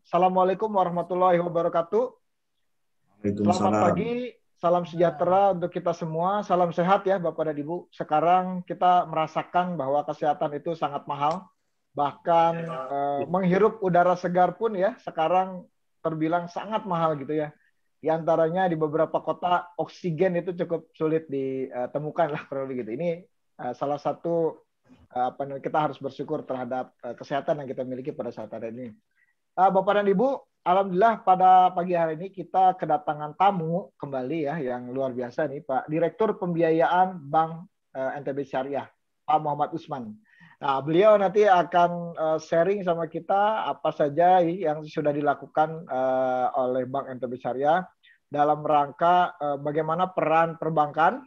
Assalamualaikum warahmatullahi wabarakatuh. Selamat Waalaikumsalam. pagi, salam sejahtera untuk kita semua. Salam sehat ya Bapak dan Ibu. Sekarang kita merasakan bahwa kesehatan itu sangat mahal. Bahkan menghirup udara segar pun ya sekarang terbilang sangat mahal gitu ya. Di antaranya di beberapa kota oksigen itu cukup sulit ditemukan lah kurang lebih gitu. Ini salah satu kita harus bersyukur terhadap kesehatan yang kita miliki pada saat hari ini. Bapak dan Ibu, alhamdulillah pada pagi hari ini kita kedatangan tamu kembali ya yang luar biasa nih Pak Direktur Pembiayaan Bank NTB Syariah, Pak Muhammad Usman. Nah, beliau nanti akan sharing sama kita apa saja yang sudah dilakukan oleh Bank NTB Syariah dalam rangka bagaimana peran perbankan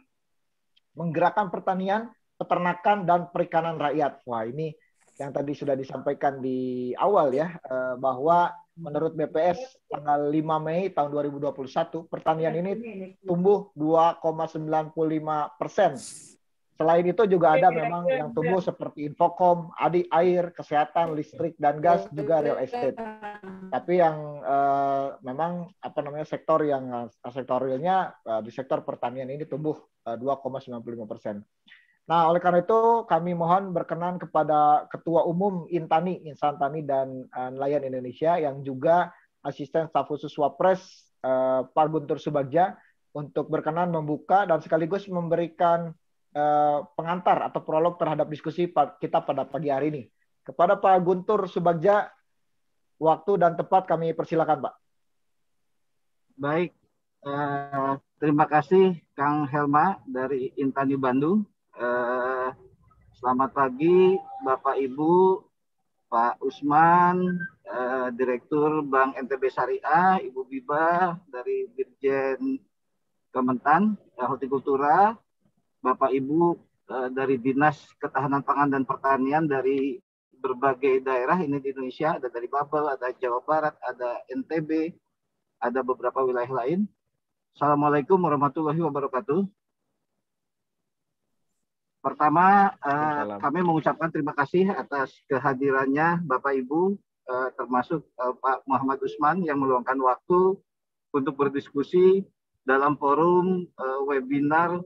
menggerakkan pertanian, peternakan, dan perikanan rakyat. Wah, ini yang tadi sudah disampaikan di awal ya, bahwa menurut BPS tanggal 5 Mei tahun 2021, pertanian ini tumbuh 2,95%. Selain itu juga ada memang yang tumbuh seperti Infocom, air, kesehatan, listrik, dan gas, juga real estate. Tapi yang memang sektor yang sektor realnya di sektor pertanian ini tumbuh 2,95%. Nah, oleh karena itu kami mohon berkenan kepada Ketua Umum Intani, Insan Tani dan Nelayan Indonesia yang juga Asisten Staf Khusus Wapres Pak Guntur Subagja untuk berkenan membuka dan sekaligus memberikan pengantar atau prolog terhadap diskusi kita pada pagi hari ini. Kepada Pak Guntur Subagja, waktu dan tempat kami persilakan, Pak. Baik, terima kasih Kang Helma dari Intani Bandung. Selamat pagi Bapak Ibu, Pak Usman, Direktur Bank NTB Syariah, Ibu Biba dari Dirjen Kementan Hortikultura, Bapak Ibu dari Dinas Ketahanan Pangan dan Pertanian dari berbagai daerah ini di Indonesia, ada dari Babel, ada Jawa Barat, ada NTB, ada beberapa wilayah lain. Assalamualaikum warahmatullahi wabarakatuh. Pertama, kami mengucapkan terima kasih atas kehadirannya Bapak Ibu, termasuk Pak Muhammad Usman yang meluangkan waktu untuk berdiskusi dalam forum webinar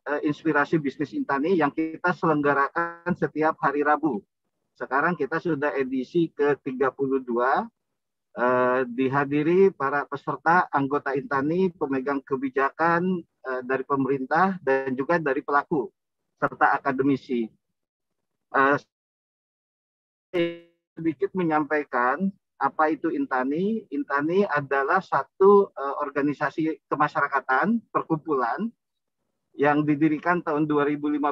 Inspirasi Bisnis Intani yang kita selenggarakan setiap hari Rabu. Sekarang kita sudah edisi ke-32, dihadiri para peserta anggota Intani, pemegang kebijakan dari pemerintah dan juga dari pelaku serta akademisi. Sedikit menyampaikan apa itu Intani. Intani adalah satu organisasi kemasyarakatan, perkumpulan yang didirikan tahun 2015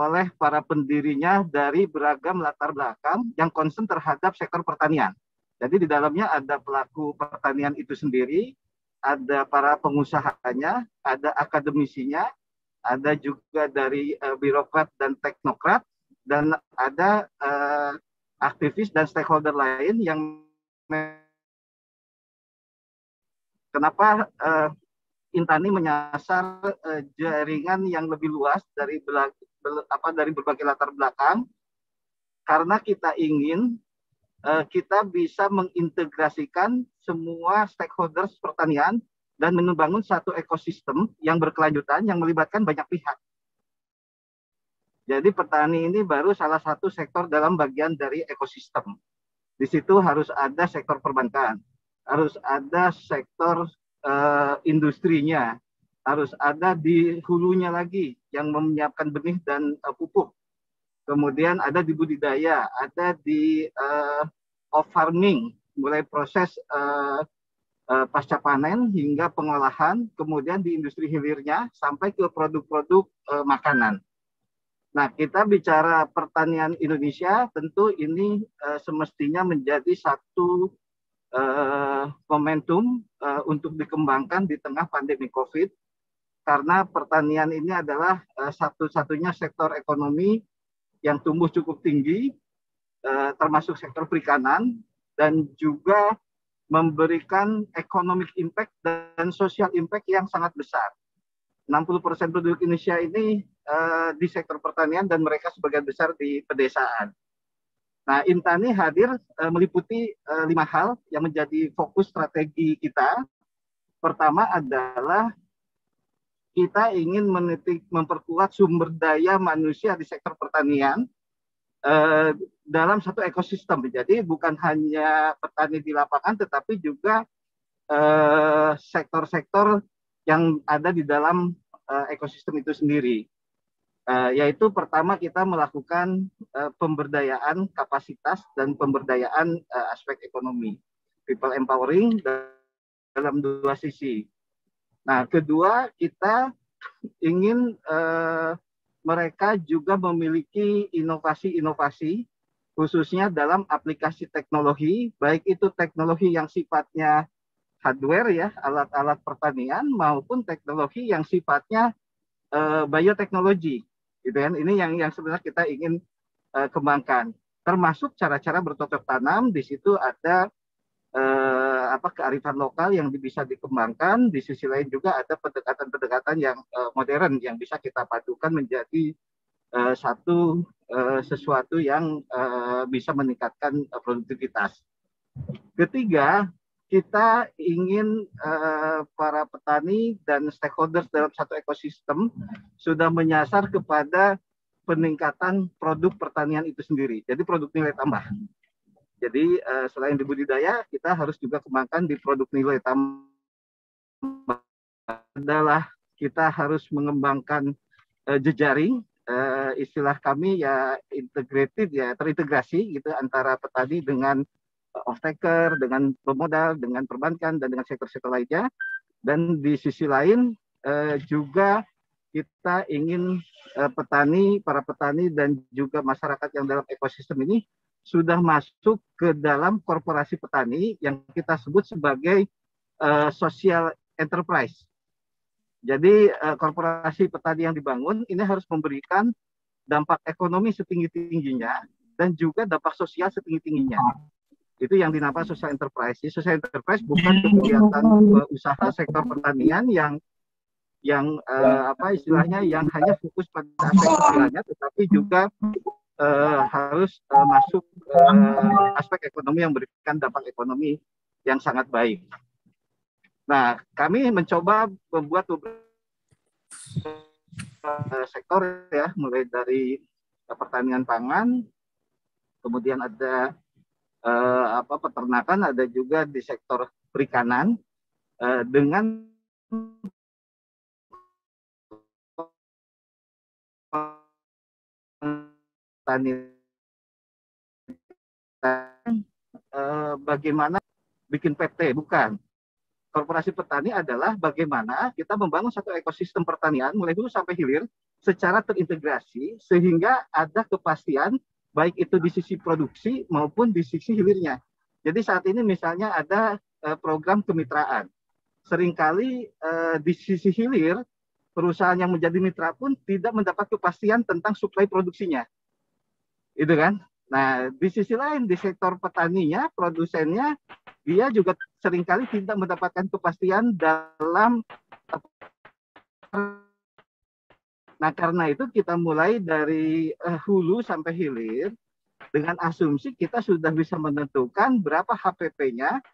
oleh para pendirinya dari beragam latar belakang yang concern terhadap sektor pertanian. Jadi di dalamnya ada pelaku pertanian itu sendiri, ada para pengusahanya, ada akademisinya, ada juga dari birokrat dan teknokrat, dan ada aktivis dan stakeholder lain yang kenapa Intani menyasar jaringan yang lebih luas dari berbagai latar belakang, karena kita ingin kita bisa mengintegrasikan semua stakeholders pertanian dan membangun satu ekosistem yang berkelanjutan yang melibatkan banyak pihak. Jadi petani ini baru salah satu sektor dalam bagian dari ekosistem. Di situ harus ada sektor perbankan, harus ada sektor industrinya, harus ada di hulunya lagi yang menyiapkan benih dan pupuk. Kemudian ada di budidaya, ada di off farming, mulai proses pasca panen hingga pengolahan, kemudian di industri hilirnya sampai ke produk-produk makanan. Nah, kita bicara pertanian Indonesia, tentu ini semestinya menjadi satu momentum untuk dikembangkan di tengah pandemi COVID, karena pertanian ini adalah satu-satunya sektor ekonomi yang tumbuh cukup tinggi, termasuk sektor perikanan, dan juga memberikan economic impact dan social impact yang sangat besar. 60% penduduk Indonesia ini di sektor pertanian dan mereka sebagian besar di pedesaan. Nah, Intani hadir meliputi 5 hal yang menjadi fokus strategi kita. Pertama adalah kita ingin memperkuat sumber daya manusia di sektor pertanian dalam satu ekosistem. Jadi bukan hanya petani di lapangan, tetapi juga sektor-sektor yang ada di dalam ekosistem itu sendiri. Yaitu pertama kita melakukan pemberdayaan kapasitas dan pemberdayaan aspek ekonomi, people empowering dalam 2 sisi. Nah, kedua kita ingin mereka juga memiliki inovasi-inovasi khususnya dalam aplikasi teknologi, baik itu teknologi yang sifatnya hardware ya, alat-alat pertanian maupun teknologi yang sifatnya bioteknologi. Gitu kan. Ini yang sebenarnya kita ingin kembangkan, termasuk cara-cara bercocok tanam. Di situ ada kearifan lokal yang bisa dikembangkan. Di sisi lain juga ada pendekatan-pendekatan yang modern yang bisa kita padukan menjadi sesuatu yang bisa meningkatkan produktivitas. Ketiga, kita ingin para petani dan stakeholders dalam satu ekosistem sudah menyasar kepada peningkatan produk pertanian itu sendiri. Jadi produk nilai tambah. Jadi selain di budidaya, kita harus juga kembangkan di produk nilai tambah. Adalah kita harus mengembangkan jejaring, istilah kami ya integrated ya, terintegrasi gitu antara petani dengan off-taker, dengan pemodal, dengan perbankan, dan dengan sektor-sektor lainnya. Dan di sisi lain juga kita ingin para petani dan juga masyarakat yang dalam ekosistem ini sudah masuk ke dalam korporasi petani yang kita sebut sebagai social enterprise. Jadi korporasi petani yang dibangun ini harus memberikan dampak ekonomi setinggi-tingginya dan juga dampak sosial setinggi-tingginya. Itu yang dinamakan social enterprise. Social enterprise bukan kegiatan usaha sektor pertanian yang istilahnya yang hanya fokus pada aspek sosialnya, tetapi juga harus masuk aspek ekonomi yang memberikan dampak ekonomi yang sangat baik. Nah, kami mencoba membuat beberapa sektor ya, mulai dari pertanian pangan, kemudian ada peternakan, ada juga di sektor perikanan dengan petani bagaimana bikin PT, bukan. Korporasi petani adalah bagaimana kita membangun satu ekosistem pertanian mulai dulu sampai hilir secara terintegrasi sehingga ada kepastian baik itu di sisi produksi maupun di sisi hilirnya. Jadi saat ini misalnya ada program kemitraan. Seringkali di sisi hilir perusahaan yang menjadi mitra pun tidak mendapat kepastian tentang suplai produksinya. Itu kan? Nah, di sisi lain, di sektor petaninya, produsennya, dia juga seringkali tidak mendapatkan kepastian dalam. Nah, karena itu kita mulai dari hulu sampai hilir, dengan asumsi kita sudah bisa menentukan berapa HPP-nya,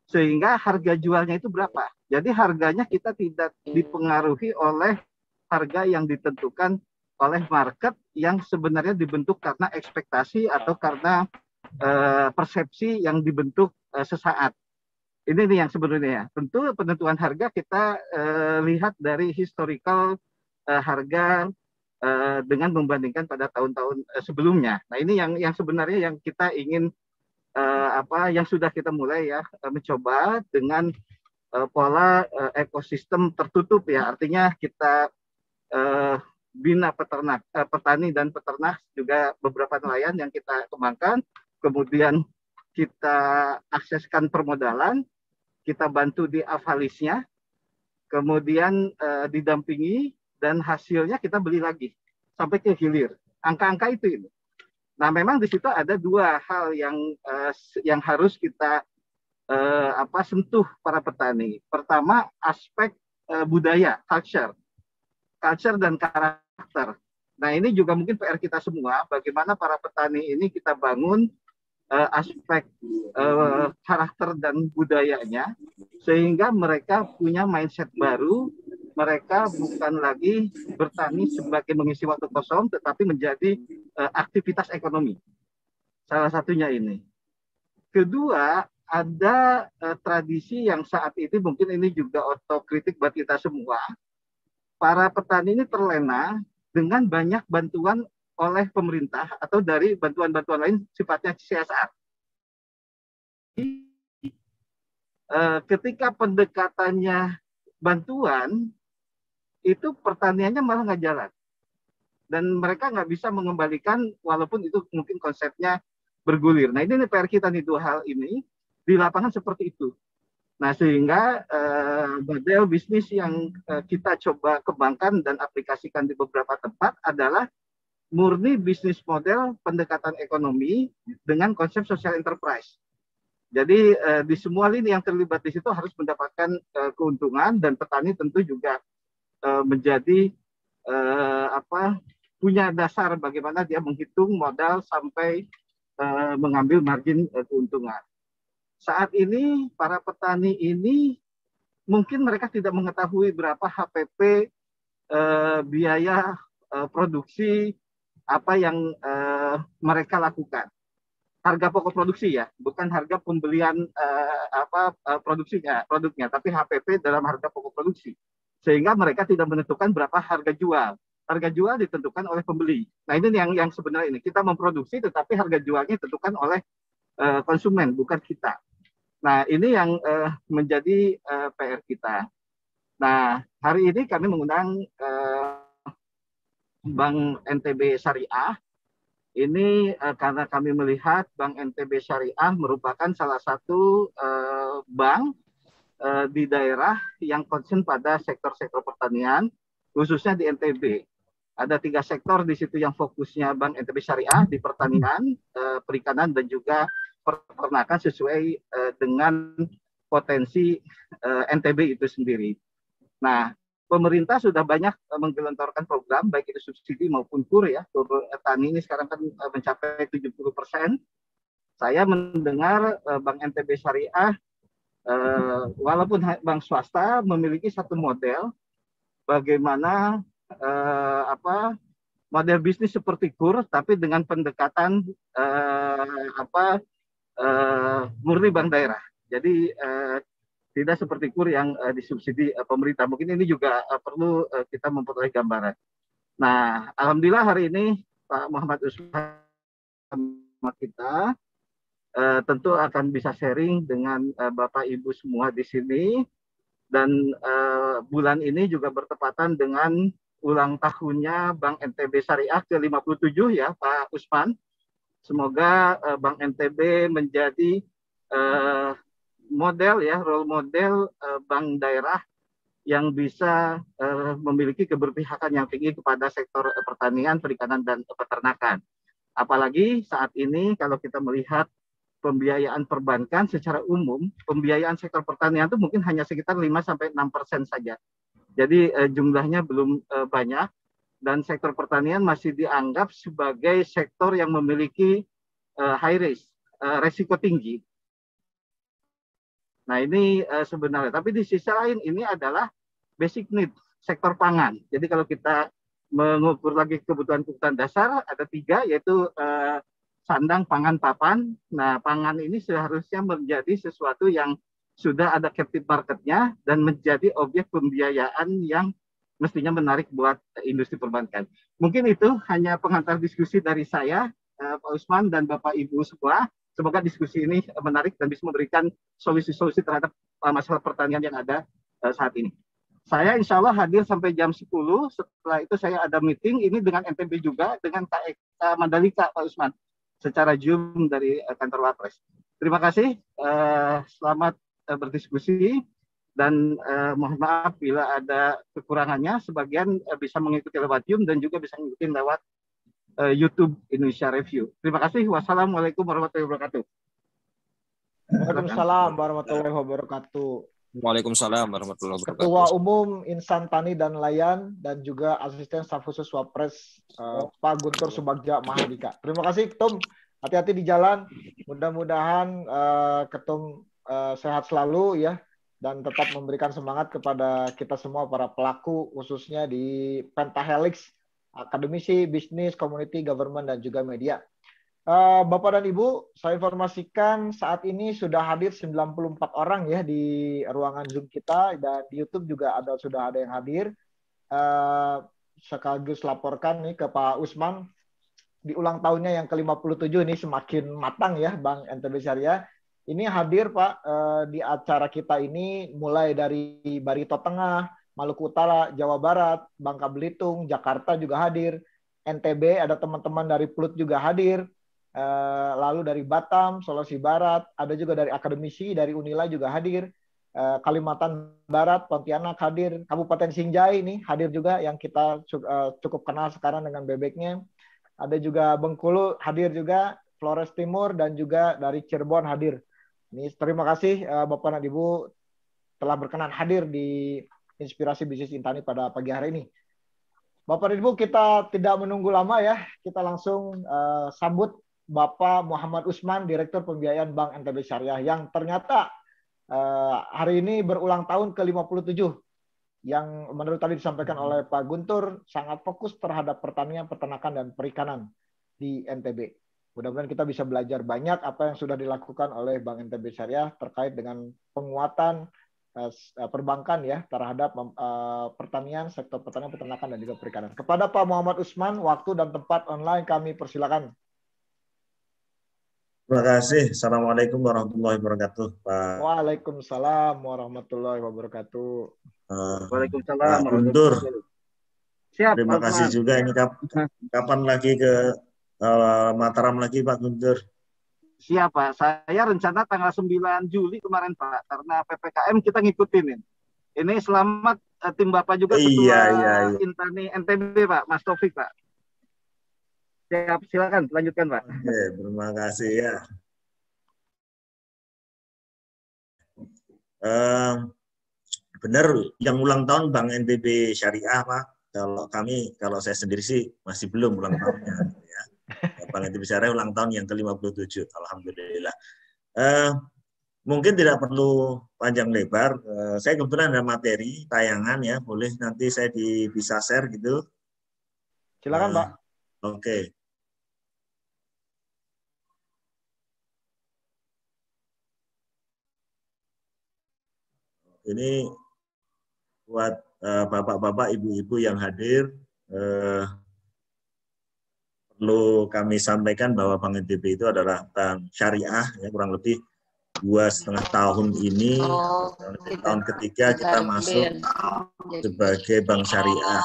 sehingga harga jualnya itu berapa. Jadi harganya kita tidak dipengaruhi oleh harga yang ditentukan oleh market yang sebenarnya dibentuk karena ekspektasi atau karena persepsi yang dibentuk sesaat. Ini nih yang sebenarnya. Tentu penentuan harga kita lihat dari historical harga dengan membandingkan pada tahun-tahun sebelumnya. Nah, ini yang sebenarnya yang kita ingin yang sudah kita mulai ya mencoba dengan pola ekosistem tertutup ya. Artinya kita bina petani dan peternak, juga beberapa nelayan yang kita kembangkan, kemudian kita akseskan permodalan, kita bantu di avalisnya, kemudian didampingi, dan hasilnya kita beli lagi sampai ke hilir. Angka-angka itu ini. Nah, memang di situ ada 2 hal yang harus kita sentuh para petani. Pertama, aspek budaya, culture dan karakter. Nah, ini juga mungkin PR kita semua, bagaimana para petani ini kita bangun aspek karakter dan budayanya, sehingga mereka punya mindset baru. Mereka bukan lagi bertani sebagai mengisi waktu kosong, tetapi menjadi aktivitas ekonomi. Salah satunya ini. Kedua, ada tradisi yang saat ini mungkin ini juga otokritik buat kita semua. Para petani ini terlena dengan banyak bantuan oleh pemerintah atau dari bantuan-bantuan lain sifatnya CSR. Ketika pendekatannya bantuan, itu pertaniannya malah nggak jalan. Dan mereka nggak bisa mengembalikan walaupun itu mungkin konsepnya bergulir. Nah ini PR kita nih, dua hal ini di lapangan seperti itu. Nah sehingga model bisnis yang kita coba kembangkan dan aplikasikan di beberapa tempat adalah murni bisnis model pendekatan ekonomi dengan konsep social enterprise. Jadi di semua lini yang terlibat di situ harus mendapatkan keuntungan, dan petani tentu juga menjadi punya dasar bagaimana dia menghitung modal sampai mengambil margin keuntungan. Saat ini para petani ini mungkin mereka tidak mengetahui berapa HPP biaya produksi apa yang mereka lakukan. Harga pokok produksi ya, bukan harga pembelian produknya, tapi HPP dalam harga pokok produksi. Sehingga mereka tidak menentukan berapa harga jual. Harga jual ditentukan oleh pembeli. Nah ini yang sebenarnya ini kita memproduksi, tetapi harga jualnya ditentukan oleh konsumen, bukan kita. Nah ini yang menjadi PR kita. Nah hari ini kami mengundang Bank NTB Syariah. Ini karena kami melihat Bank NTB Syariah merupakan salah satu bank di daerah yang concern pada sektor-sektor pertanian, khususnya di NTB. Ada 3 sektor di situ yang fokusnya Bank NTB Syariah di pertanian, perikanan, dan juga peternakan sesuai dengan potensi NTB itu sendiri. Nah, pemerintah sudah banyak menggelontorkan program, baik itu subsidi maupun KUR ya. KUR tani ini sekarang kan mencapai 70%. Saya mendengar Bank NTB Syariah, walaupun bank swasta, memiliki satu model bagaimana model bisnis seperti KUR, tapi dengan pendekatan murni bank daerah. Jadi tidak seperti KUR yang disubsidi pemerintah. Mungkin ini juga perlu kita memperoleh gambaran. Nah, alhamdulillah hari ini Pak Muhammad Usman sama kita tentu akan bisa sharing dengan Bapak Ibu semua di sini. Dan bulan ini juga bertepatan dengan ulang tahunnya Bank NTB Syariah ke-57 ya Pak Usman. Semoga Bank NTB menjadi model ya, role model bank daerah yang bisa memiliki keberpihakan yang tinggi kepada sektor pertanian, perikanan, dan peternakan. Apalagi saat ini kalau kita melihat pembiayaan perbankan secara umum, pembiayaan sektor pertanian itu mungkin hanya sekitar 5-6% saja. Jadi jumlahnya belum banyak, dan sektor pertanian masih dianggap sebagai sektor yang memiliki high risk, resiko tinggi. Nah ini sebenarnya, tapi di sisi lain ini adalah basic need sektor pangan. Jadi kalau kita mengukur lagi kebutuhan dasar ada 3, yaitu sandang, pangan, papan. Nah pangan ini seharusnya menjadi sesuatu yang sudah ada captive marketnya dan menjadi objek pembiayaan yang mestinya menarik buat industri perbankan. Mungkin itu hanya pengantar diskusi dari saya, Pak Usman dan Bapak Ibu semua. Semoga diskusi ini menarik dan bisa memberikan solusi-solusi terhadap masalah pertanian yang ada saat ini. Saya insya Allah hadir sampai jam 10. Setelah itu saya ada meeting ini dengan NTB juga, dengan KEK Mandalika, Pak Usman, secara Zoom dari kantor Wapres. Terima kasih. Selamat berdiskusi. Dan mohon maaf bila ada kekurangannya. Sebagian bisa mengikuti lewat Zoom dan juga bisa mengikuti lewat YouTube Indonesia Review. Terima kasih. Wassalamualaikum warahmatullahi wabarakatuh. Waalaikumsalam warahmatullahi wabarakatuh. Waalaikumsalam warahmatullahi wabarakatuh. Ketua Umum Insan Tani dan Nelayan dan juga Asisten Staf Khusus Wapres Pak Guntur Subagja Mahardika. Terima kasih Ketum Hati-hati di jalan. Mudah-mudahan Ketum sehat selalu ya, dan tetap memberikan semangat kepada kita semua para pelaku, khususnya di Pentahelix, akademisi, bisnis, community, government, dan juga media. Bapak dan Ibu, saya informasikan saat ini sudah hadir 94 orang ya di ruangan Zoom kita, dan di YouTube juga sudah ada yang hadir. Sekaligus laporkan nih ke Pak Usman, di ulang tahunnya yang ke-57 ini semakin matang ya Bank NTB Syariah. Ini hadir Pak di acara kita ini mulai dari Barito Tengah, Maluku Utara, Jawa Barat, Bangka Belitung, Jakarta juga hadir. NTB ada teman-teman dari Pulut juga hadir. Lalu dari Batam, Sulawesi Barat, ada juga dari akademisi, dari Unila juga hadir. Kalimantan Barat, Pontianak hadir. Kabupaten Sinjai ini hadir juga yang kita cukup kenal sekarang dengan bebeknya. Ada juga Bengkulu hadir juga, Flores Timur, dan juga dari Cirebon hadir. Ini terima kasih Bapak dan Ibu telah berkenan hadir di Inspirasi Bisnis Intani pada pagi hari ini. Bapak dan Ibu, kita tidak menunggu lama ya, kita langsung sambut Bapak Muhammad Usman, Direktur Pembiayaan Bank NTB Syariah, yang ternyata hari ini berulang tahun ke-57, yang menurut tadi disampaikan oleh Pak Guntur, sangat fokus terhadap pertanian, peternakan, dan perikanan di NTB. Mudah-mudahan kita bisa belajar banyak apa yang sudah dilakukan oleh Bank NTB Syariah terkait dengan penguatan perbankan ya terhadap pertanian, sektor pertanian, peternakan, dan juga perikanan. Kepada Pak Muhammad Usman, waktu dan tempat online kami persilakan. Terima kasih. Assalamualaikum warahmatullahi wabarakatuh, Pak. Waalaikumsalam warahmatullahi wabarakatuh. Waalaikumsalam. Pak Guntur. Siap. Terima kasih juga. Ini kapan lagi ke Mataram lagi, Pak Guntur? Siap, Pak. Saya rencana tanggal 9 Juli kemarin, Pak. Karena PPKM kita ngikutin. Ini selamat tim Bapak juga, Ketua Intani NTB, Pak. Mas Taufik, Pak. Siap, silakan lanjutkan Pak. Oke, terima kasih ya. Benar, yang ulang tahun Bank NTB Syariah Pak. Kalau saya sendiri sih masih belum ulang tahunnya. Ya. Bank NTB Syariah ulang tahun yang ke-57, alhamdulillah. Mungkin tidak perlu panjang lebar. Saya kebetulan ada materi tayangan ya, boleh nanti saya bisa share gitu. Silakan Pak. Oke. Ini buat bapak-bapak, ibu-ibu yang hadir, perlu kami sampaikan bahwa Bank NTB itu adalah bank syariah, ya, kurang lebih 2,5 tahun ini, tahun ketiga kita masuk sebagai bank syariah.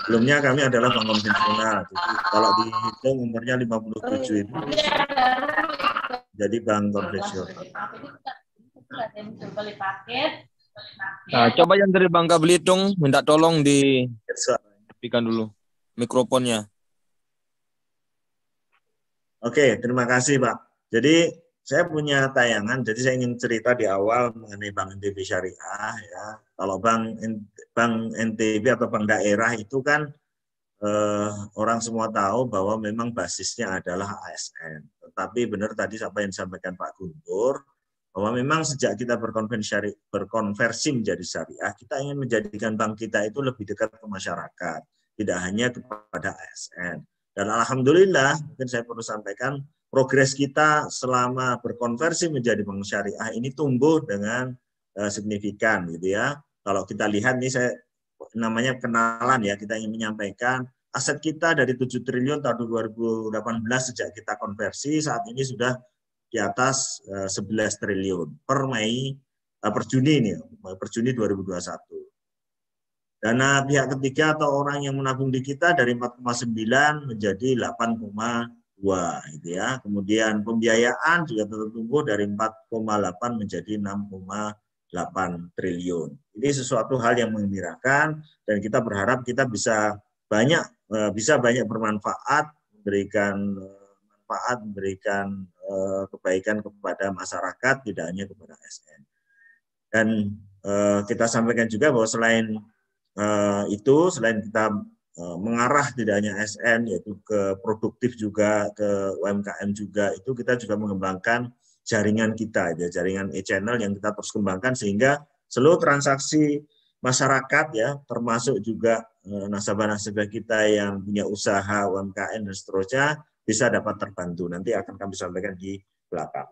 Sebelumnya kami adalah bank konvensional. Jadi kalau dihitung umurnya 57 itu jadi bank konvensional. Nah, coba yang dari Bangka Belitung minta tolong diaktifkan dulu mikrofonnya. Oke, terima kasih Pak. Jadi saya punya tayangan, jadi saya ingin cerita di awal mengenai Bank NTB Syariah ya. Kalau Bank NTB atau bank daerah itu kan orang semua tahu bahwa memang basisnya adalah ASN. Tetapi benar tadi apa yang disampaikan Pak Guntur, bahwa memang sejak kita berkonversi menjadi syariah, kita ingin menjadikan bank kita itu lebih dekat ke masyarakat, tidak hanya kepada ASN. Dan alhamdulillah, mungkin saya perlu sampaikan, progres kita selama berkonversi menjadi bank syariah ini tumbuh dengan signifikan gitu ya. Kalau kita lihat nih, saya namanya kenalan ya, kita ingin menyampaikan aset kita dari 7 triliun tahun 2018 sejak kita konversi, saat ini sudah di atas 11 triliun per Juni nih, per Juni 2021. Dana pihak ketiga atau orang yang menabung di kita dari 4,9 menjadi 8,2 gitu ya. Kemudian pembiayaan juga tumbuh dari 4,8 menjadi 6,8 triliun. Ini sesuatu hal yang menggembirakan dan kita berharap kita bisa banyak bermanfaat, memberikan manfaat, memberikan kebaikan kepada masyarakat, tidak hanya kepada ASN. Dan kita sampaikan juga bahwa selain itu selain kita mengarah tidak hanya SN yaitu ke produktif juga, ke UMKM juga, itu kita juga mengembangkan jaringan kita, ya, jaringan e-channel yang kita terus kembangkan sehingga seluruh transaksi masyarakat ya, termasuk juga nasabah-nasabah kita yang punya usaha UMKM dan seterusnya bisa dapat terbantu. Nanti akan kami sampaikan di belakang.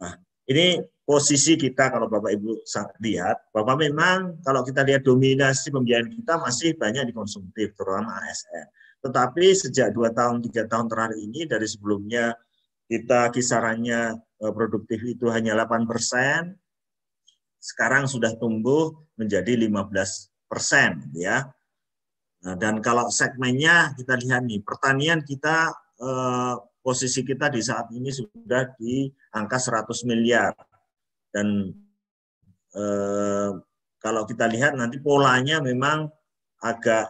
Nah, ini posisi kita kalau Bapak Ibu lihat, bahwa memang kalau kita lihat dominasi pembiayaan kita masih banyak di konsumtif, terutama ASN. Tetapi sejak 2 tahun, 3 tahun terakhir ini, dari sebelumnya kita kisarannya produktif itu hanya 8%, sekarang sudah tumbuh menjadi 15%. Ya. Nah, dan kalau segmennya kita lihat nih, pertanian kita, posisi kita di saat ini sudah di angka 100 miliar. Dan kalau kita lihat nanti polanya memang agak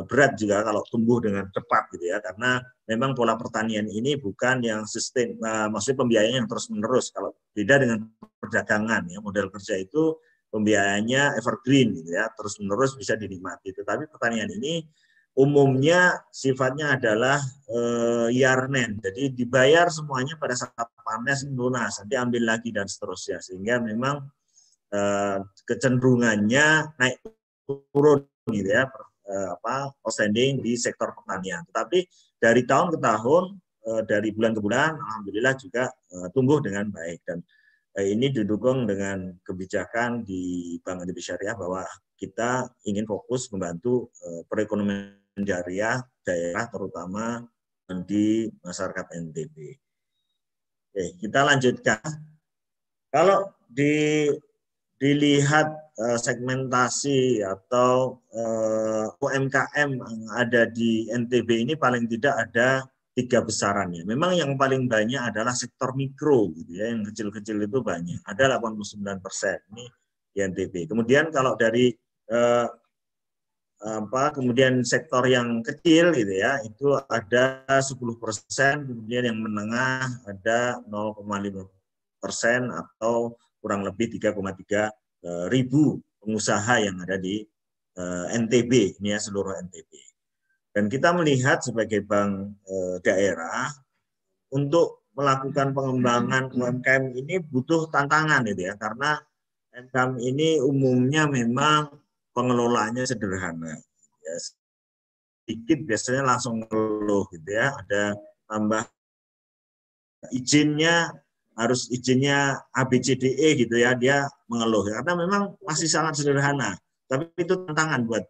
berat juga kalau tumbuh dengan cepat gitu ya, karena memang pola pertanian ini bukan yang sustain, maksudnya pembiayaannya yang terus menerus. Kalau beda dengan perdagangan ya, model kerja itu pembiayaannya evergreen gitu ya, terus menerus bisa dinikmati. Tetapi pertanian ini umumnya sifatnya adalah yarnen, jadi dibayar semuanya pada saat panen lunas, nanti ambil lagi dan seterusnya, sehingga memang kecenderungannya naik turun gitu ya, outstanding di sektor pertanian. Tetapi dari tahun ke tahun, dari bulan ke bulan, alhamdulillah juga tumbuh dengan baik, dan ini didukung dengan kebijakan di Bank Indonesia Syariah bahwa kita ingin fokus membantu perekonomian syariah daerah terutama di masyarakat NTB. Oke, kita lanjutkan. Kalau dilihat segmentasi atau UMKM yang ada di NTB ini paling tidak ada 3 besarannya. Memang yang paling banyak adalah sektor mikro, gitu ya, yang kecil-kecil itu banyak. Ada 89% ini di NTB. Kemudian kalau dari kemudian sektor yang kecil gitu ya, itu ada 10%, kemudian yang menengah ada 0,5% atau kurang lebih 3,3 ribu pengusaha yang ada di NTB, ini ya seluruh NTB. Dan kita melihat sebagai bank daerah untuk melakukan pengembangan UMKM ini butuh tantangan gitu ya, karena UMKM ini umumnya memang pengelolaannya sederhana. Ya, sedikit biasanya langsung ngeluh gitu ya, ada tambah izinnya harus izinnya ABCDE gitu ya, dia mengeluh karena memang masih sangat sederhana. Tapi itu tantangan buat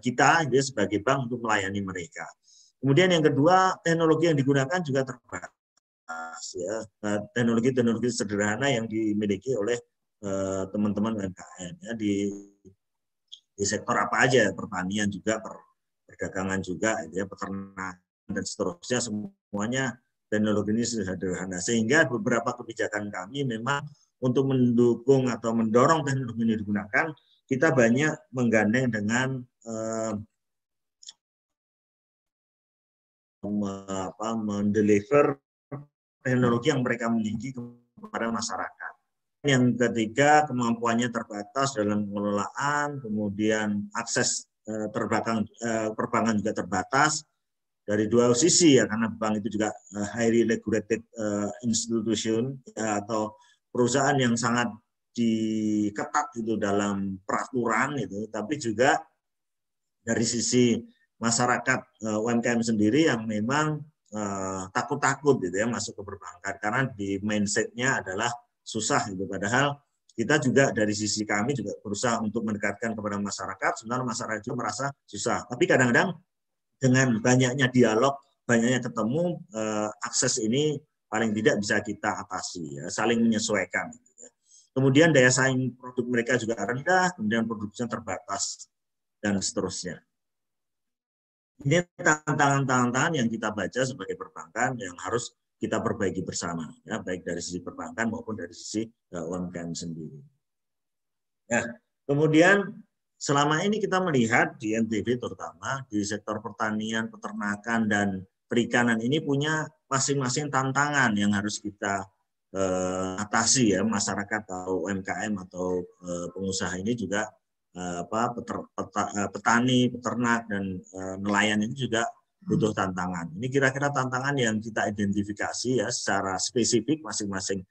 kita dia sebagai bank untuk melayani mereka. Kemudian yang kedua, teknologi yang digunakan juga terbatas ya. Teknologi sederhana yang dimiliki oleh teman-teman UMKM ya, di sektor apa aja, pertanian juga, perdagangan juga, ya, peternakan dan seterusnya, semuanya teknologi ini sederhana. Sehingga beberapa kebijakan kami memang untuk mendukung atau mendorong teknologi ini digunakan, kita banyak menggandeng dengan mendeliver teknologi yang mereka miliki kepada masyarakat. Yang ketiga, kemampuannya terbatas dalam pengelolaan, kemudian akses perbankan juga terbatas dari dua sisi ya, karena bank itu juga highly regulated institution ya, atau perusahaan yang sangat diketat itu dalam peraturan itu, tapi juga dari sisi masyarakat UMKM sendiri yang memang takut-takut gitu ya masuk ke perbankan, karena di mindsetnya adalah susah gitu. Padahal kita juga dari sisi kami juga berusaha untuk mendekatkan kepada masyarakat, sebenarnya masyarakat juga merasa susah. Tapi kadang-kadang dengan banyaknya dialog, banyaknya ketemu, akses ini paling tidak bisa kita atasi, ya, saling menyesuaikan. Gitu ya. Kemudian daya saing produk mereka juga rendah, kemudian produksinya terbatas, dan seterusnya. Ini tantangan-tantangan yang kita baca sebagai perbankan yang harus kita perbaiki bersama, ya, baik dari sisi perbankan maupun dari sisi UMKM sendiri. Ya, kemudian selama ini kita melihat di NTB terutama di sektor pertanian, peternakan, dan perikanan ini punya masing-masing tantangan yang harus kita atasi ya, masyarakat atau UMKM atau pengusaha ini juga petani, peternak dan nelayan ini juga butuh tantangan. Ini kira-kira tantangan yang kita identifikasi ya secara spesifik masing-masing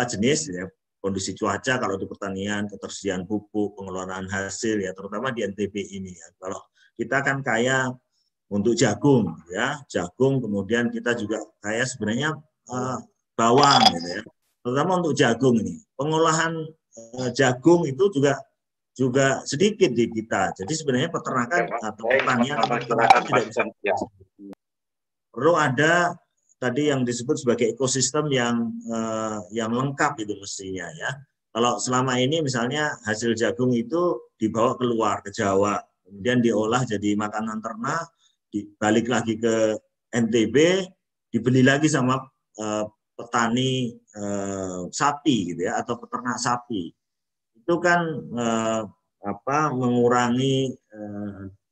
jenis ya, kondisi cuaca kalau di pertanian, ketersediaan pupuk, pengelolaan hasil ya, terutama di NTB ini ya. Kalau kita kan kaya untuk jagung ya, jagung, kemudian kita juga kaya sebenarnya bawang gitu ya. Terutama untuk jagung ini. Pengolahan jagung itu juga sedikit di kita. Jadi sebenarnya peternakan atau pertanian tidak bisa. Perlu ada tadi yang disebut sebagai ekosistem yang lengkap itu mestinya ya. Kalau selama ini misalnya hasil jagung itu dibawa keluar ke Jawa, kemudian diolah jadi makanan ternak, balik lagi ke NTB, dibeli lagi sama petani sapi gitu ya, atau peternak sapi. Itu kan mengurangi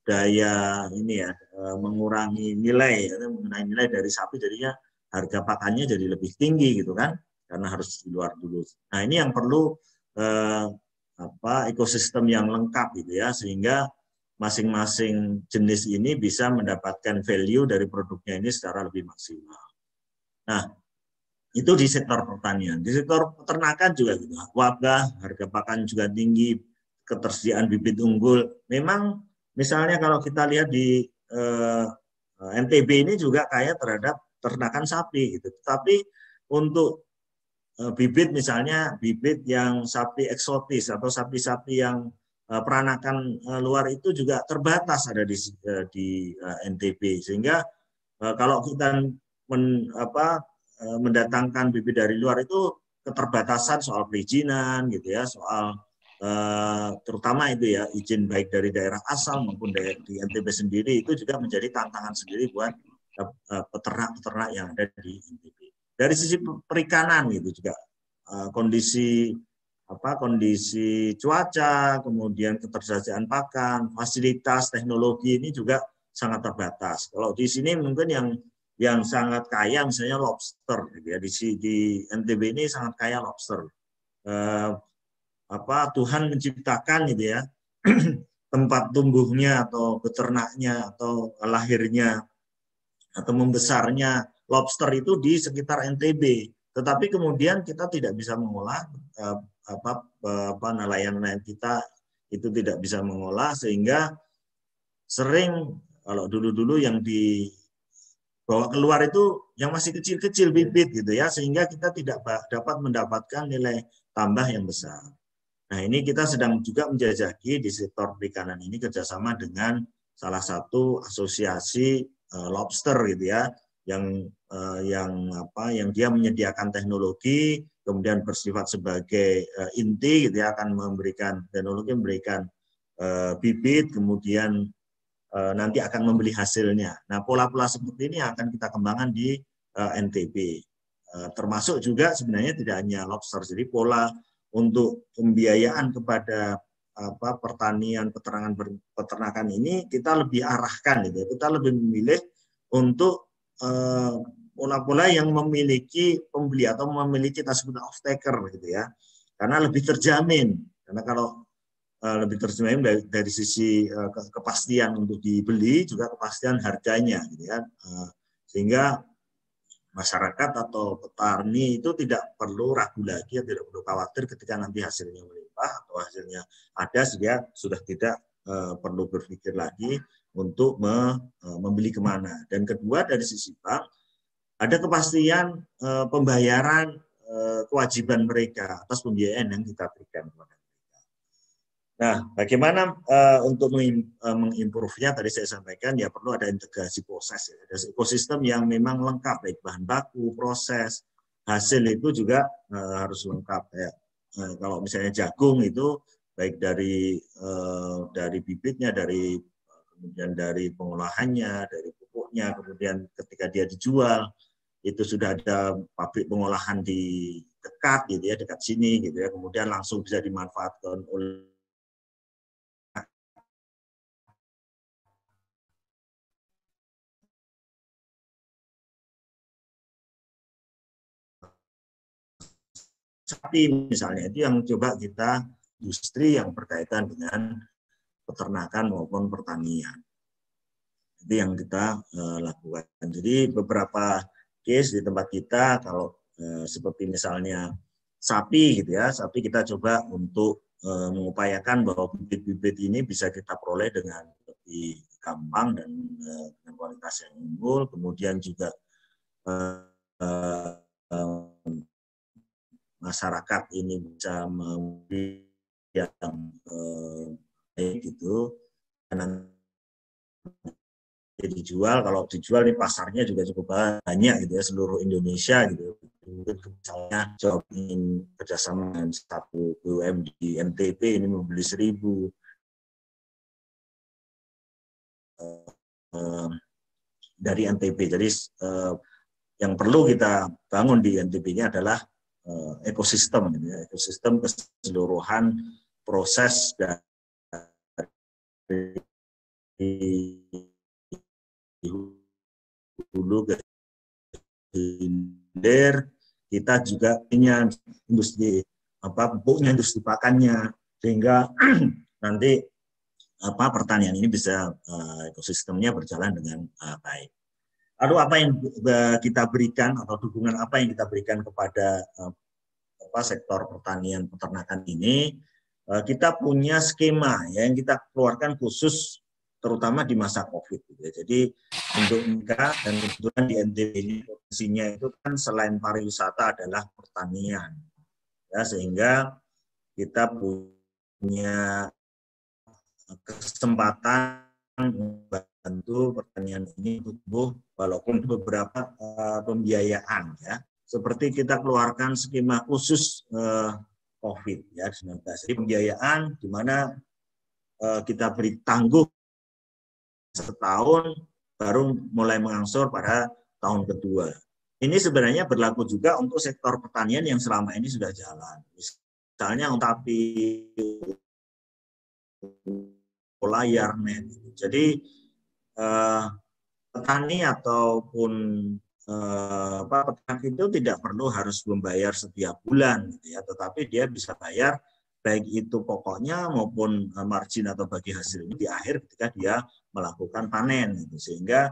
daya ini ya, mengurangi nilai mengenai nilai dari sapi, jadinya harga pakannya jadi lebih tinggi gitu kan, karena harus di luar dulu. Nah ini yang perlu ekosistem yang lengkap gitu ya, sehingga masing-masing jenis ini bisa mendapatkan value dari produknya ini secara lebih maksimal. Nah itu di sektor pertanian. Di sektor peternakan juga gitu. Wabah, harga pakan juga tinggi, ketersediaan bibit unggul. Memang misalnya kalau kita lihat di NTB ini juga kaya terhadap peternakan sapi gitu. Tapi untuk bibit misalnya bibit yang sapi eksotis atau sapi-sapi yang peranakan luar itu juga terbatas ada di NTB, sehingga kalau kita mendatangkan bibit dari luar itu keterbatasan soal perizinan gitu ya, soal terutama itu ya izin baik dari daerah asal maupun di NTB sendiri, itu juga menjadi tantangan sendiri buat peternak-peternak yang ada di NTB. Dari sisi perikanan gitu juga kondisi cuaca, kemudian ketersediaan pakan, fasilitas, teknologi ini juga sangat terbatas. Kalau di sini mungkin yang sangat kaya misalnya lobster gitu ya, di NTB ini sangat kaya lobster. Tuhan menciptakan gitu ya tempat tumbuhnya atau beternaknya atau lahirnya atau membesarnya lobster itu di sekitar NTB. Tetapi kemudian kita tidak bisa mengolah, nelayan-nelayan kita itu tidak bisa mengolah, sehingga sering kalau dulu-dulu yang dibawa keluar itu yang masih kecil-kecil bibit gitu ya, sehingga kita tidak dapat mendapatkan nilai tambah yang besar. Nah ini kita sedang juga menjajaki di sektor perikanan ini kerjasama dengan salah satu asosiasi lobster gitu ya, yang dia menyediakan teknologi, kemudian bersifat sebagai inti gitu ya, akan memberikan teknologi, memberikan bibit, kemudian nanti akan membeli hasilnya. Nah pola-pola seperti ini akan kita kembangkan di NTB, termasuk juga sebenarnya tidak hanya lobster, jadi pola untuk pembiayaan kepada pertanian, peternakan ini kita lebih arahkan gitu. Kita lebih memilih untuk pola-pola yang memiliki pembeli atau memiliki kita sebut off taker gitu ya. Karena lebih terjamin. Karena kalau lebih terjamin dari sisi kepastian untuk dibeli, juga kepastian harganya gitu ya. Sehingga masyarakat atau petani itu tidak perlu ragu lagi, tidak perlu khawatir ketika nanti hasilnya melimpah atau hasilnya ada, sehingga sudah tidak perlu berpikir lagi untuk membeli kemana. Dan kedua dari sisi bank, ada kepastian pembayaran kewajiban mereka atas pembiayaan yang kita berikan kepada mereka. Nah, bagaimana untuk mengimprove-nya, tadi saya sampaikan ya perlu ada integrasi proses, ya. Ada ekosistem yang memang lengkap, baik bahan baku, proses, hasil itu juga harus lengkap. Ya. Kalau misalnya jagung itu baik dari bibitnya, kemudian dari pengolahannya, dari pupuknya, kemudian ketika dia dijual itu sudah ada pabrik pengolahan di dekat gitu ya, dekat sini gitu ya, kemudian langsung bisa dimanfaatkan oleh sapi misalnya. Itu yang coba kita industri yang berkaitan dengan peternakan maupun pertanian. Itu yang kita lakukan. Jadi beberapa case di tempat kita, kalau seperti misalnya sapi gitu ya, sapi kita coba untuk mengupayakan bahwa bibit-bibit ini bisa kita peroleh dengan lebih gampang dan dengan kualitas yang unggul. Kemudian juga masyarakat ini bisa membeli yang gitu, dan dijual. Kalau dijual nih pasarnya juga cukup banyak gitu ya, seluruh Indonesia gitu. Misalnya Jawa ingin kerjasama dengan satu BUMD di NTB ini membeli 1.000 dari NTB. Jadi yang perlu kita bangun di NTB ini adalah ekosistem, gitu ya, ekosistem keseluruhan proses dari hulu ke hilir. Kita juga punya industri pupuknya, industri pakannya, sehingga nanti pertanian ini bisa ekosistemnya berjalan dengan baik. Lalu apa yang kita berikan atau dukungan apa yang kita berikan kepada sektor pertanian peternakan ini? Kita punya skema yang kita keluarkan khusus terutama di masa COVID. Jadi untuk mereka, dan kebetulan di NTB ini potensinya itu kan selain pariwisata adalah pertanian, ya, sehingga kita punya kesempatan membantu pertanian ini tumbuh walaupun beberapa pembiayaan, ya, seperti kita keluarkan skema khusus COVID ya 19. Jadi pembiayaan di mana kita beri tangguh setahun, baru mulai mengangsur pada tahun kedua. Ini sebenarnya berlaku juga untuk sektor pertanian yang selama ini sudah jalan. Misalnya untuk pola yarnet. Jadi petani ataupun peternak itu tidak perlu harus membayar setiap bulan, gitu ya, tetapi dia bisa bayar baik itu pokoknya maupun margin atau bagi hasilnya di akhir ketika dia melakukan panen, gitu, sehingga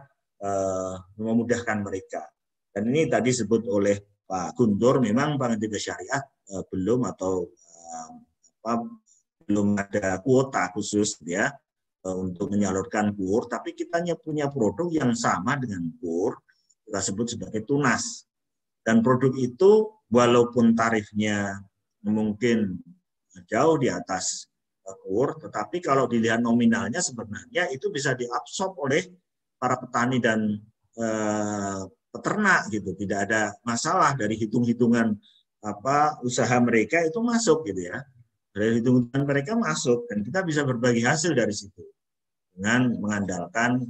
memudahkan mereka. Dan ini tadi disebut oleh Pak Guntur, memang Bank NTB Syariah belum ada kuota khusus ya untuk menyalurkan KUR, tapi kita punya produk yang sama dengan KUR, kita sebut sebagai tunas. Dan produk itu walaupun tarifnya mungkin jauh di atas KUR, tetapi kalau dilihat nominalnya sebenarnya itu bisa diabsorb oleh para petani dan peternak, gitu. Tidak ada masalah dari hitung-hitungan usaha mereka itu masuk, gitu ya. Dari hitung-hitungan mereka masuk dan kita bisa berbagi hasil dari situ dengan mengandalkan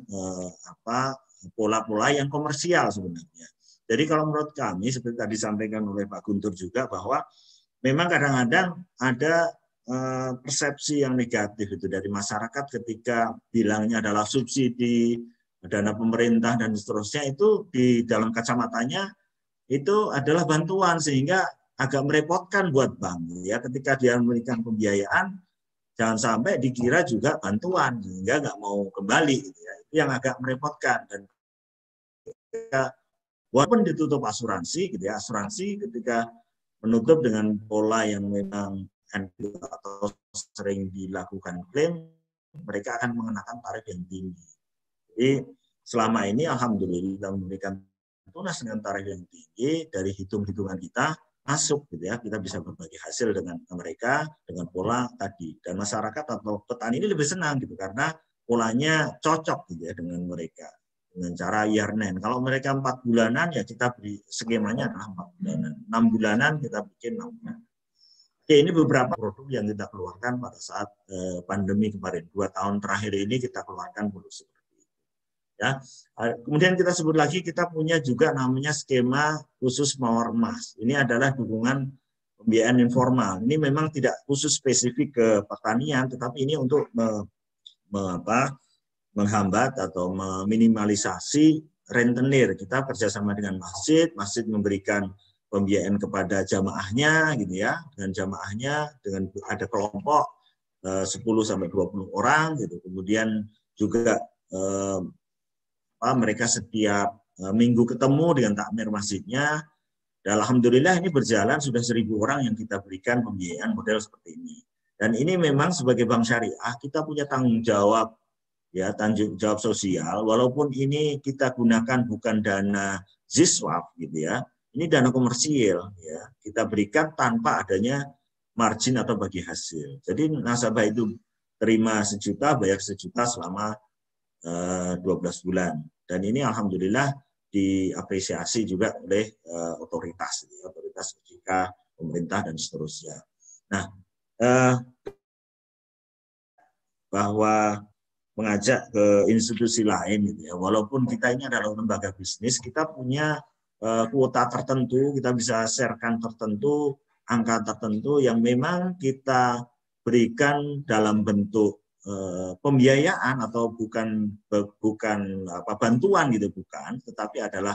pola-pola yang komersial sebenarnya. Jadi kalau menurut kami seperti tadi disampaikan oleh Pak Guntur juga bahwa memang kadang-kadang ada persepsi yang negatif itu dari masyarakat ketika bilangnya adalah subsidi, dana pemerintah dan seterusnya, itu di dalam kacamatanya itu adalah bantuan, sehingga agak merepotkan buat bank ya ketika dia memberikan pembiayaan, jangan sampai dikira juga bantuan sehingga nggak mau kembali, gitu ya. Itu yang agak merepotkan. Dan ketika walaupun ditutup asuransi, gitu ya, asuransi ketika menutup dengan pola yang memang atau sering dilakukan klaim, mereka akan mengenakan tarif yang tinggi. Jadi selama ini alhamdulillah kita memberikan tunas dengan tarif yang tinggi, dari hitung-hitungan kita masuk, gitu ya, kita bisa berbagi hasil dengan mereka dengan pola tadi, dan masyarakat atau petani ini lebih senang, gitu, karena polanya cocok, gitu ya, dengan mereka dengan cara yarnen. Kalau mereka 4 bulanan ya kita beri skemanya adalah 4 bulanan, 6 bulanan kita bikin 6 bulanan. Oke, ini beberapa produk yang kita keluarkan pada saat pandemi kemarin. 2 tahun terakhir ini kita keluarkan produk seperti itu. Ya. Kemudian kita sebut lagi, kita punya juga namanya skema khusus Mawar Emas. Ini adalah dukungan pembiayaan informal. Ini memang tidak khusus spesifik ke pertanian, tetapi ini untuk menghambat atau meminimalisasi rentenir. Kita kerjasama dengan masjid memberikan pembiayaan kepada jamaahnya gitu ya, dengan jamaahnya dengan ada kelompok 10 sampai 20 orang gitu. Kemudian juga mereka setiap minggu ketemu dengan takmir masjidnya. Dan alhamdulillah ini berjalan sudah 1.000 orang yang kita berikan pembiayaan model seperti ini. Dan ini memang sebagai bank syariah kita punya tanggung jawab ya, tanggung jawab sosial, walaupun ini kita gunakan bukan dana ziswaf gitu ya. Ini dana komersil ya. Kita berikan tanpa adanya margin atau bagi hasil. Jadi nasabah itu terima 1 juta, bayar 1 juta selama 12 bulan. Dan ini alhamdulillah diapresiasi juga oleh otoritas ojk, pemerintah dan seterusnya. Nah, bahwa mengajak ke institusi lain gitu ya, walaupun kita ini adalah lembaga bisnis, kita punya kuota tertentu, kita bisa sharekan tertentu, angka tertentu yang memang kita berikan dalam bentuk pembiayaan atau bukan bantuan gitu, bukan, tetapi adalah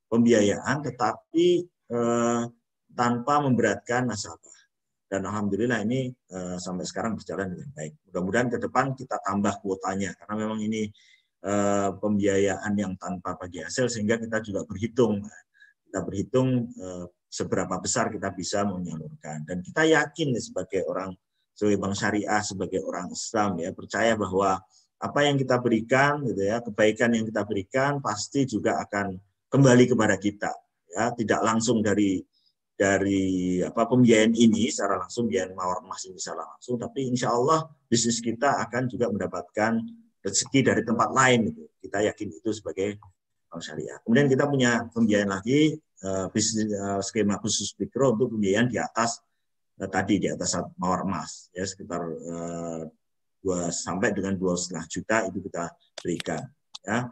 pembiayaan, tetapi tanpa memberatkan nasabah. Dan alhamdulillah ini sampai sekarang berjalan dengan baik. Mudah-mudahan ke depan kita tambah kuotanya, karena memang ini pembiayaan yang tanpa bagi hasil, sehingga kita juga berhitung seberapa besar kita bisa menyalurkan. Dan kita yakin sebagai bank syariah, sebagai orang Islam ya, percaya bahwa apa yang kita berikan gitu ya, kebaikan yang kita berikan pasti juga akan kembali kepada kita ya, tidak langsung dari pembiayaan ini secara langsung, pembiayaan mawar emas ini secara langsung, tapi insya Allah bisnis kita akan juga mendapatkan rezeki dari tempat lain gitu. Kita yakin itu sebagai bank syariah. Kemudian kita punya pembiayaan lagi, bisnis skema khusus mikro untuk pembiayaan di atas mawar emas ya, sekitar 2 sampai dengan 2,5 juta itu kita berikan ya.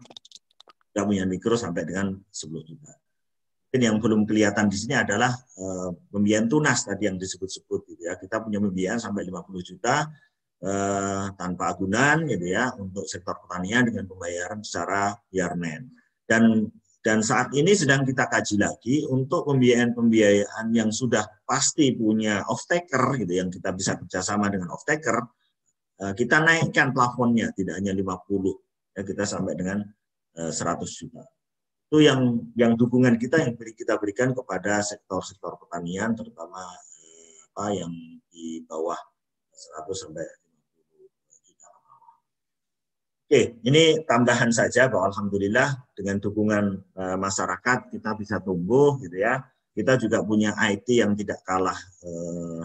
Kita punya mikro sampai dengan 10 juta. Ini yang belum kelihatan di sini adalah pembiayaan tunas tadi yang disebut-sebut gitu ya. Kita punya pembiayaan sampai 50 juta tanpa agunan gitu ya, untuk sektor pertanian dengan pembayaran secara yarnen. Dan saat ini sedang kita kaji lagi untuk pembiayaan yang sudah pasti punya off-taker gitu, yang kita bisa kerjasama dengan off-taker, kita naikkan plafonnya tidak hanya 50 ya, kita sampai dengan 100 juta. Itu yang dukungan kita yang kita berikan kepada sektor-sektor pertanian, terutama yang di bawah 100 sampai 50 juta. Oke, ini tambahan saja bahwa alhamdulillah dengan dukungan masyarakat kita bisa tumbuh gitu ya. Kita juga punya IT yang tidak kalah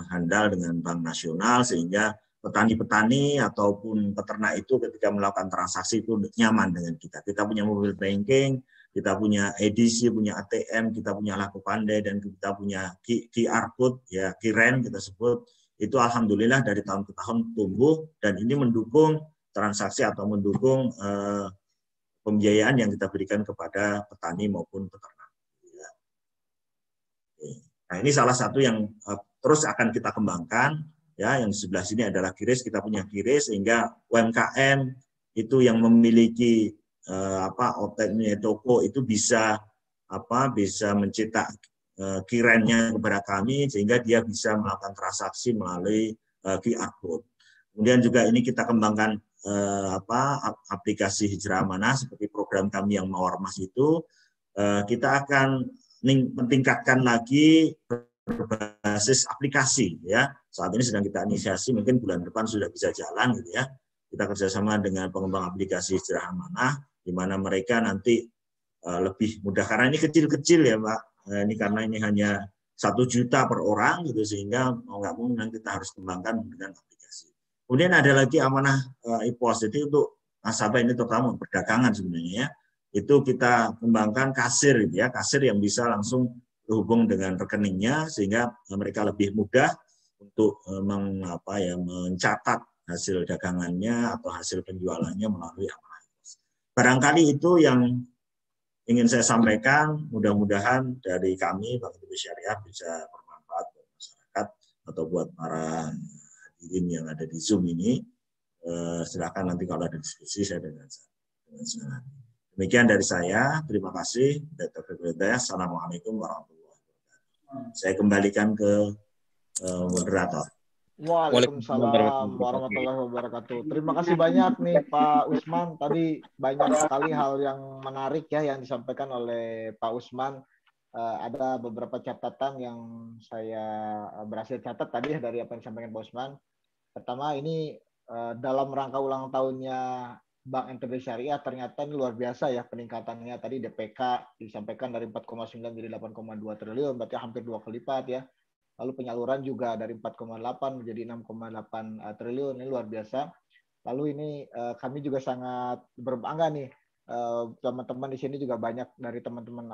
handal dengan Bank Nasional, sehingga petani-petani ataupun peternak itu ketika melakukan transaksi itu nyaman dengan kita. Kita punya mobile banking, kita punya edisi, punya ATM, kita punya laku pandai, dan kita punya QR code ya, kiren kita sebut. Itu alhamdulillah dari tahun ke tahun tumbuh, dan ini mendukung transaksi atau mendukung pembiayaan yang kita berikan kepada petani maupun peternak. Nah, ini salah satu yang terus akan kita kembangkan ya. Yang sebelah sini adalah QRIS, kita punya QRIS sehingga UMKM itu yang memiliki outletnya toko itu bisa mencetak kirennya kepada kami, sehingga dia bisa melakukan transaksi melalui QR code. Kemudian juga ini kita kembangkan aplikasi Hijrah Amanah seperti program kami yang Mawar Emas itu. Kita akan mentingkatkan lagi berbasis aplikasi ya. Saat ini sedang kita inisiasi, mungkin bulan depan sudah bisa jalan gitu ya. Kita kerjasama dengan pengembang aplikasi Hijrah Amanah, di mana mereka nanti lebih mudah, karena ini kecil-kecil ya Pak. Ini karena ini hanya 1 juta per orang gitu, sehingga mau nggak mau nanti kita harus kembangkan dengan aplikasi. Kemudian ada lagi amanah IPOS, jadi untuk nasabah ini terutama perdagangan sebenarnya ya. Itu kita kembangkan kasir gitu ya, kasir yang bisa langsung terhubung dengan rekeningnya, sehingga mereka lebih mudah untuk mencatat hasil dagangannya atau hasil penjualannya melalui amanah IPOS. Barangkali itu yang ingin saya sampaikan. Mudah-mudahan dari kami Bank Indonesia Syariah bisa bermanfaat buat masyarakat atau buat para hadirin yang ada di Zoom ini. Silakan nanti kalau ada diskusi saya dengan senang. Demikian dari saya. Terima kasih. Assalamualaikum warahmatullahi wabarakatuh. Saya kembalikan ke moderator. Waalaikumsalam warahmatullahi wabarakatuh. Terima kasih banyak nih Pak Usman. Tadi banyak sekali hal yang menarik ya yang disampaikan oleh Pak Usman. Ada beberapa catatan yang saya berhasil catat tadi ya dari apa yang disampaikan Pak Usman. Pertama, ini dalam rangka ulang tahunnya Bank NTB Syariah ternyata ini luar biasa ya peningkatannya. Tadi DPK disampaikan dari 4,9 jadi 8,2 triliun, berarti hampir 2 kali lipat ya. Lalu penyaluran juga dari 4,8 menjadi 6,8 triliun, ini luar biasa. Lalu ini kami juga sangat berbangga nih, teman-teman di sini juga banyak dari teman-teman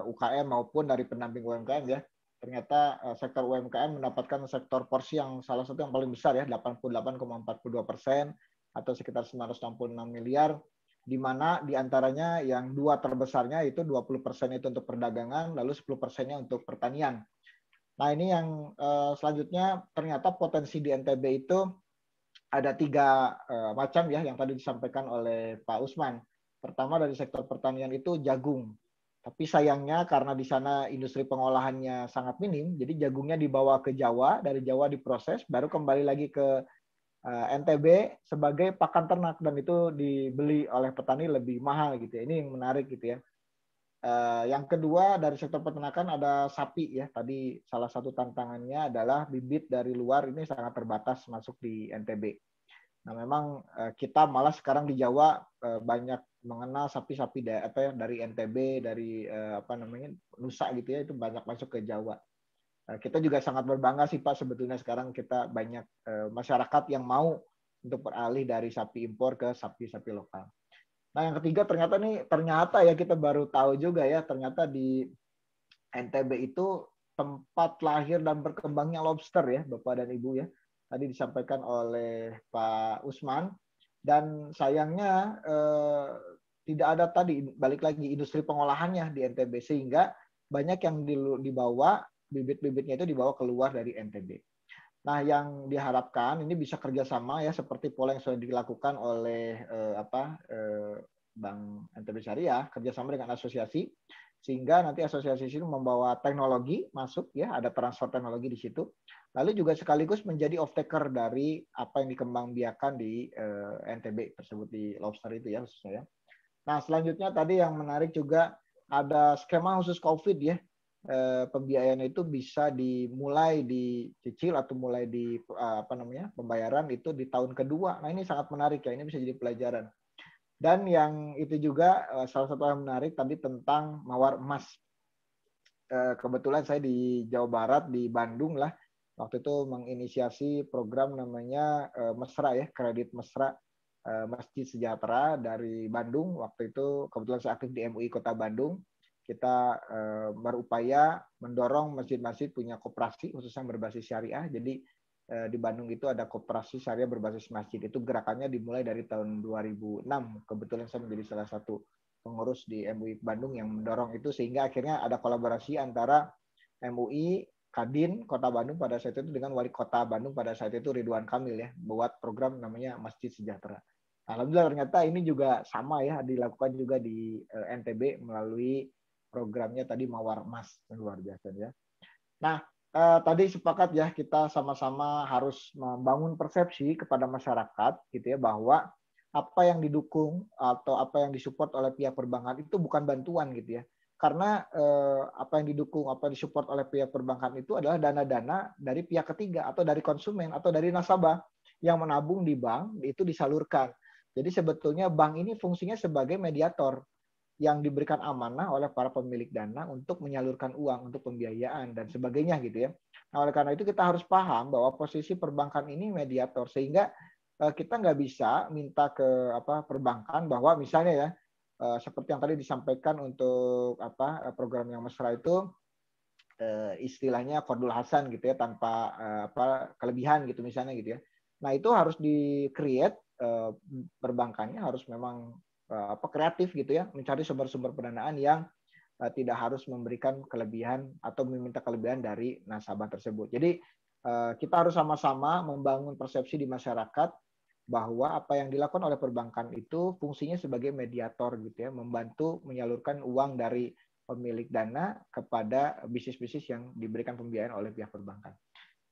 UKM maupun dari pendamping UMKM ya. Ternyata sektor UMKM mendapatkan sektor porsi yang salah satu yang paling besar ya, 88,42% atau sekitar 966 miliar, di mana diantaranya yang dua terbesarnya itu 20% itu untuk perdagangan, lalu 10%-nya untuk pertanian. Nah ini yang selanjutnya ternyata potensi di NTB itu ada 3 macam ya yang tadi disampaikan oleh Pak Usman. Pertama dari sektor pertanian itu jagung. Tapi sayangnya karena di sana industri pengolahannya sangat minim, jadi jagungnya dibawa ke Jawa, dari Jawa diproses, baru kembali lagi ke NTB sebagai pakan ternak dan itu dibeli oleh petani lebih mahal gitu ya. Ini yang menarik gitu ya. Yang kedua dari sektor peternakan ada sapi ya. Tadi salah satu tantangannya adalah bibit dari luar ini sangat terbatas masuk di NTB. Nah memang kita malah sekarang di Jawa banyak mengenal sapi-sapi dari NTB, dari Nusa gitu ya, itu banyak masuk ke Jawa. Kita juga sangat berbangga sih Pak, sebetulnya sekarang kita banyak masyarakat yang mau untuk beralih dari sapi impor ke sapi-sapi lokal. Nah yang ketiga ternyata ya kita baru tahu juga ya, ternyata di NTB itu tempat lahir dan berkembangnya lobster ya Bapak dan Ibu ya. Tadi disampaikan oleh Pak Usman, dan sayangnya tidak ada tadi balik lagi industri pengolahannya di NTB, sehingga banyak yang dibawa bibit-bibitnya itu dibawa keluar dari NTB. Nah, yang diharapkan ini bisa kerjasama ya seperti pola yang sudah dilakukan oleh Bank NTB Syariah, kerjasama dengan asosiasi, sehingga nanti asosiasi ini membawa teknologi masuk ya, ada transfer teknologi di situ. Lalu juga sekaligus menjadi off-taker dari apa yang dikembangbiakan di NTB tersebut, di lobster itu ya khususnya ya. Nah, selanjutnya tadi yang menarik juga ada skema khusus COVID ya. Pembiayaan itu bisa dimulai dicicil atau mulai di pembayaran itu di tahun kedua. Nah, ini sangat menarik ya, ini bisa jadi pelajaran. Dan yang itu juga salah satu yang menarik tadi tentang mawar emas. Kebetulan saya di Jawa Barat, di Bandung lah, waktu itu menginisiasi program namanya Mesra ya, kredit Mesra Masjid Sejahtera dari Bandung. Waktu itu kebetulan saya aktif di MUI Kota Bandung. Kita berupaya mendorong masjid-masjid punya koperasi khususnya berbasis syariah. Jadi di Bandung itu ada koperasi syariah berbasis masjid. Itu gerakannya dimulai dari tahun 2006. Kebetulan saya menjadi salah satu pengurus di MUI Bandung yang mendorong itu, sehingga akhirnya ada kolaborasi antara MUI, Kadin Kota Bandung pada saat itu dengan Wali Kota Bandung pada saat itu Ridwan Kamil ya, buat program namanya Masjid Sejahtera. Alhamdulillah ternyata ini juga sama ya, dilakukan juga di NTB melalui programnya tadi Mawar Emas, luar biasa ya. Nah, tadi sepakat ya kita sama-sama harus membangun persepsi kepada masyarakat gitu ya, bahwa apa yang didukung atau apa yang disupport oleh pihak perbankan itu bukan bantuan gitu ya. Karena apa yang didukung, apa yang disupport oleh pihak perbankan itu adalah dana-dana dari pihak ketiga atau dari konsumen atau dari nasabah yang menabung di bank, itu disalurkan. Jadi sebetulnya bank ini fungsinya sebagai mediator yang diberikan amanah oleh para pemilik dana untuk menyalurkan uang untuk pembiayaan dan sebagainya gitu ya. Nah, oleh karena itu kita harus paham bahwa posisi perbankan ini mediator, sehingga kita nggak bisa minta ke perbankan bahwa misalnya ya seperti yang tadi disampaikan untuk program yang mesra itu istilahnya Qardul Hasan gitu ya, tanpa kelebihan gitu misalnya gitu ya. Nah itu harus di-create, perbankannya harus memang kreatif gitu ya, mencari sumber-sumber pendanaan yang tidak harus memberikan kelebihan atau meminta kelebihan dari nasabah tersebut. Jadi kita harus sama-sama membangun persepsi di masyarakat bahwa apa yang dilakukan oleh perbankan itu fungsinya sebagai mediator gitu ya, membantu menyalurkan uang dari pemilik dana kepada bisnis-bisnis yang diberikan pembiayaan oleh pihak perbankan.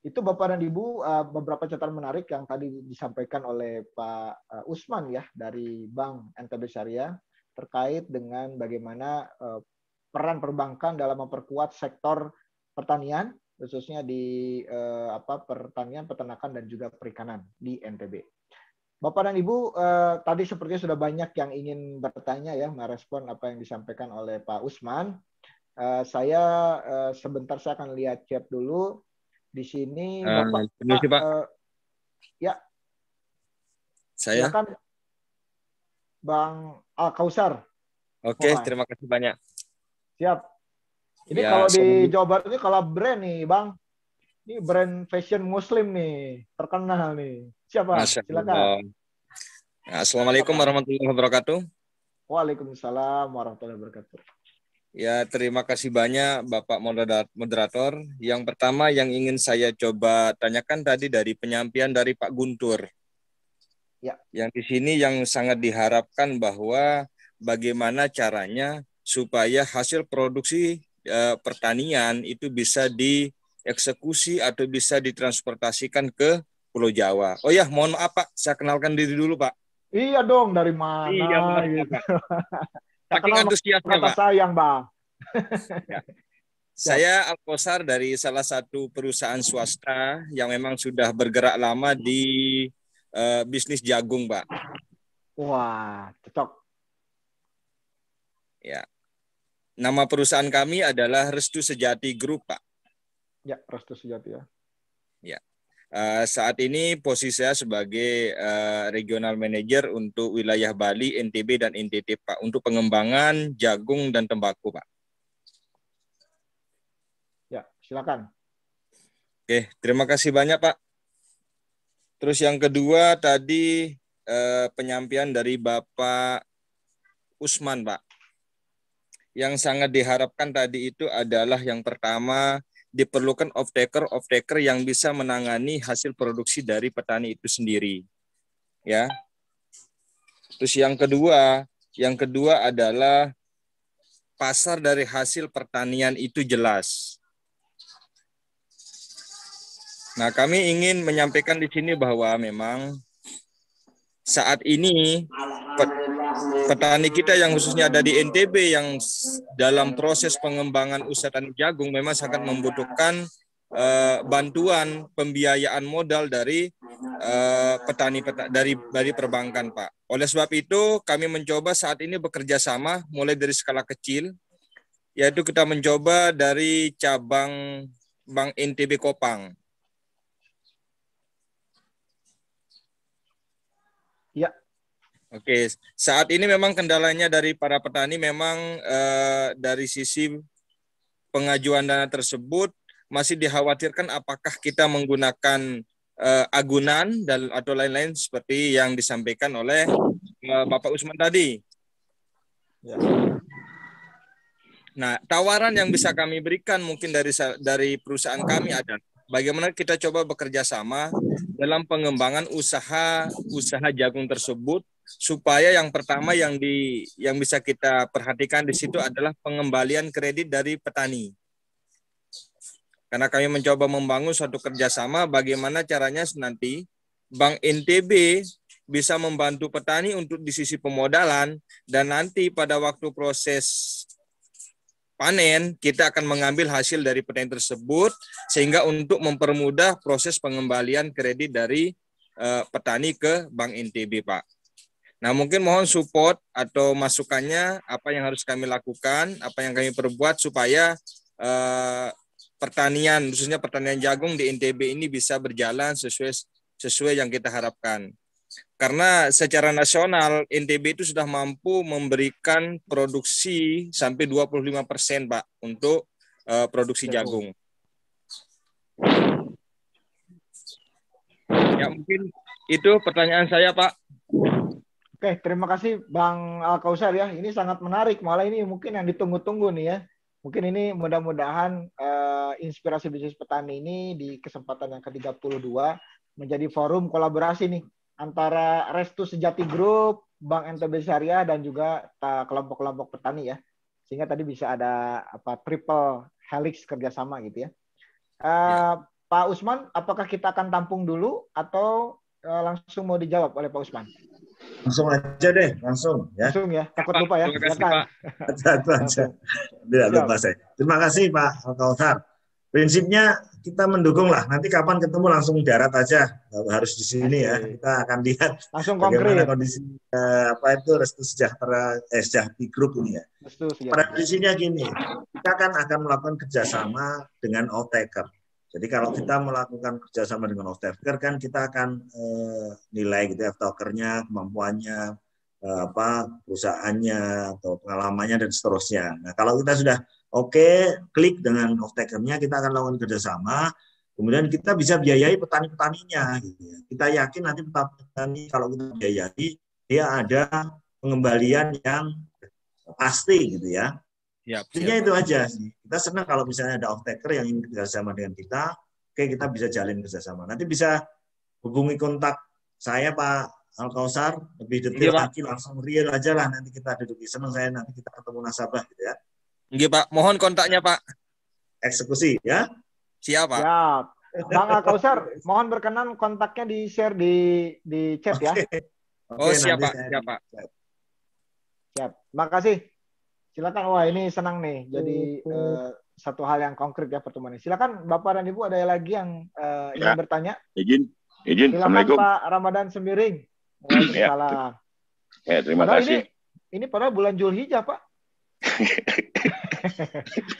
Itu Bapak dan Ibu beberapa catatan menarik yang tadi disampaikan oleh Pak Usman ya dari Bank NTB Syariah terkait dengan bagaimana peran perbankan dalam memperkuat sektor pertanian khususnya di pertanian, peternakan dan juga perikanan di NTB. Bapak dan Ibu, tadi sepertinya sudah banyak yang ingin bertanya ya, merespon apa yang disampaikan oleh Pak Usman. Sebentar saya akan lihat chat dulu. Di sini Bapak, Pak. Ya. Saya. Silakan Bang Al-Kausar. Oke, terima kasih banyak. Siap. Ini Ya, kalau di Jawa Barat ini kalau brand nih Bang, ini brand fashion Muslim nih, terkenal nih. Siapa? Silakan. Assalamualaikum warahmatullahi wabarakatuh. Waalaikumsalam warahmatullahi wabarakatuh. Ya, terima kasih banyak Bapak Moderator. Yang pertama yang ingin saya coba tanyakan tadi dari penyampaian dari Pak Guntur. Ya. Yang di sini yang sangat diharapkan bahwa bagaimana caranya supaya hasil produksi pertanian itu bisa dieksekusi atau bisa ditransportasikan ke Pulau Jawa. Oh ya, mohon maaf Pak, saya kenalkan diri dulu Pak. Iya dong, dari mana? Iya, gitu. Pak. Saking antusiasnya, Pak. Sayang, Bang. Ya. Saya Al-Kausar dari salah satu perusahaan swasta yang memang sudah bergerak lama di bisnis jagung, Pak. Wah, cocok. Ya. Nama perusahaan kami adalah Restu Sejati Group, Pak. Ya, Restu Sejati ya. Ya. Saat ini posisi saya sebagai regional manager untuk wilayah Bali, NTB, dan NTT, Pak, untuk pengembangan jagung dan tembakau, Pak. Ya, silakan. Oke, terima kasih banyak, Pak. Terus yang kedua tadi penyampaian dari Bapak Usman, Pak. Yang sangat diharapkan tadi itu adalah yang pertama, diperlukan off-taker yang bisa menangani hasil produksi dari petani itu sendiri. Ya. Terus yang kedua adalah pasar dari hasil pertanian itu jelas. Nah, kami ingin menyampaikan di sini bahwa memang saat ini petani kita yang khususnya ada di NTB yang dalam proses pengembangan usaha tani jagung memang sangat membutuhkan bantuan pembiayaan modal dari petani dari perbankan, Pak. Oleh sebab itu kami mencoba saat ini bekerja sama mulai dari skala kecil, yaitu kita mencoba dari cabang Bank NTB Kopang. Ya. Oke, saat ini memang kendalanya dari para petani memang dari sisi pengajuan dana tersebut masih dikhawatirkan apakah kita menggunakan agunan dan atau lain-lain seperti yang disampaikan oleh Bapak Usman tadi. Ya. Nah, tawaran yang bisa kami berikan mungkin dari perusahaan kami adalah bagaimana kita coba bekerja sama dalam pengembangan usaha jagung tersebut, supaya yang pertama yang bisa kita perhatikan di situ adalah pengembalian kredit dari petani. Karena kami mencoba membangun suatu kerjasama bagaimana caranya nanti Bank NTB bisa membantu petani untuk di sisi pemodalan, dan nanti pada waktu proses panen kita akan mengambil hasil dari petani tersebut sehingga untuk mempermudah proses pengembalian kredit dari petani ke Bank NTB, Pak. Nah, mungkin mohon support atau masukannya apa yang harus kami lakukan, apa yang kami perbuat supaya pertanian, khususnya pertanian jagung di NTB ini bisa berjalan sesuai yang kita harapkan. Karena secara nasional NTB itu sudah mampu memberikan produksi sampai 25%, Pak, untuk produksi jagung. Ya, mungkin itu pertanyaan saya, Pak. Oke, terima kasih Bang Al-Kausar ya. Ini sangat menarik. Malah ini mungkin yang ditunggu-tunggu nih ya. Mungkin ini mudah-mudahan inspirasi bisnis petani ini di kesempatan yang ke-32 menjadi forum kolaborasi nih antara Restu Sejati Group, Bank NTB Syariah, dan juga kelompok-kelompok petani ya. sehingga tadi bisa ada triple helix kerjasama gitu ya. Pak Usman, apakah kita akan tampung dulu atau langsung mau dijawab oleh Pak Usman? Langsung aja deh, langsung ya. Langsung ya, takut lupa ya. Terima kasih, Pak. Satu aja. Tidak lupa saya. Terima kasih Pak Kautsar. Prinsipnya kita mendukung lah. Nanti kapan ketemu langsung darat aja. Harus di sini ya. Kita akan lihat langsung bagaimana konkret kondisi Restu Sejahtera Sejahtera Group ini ya. Pada prinsipnya gini, kita kan akan melakukan kerjasama dengan off-taker. Jadi kalau kita melakukan kerjasama dengan off-taker kan kita akan nilai gitu ya, off-takernya, kemampuannya, perusahaannya atau pengalamannya dan seterusnya. Nah kalau kita sudah klik dengan off-takernya, kita akan lakukan kerjasama. Kemudian kita bisa biayai petani-petaninya. Gitu ya. Kita yakin nanti petani kalau kita biayai, dia ada pengembalian yang pasti gitu ya. Intinya itu aja sih. Kita senang kalau misalnya ada off-taker yang ingin kerjasama dengan kita, kita bisa jalin kerjasama. Nanti bisa hubungi kontak saya Pak Al-Kautsar, lebih detail lagi langsung real aja lah, nanti kita duduk. Senang saya nanti kita ketemu nasabah gitu ya. Nggih Pak, mohon kontaknya Pak. Eksekusi ya. Siap Pak. Siap. Bang Al-Kautsar, mohon berkenan kontaknya di-share di chat ya. Siap Pak, siap Pak. Siap. Makasih. Silakan. Wah, ini senang nih. Jadi satu hal yang konkret ya pertemuan ini. Silakan Bapak dan Ibu, ada lagi yang ingin bertanya? Izin. Silakan Assalamualaikum. Pak Ramadan Sembiring. Waalaikumsalam. Terima kasih. Ini padahal bulan Zulhijjah, Pak.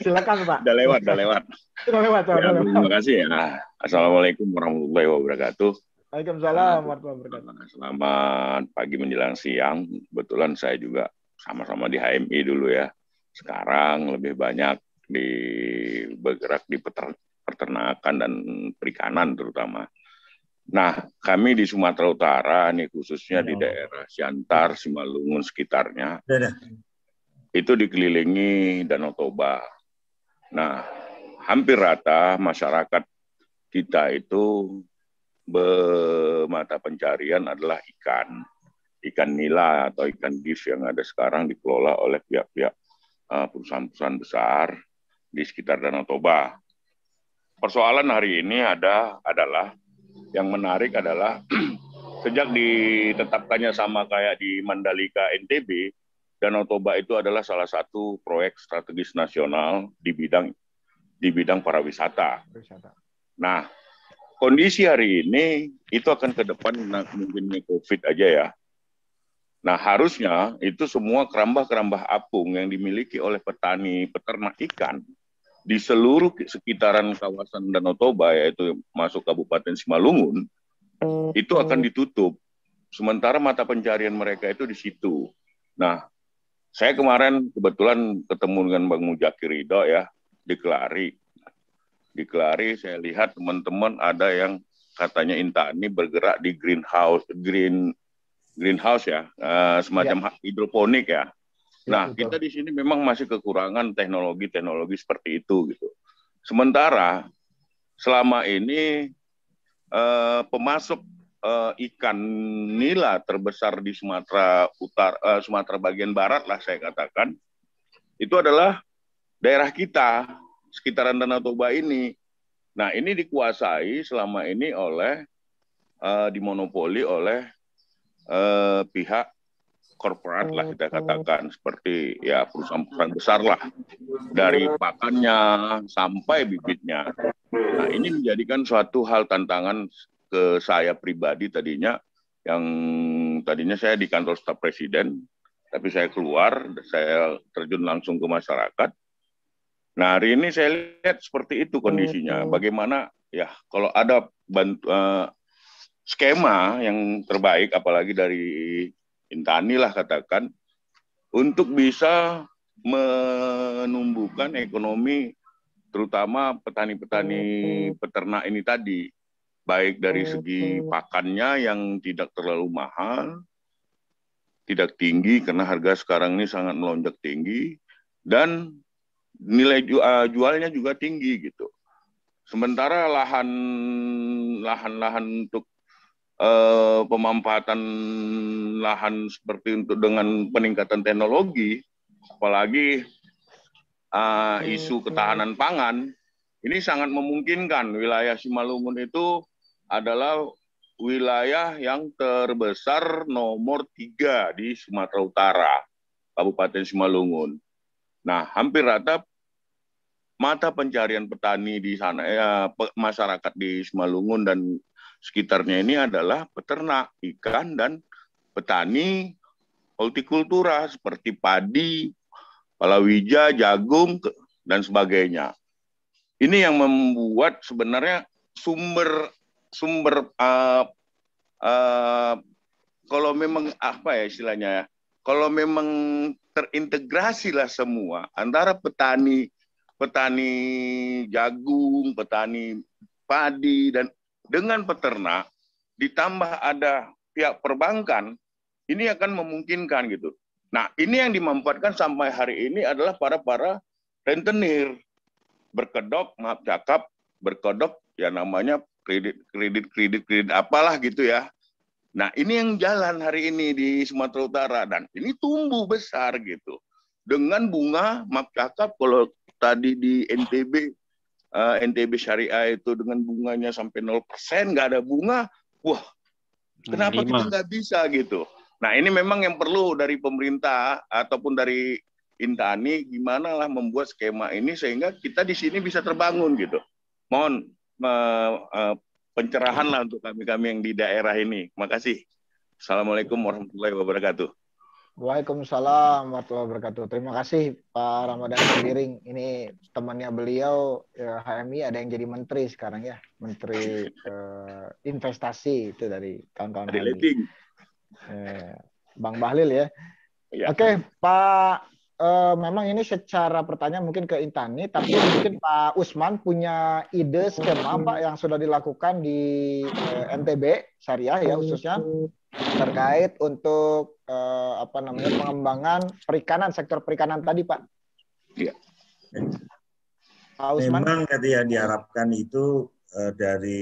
Silakan Pak. Udah lewat. Sudah lewat. Terima kasih ya. Assalamualaikum warahmatullahi wabarakatuh. Waalaikumsalam warahmatullahi wabarakatuh. Selamat pagi menjelang siang. Kebetulan saya juga sama-sama di HMI dulu ya. Sekarang lebih banyak bergerak di peternakan dan perikanan terutama. Nah, kami di Sumatera Utara, nih khususnya di daerah Siantar, Simalungun sekitarnya, itu dikelilingi Danau Toba. Nah, hampir rata masyarakat kita itu mata pencarian adalah ikan nila atau ikan gif yang ada sekarang dikelola oleh pihak-pihak perusahaan-perusahaan besar di sekitar Danau Toba. Persoalan hari ini adalah yang menarik adalah sejak ditetapkannya sama kayak di Mandalika NTB, Danau Toba itu adalah salah satu proyek strategis nasional di bidang pariwisata. Nah, kondisi hari ini itu akan ke depan mungkin COVID aja ya. Nah, harusnya itu semua kerambah-kerambah apung yang dimiliki oleh petani peternak ikan di seluruh sekitaran kawasan Danau Toba, yaitu masuk Kabupaten Simalungun, itu akan ditutup. Sementara mata pencarian mereka itu di situ. Nah, saya kemarin kebetulan ketemu dengan Bang Mujaki Ridho ya, di Kelari. Di Kelari saya lihat teman-teman ada yang katanya Intani bergerak di greenhouse ya, semacam hidroponik ya. Nah, kita di sini memang masih kekurangan teknologi seperti itu gitu. Sementara selama ini pemasok ikan nila terbesar di Sumatera Utara, Sumatera bagian barat lah saya katakan, itu adalah daerah kita sekitaran Danau Toba ini. Nah, ini dikuasai selama ini oleh dimonopoli oleh pihak korporat lah kita katakan, seperti ya perusahaan-perusahaan besar lah, dari pakannya sampai bibitnya. Nah, ini menjadikan suatu hal tantangan ke saya pribadi tadinya, yang tadinya saya di kantor staf presiden, tapi saya keluar, saya terjun langsung ke masyarakat. Nah, hari ini saya lihat seperti itu kondisinya. Bagaimana ya kalau ada skema yang terbaik, apalagi dari Intani lah katakan, untuk bisa menumbuhkan ekonomi terutama petani-petani peternak ini tadi, baik dari segi pakannya yang tidak terlalu mahal, tidak tinggi karena harga sekarang ini sangat melonjak tinggi, dan nilai jualnya juga tinggi gitu. Sementara lahan-lahan untuk pemanfaatan lahan seperti untuk dengan peningkatan teknologi, apalagi isu ketahanan pangan, ini sangat memungkinkan wilayah Simalungun itu adalah wilayah yang terbesar nomor 3 di Sumatera Utara, Kabupaten Simalungun. Nah, hampir rata mata pencarian petani di sana, masyarakat di Simalungun dan sekitarnya ini adalah peternak ikan dan petani hortikultura seperti padi, palawija, jagung, dan sebagainya. Ini yang membuat sebenarnya sumber kalau memang apa ya istilahnya ya, kalau memang terintegrasi lah semua antara petani jagung, petani padi, dan dengan peternak, ditambah ada pihak perbankan, ini akan memungkinkan gitu. Nah, ini yang dimanfaatkan sampai hari ini adalah para rentenir berkedok, maaf cakap, berkedok ya namanya kredit apalah gitu ya. Nah, ini yang jalan hari ini di Sumatera Utara dan ini tumbuh besar gitu. Dengan bunga, maaf cakap, kalau tadi di NTB Syariah itu dengan bunganya sampai 0%, nggak ada bunga, wah, kenapa kita nggak bisa gitu. Nah, ini memang yang perlu dari pemerintah ataupun dari Intani, gimana lah membuat skema ini sehingga kita di sini bisa terbangun gitu. Mohon pencerahan lah untuk kami-kami yang di daerah ini. Makasih. Assalamualaikum warahmatullahi wabarakatuh. Waalaikumsalam warahmatullahi wabarakatuh. Terima kasih Pak Ramadan Sembiring. Ini temannya beliau HMI ada yang jadi menteri sekarang ya, menteri investasi itu dari kawan-kawan HMI. Bang Bahlil ya. Oke, Pak. Memang ini secara pertanyaan mungkin ke Intani, tapi mungkin Pak Usman punya ide skema Pak yang sudah dilakukan di NTB Syariah ya khususnya terkait untuk pengembangan perikanan, sektor perikanan tadi Pak. Iya. Pak Usman. Memang tadi yang diharapkan itu dari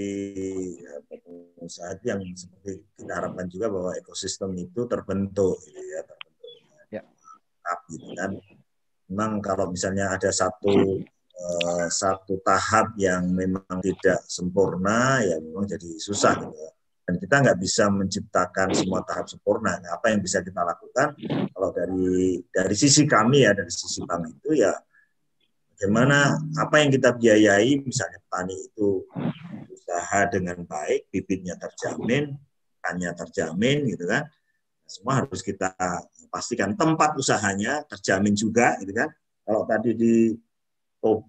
usaha yang seperti kita harapkan juga bahwa ekosistem itu terbentuk gitu ya. Gitu kan. Memang kalau misalnya ada satu tahap yang memang tidak sempurna, ya memang jadi susah gitu. Dan kita nggak bisa menciptakan semua tahap sempurna. Nah, apa yang bisa kita lakukan? Kalau dari sisi kami ya, dari sisi bank itu ya, bagaimana apa yang kita biayai, misalnya petani itu usaha dengan baik, bibitnya terjamin, ikannya terjamin, gitu kan. Semua harus kita pastikan tempat usahanya terjamin juga, gitu kan. Kalau tadi di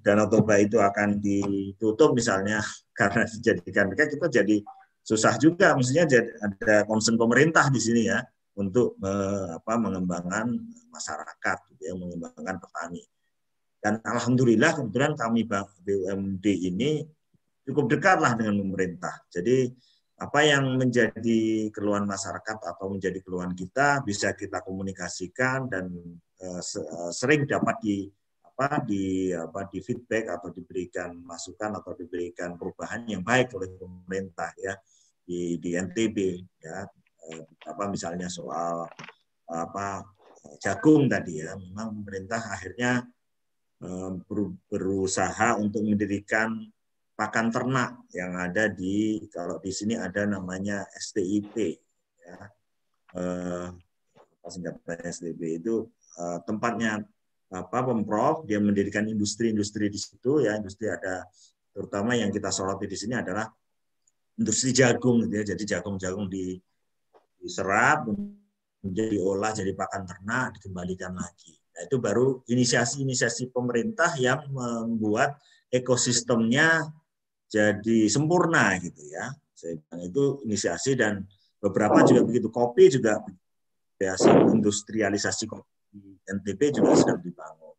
Danau Toba itu akan ditutup misalnya karena dijadikan mereka, kita jadi susah juga. Mestinya ada concern pemerintah di sini ya untuk mengembangkan masyarakat, gitu ya, mengembangkan petani. Dan alhamdulillah kebetulan kami BUMD ini cukup dekatlah dengan pemerintah. Jadi apa yang menjadi keluhan masyarakat atau menjadi keluhan kita bisa kita komunikasikan dan sering dapat di feedback atau diberikan masukan atau diberikan perubahan yang baik oleh pemerintah ya di NTB ya. Misalnya soal jagung tadi ya, memang pemerintah akhirnya berusaha untuk mendirikan pakan ternak yang ada kalau di sini ada namanya STIP ya. Singkatan STIP itu tempatnya Pemprov, dia mendirikan industri-industri di situ ya. Industri ada, terutama yang kita soroti di sini adalah industri jagung gitu ya. Jadi jagung-jagung diserap menjadi diolah jadi pakan ternak, dikembalikan lagi. Nah, itu baru inisiasi pemerintah yang membuat ekosistemnya jadi sempurna gitu ya. Saya bilang itu inisiasi, dan beberapa juga begitu. Kopi juga industrialisasi kopi di NTB juga sedang dibangun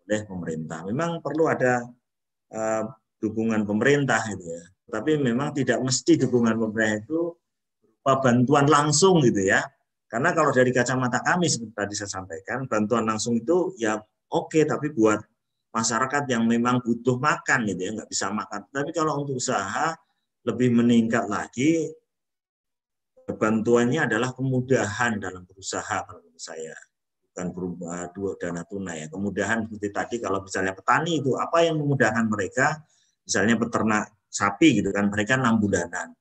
oleh pemerintah. Memang perlu ada dukungan pemerintah gitu ya. Tapi memang tidak mesti dukungan pemerintah itu berupa bantuan langsung gitu ya. Karena kalau dari kacamata kami seperti tadi saya sampaikan, bantuan langsung itu ya oke, tapi buat masyarakat yang memang butuh makan gitu ya, nggak bisa makan. Tapi kalau untuk usaha lebih meningkat lagi, bantuannya adalah kemudahan dalam berusaha kalau menurut saya, bukan berupa dana tunai ya. Kemudahan seperti tadi kalau misalnya petani itu apa yang memudahkan mereka, misalnya peternak sapi gitu kan, mereka 6 bulanan.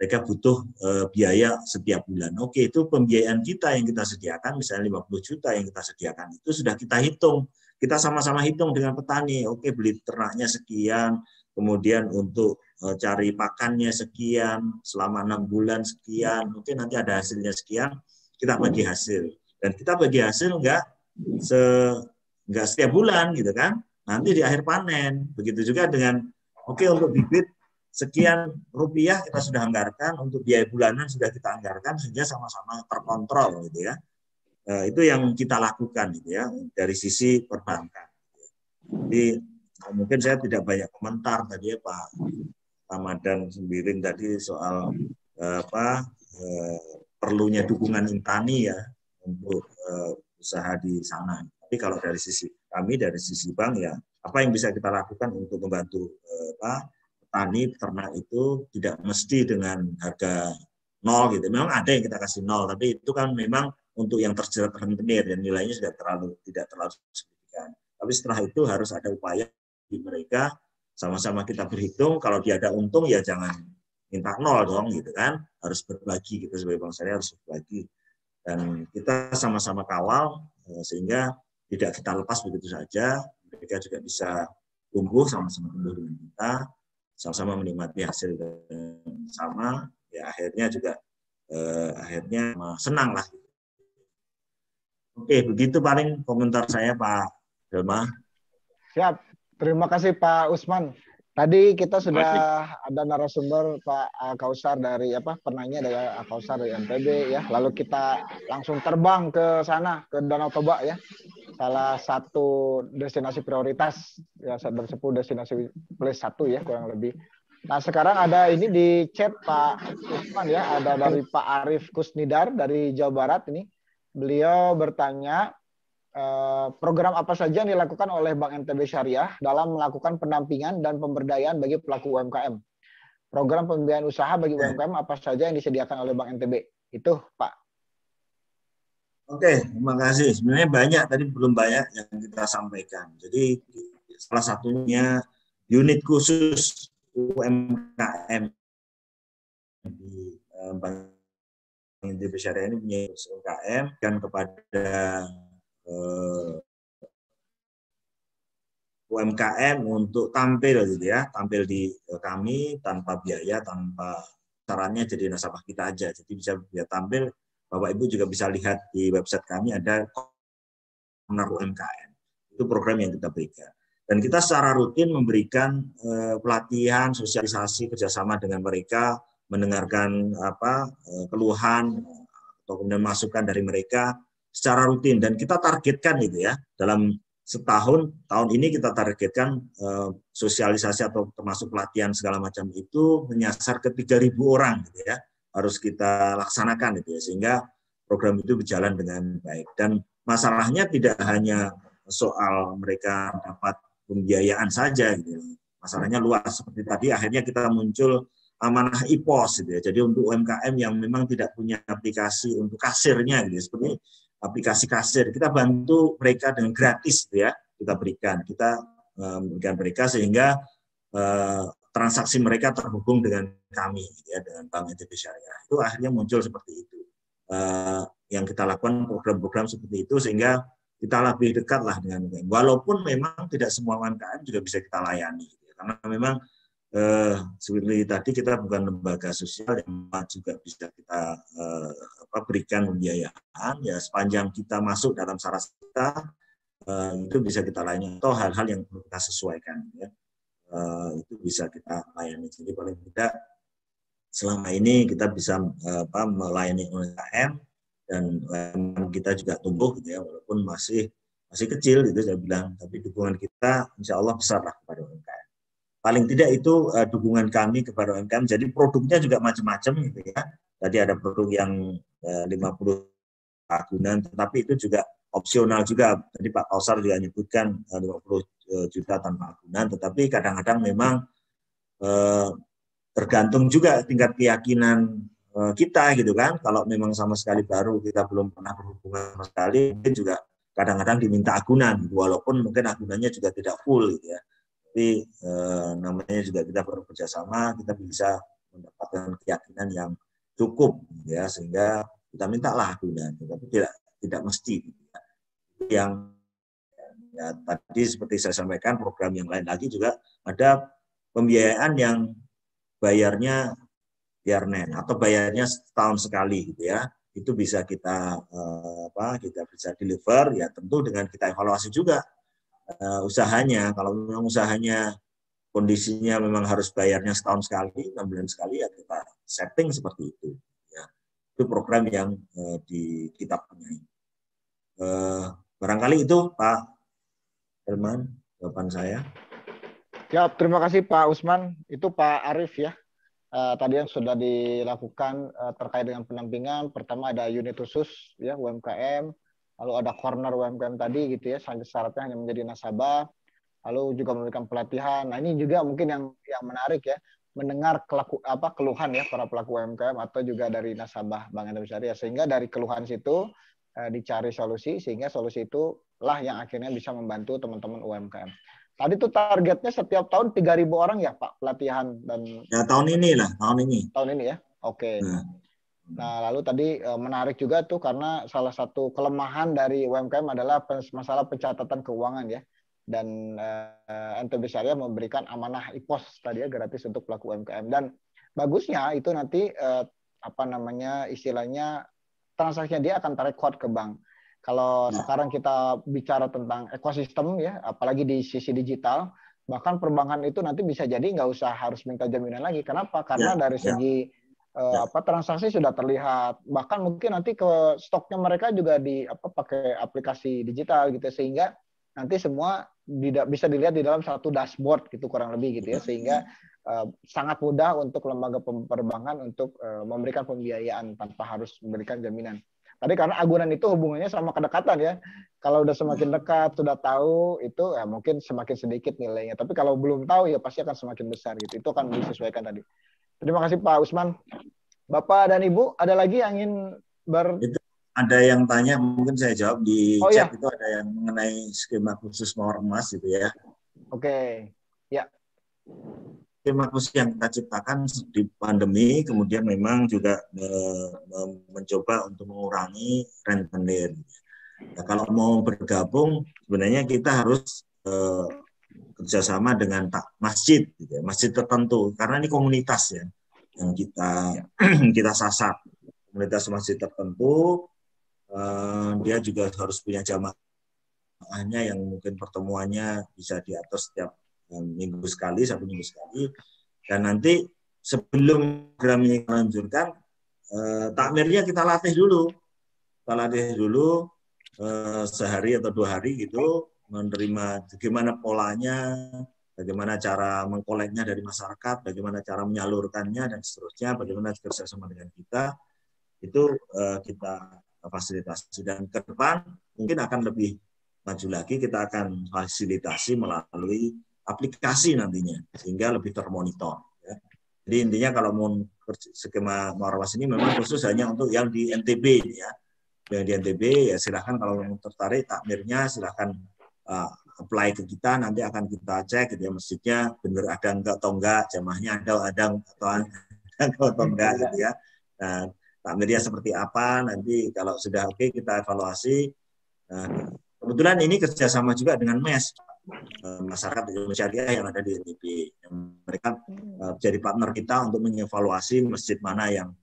Mereka butuh biaya setiap bulan. Oke, itu pembiayaan kita yang kita sediakan, misalnya 50 juta yang kita sediakan, itu sudah kita hitung. Kita sama-sama hitung dengan petani. Oke, beli ternaknya sekian, kemudian untuk cari pakannya sekian, selama 6 bulan sekian, mungkin nanti ada hasilnya sekian, kita bagi hasil. Dan kita bagi hasil enggak setiap bulan gitu kan, nanti di akhir panen. Begitu juga dengan, oke, untuk bibit sekian rupiah kita sudah anggarkan, untuk biaya bulanan sudah kita anggarkan, sehingga sama-sama terkontrol gitu ya. Itu yang kita lakukan gitu ya dari sisi perbankan. Jadi mungkin saya tidak banyak komentar tadi ya Pak Ramadan Sembiring tadi soal perlunya dukungan Intani ya untuk usaha di sana. Tapi kalau dari sisi kami, dari sisi bank ya, apa yang bisa kita lakukan untuk membantu petani, peternak itu tidak mesti dengan harga 0 gitu. Memang ada yang kita kasih 0, tapi itu kan memang untuk yang terjerat rentenir dan nilainya sudah tidak terlalu signifikan. Tapi setelah itu harus ada upaya di mereka, sama-sama kita berhitung, kalau dia ada untung ya jangan minta 0 dong gitu kan, harus berbagi gitu, sebagai bangsa harus berbagi. Dan kita sama-sama kawal sehingga tidak kita lepas begitu saja, mereka juga bisa tumbuh, sama-sama tumbuh dengan kita, sama-sama menikmati hasil sama, ya akhirnya juga senang lah. Oke, begitu paling komentar saya Pak Delma. Siap, terima kasih Pak Usman. Tadi kita sudah ada narasumber Pak Kausar dari penanya dari Kausar dari NTB ya. Lalu kita langsung terbang ke sana ke Danau Toba ya. Salah satu destinasi prioritas ya, dari 10 destinasi plus 1 ya kurang lebih. Nah, sekarang ada ini di chat Pak Usman ya, ada dari Pak Arif Kusnidar dari Jawa Barat ini. Beliau bertanya program apa saja yang dilakukan oleh Bank NTB Syariah dalam melakukan pendampingan dan pemberdayaan bagi pelaku UMKM. Program pembiayaan usaha bagi UMKM apa saja yang disediakan oleh Bank NTB? Itu, Pak. Oke, terima kasih. Sebenarnya banyak, tadi belum banyak yang kita sampaikan. Jadi salah satunya unit khusus UMKM di Bank NTB Syariah ini punya UMKM dan kepada UMKM untuk tampil gitu ya, tampil di kami tanpa biaya, tanpa sarannya jadi nasabah kita aja. Jadi bisa tampil, Bapak Ibu juga bisa lihat di website kami ada Corner UMKM. Itu program yang kita berikan. Dan kita secara rutin memberikan pelatihan, sosialisasi kerjasama dengan mereka, mendengarkan keluhan atau kemudian masukan dari mereka secara rutin, dan kita targetkan gitu ya, dalam setahun, tahun ini kita targetkan sosialisasi atau termasuk pelatihan segala macam itu menyasar ke 3.000 orang gitu ya, harus kita laksanakan gitu ya, sehingga program itu berjalan dengan baik. Dan masalahnya tidak hanya soal mereka dapat pembiayaan saja gitu ya. Masalahnya luas, seperti tadi akhirnya kita muncul amanah IPOS gitu ya. Jadi untuk UMKM yang memang tidak punya aplikasi untuk kasirnya gitu ya, seperti aplikasi kasir, kita bantu mereka dengan gratis ya, kita berikan mereka sehingga transaksi mereka terhubung dengan kami ya, dengan Bank NTB Syariah. Itu akhirnya muncul seperti itu. Yang kita lakukan program-program seperti itu sehingga kita lebih dekat lah dengan UMKM. Walaupun memang tidak semua UMKM juga bisa kita layani ya, karena memang seperti tadi kita bukan lembaga sosial yang juga bisa kita berikan pembiayaan ya, sepanjang kita masuk dalam syarat kita itu bisa kita layani, atau hal-hal yang perlu kita sesuaikan ya, itu bisa kita layani. Jadi paling tidak selama ini kita bisa melayani UMKM dan kita juga tumbuh gitu ya, walaupun masih kecil gitu saya bilang, tapi dukungan kita insya Allah besar lah kepada UMKM. Paling tidak itu dukungan kami kepada UMKM. Jadi produknya juga macam-macam gitu ya. Tadi ada produk yang 50 agunan, tetapi itu juga opsional juga. Tadi Pak Kausar juga menyebutkan 50 juta tanpa agunan, tetapi kadang-kadang memang tergantung juga tingkat keyakinan kita gitu kan. Kalau memang sama sekali baru, kita belum pernah berhubungan sama sekali, mungkin juga kadang-kadang diminta agunan, walaupun mungkin agunannya juga tidak full gitu ya. Tapi namanya juga kita bekerja sama, kita bisa mendapatkan keyakinan yang cukup gitu ya, sehingga kita mintalah agunan, tapi tidak mesti gitu ya. Yang ya, tadi seperti saya sampaikan, program yang lain lagi juga ada pembiayaan yang bayarnya biarnen atau bayarnya setahun sekali gitu ya. Itu bisa kita kita bisa deliver ya, tentu dengan kita evaluasi juga usahanya. Kalau memang usahanya kondisinya memang harus bayarnya setahun sekali, 6 bulan sekali, ya kita setting seperti itu ya. Itu program yang kita punya. Barangkali itu Pak Herman jawaban saya. Ya, terima kasih Pak Usman. Itu Pak Arif ya. Tadi yang sudah dilakukan terkait dengan pendampingan. Pertama ada unit khusus ya UMKM, lalu ada corner UMKM tadi gitu ya, syaratnya hanya menjadi nasabah, lalu juga memberikan pelatihan. Nah, ini juga mungkin yang menarik ya, mendengar keluhan ya para pelaku UMKM atau juga dari nasabah Bank Indonesia Syariah, sehingga dari keluhan situ dicari solusi, sehingga solusi itulah yang akhirnya bisa membantu teman-teman UMKM. Tadi tuh targetnya setiap tahun 3.000 orang ya Pak pelatihan dan ya tahun ini. Tahun ini ya. Oke. Nah, lalu tadi menarik juga tuh karena salah satu kelemahan dari UMKM adalah masalah pencatatan keuangan ya. Dan NTB Syariah memberikan amanah IPOS tadi ya, gratis untuk pelaku UMKM. Dan bagusnya itu nanti istilahnya transaksinya dia akan terekod ke bank. Kalau sekarang kita bicara tentang ekosistem ya, apalagi di sisi digital, bahkan perbankan itu nanti bisa jadi nggak usah harus minta jaminan lagi. Kenapa? Karena dari segi transaksi sudah terlihat. Bahkan mungkin nanti ke stoknya mereka juga pakai aplikasi digital gitu, sehingga nanti semua bisa dilihat di dalam satu dashboard gitu kurang lebih gitu ya, sehingga sangat mudah untuk lembaga perbankan untuk memberikan pembiayaan tanpa harus memberikan jaminan. Tadi karena agunan itu hubungannya sama kedekatan ya. Kalau udah semakin dekat, sudah tahu, itu ya mungkin semakin sedikit nilainya. Tapi kalau belum tahu ya pasti akan semakin besar gitu. Itu akan disesuaikan tadi. Terima kasih Pak Usman. Bapak dan Ibu, ada lagi yang ingin Itu ada yang tanya, mungkin saya jawab di chat. Ya. Itu ada yang mengenai skema khusus mawar emas gitu ya. Oke. Ya. Skema khusus yang kita ciptakan di pandemi, kemudian memang juga mencoba untuk mengurangi rentenir. Nah, kalau mau bergabung, sebenarnya kita harus kerjasama dengan masjid, gitu ya, masjid tertentu, karena ini komunitas ya yang kita sasar. Komunitas masjid tertentu, dia juga harus punya jamaahnya yang mungkin pertemuannya bisa diatur setiap minggu sekali, 1 minggu sekali. Dan nanti sebelum program ini dilanjutkan, takmirnya kita latih dulu. Kita latih dulu sehari atau 2 hari gitu, menerima bagaimana polanya, bagaimana cara mengkoleknya dari masyarakat, bagaimana cara menyalurkannya, dan seterusnya, bagaimana kerjasama dengan kita, itu kita fasilitasi. Dan ke depan mungkin akan lebih maju lagi, kita akan fasilitasi melalui aplikasi nantinya, sehingga lebih termonitor. Ya. Jadi intinya kalau mau skema mawar emas ini memang khusus hanya untuk yang di NTB ya. Yang di NTB ya silahkan, kalau tertarik takmirnya silahkan apply ke kita, nanti akan kita cek gitu ya, masjidnya benar ada atau enggak, jamaahnya ada atau enggak gitu ya. Nah, takmirnya seperti apa, nanti kalau sudah oke kita evaluasi. Nah, kebetulan ini kerjasama juga dengan MES, masyarakat Indonesia Syariah yang ada di NTB. Mereka jadi partner kita untuk mengevaluasi masjid mana yang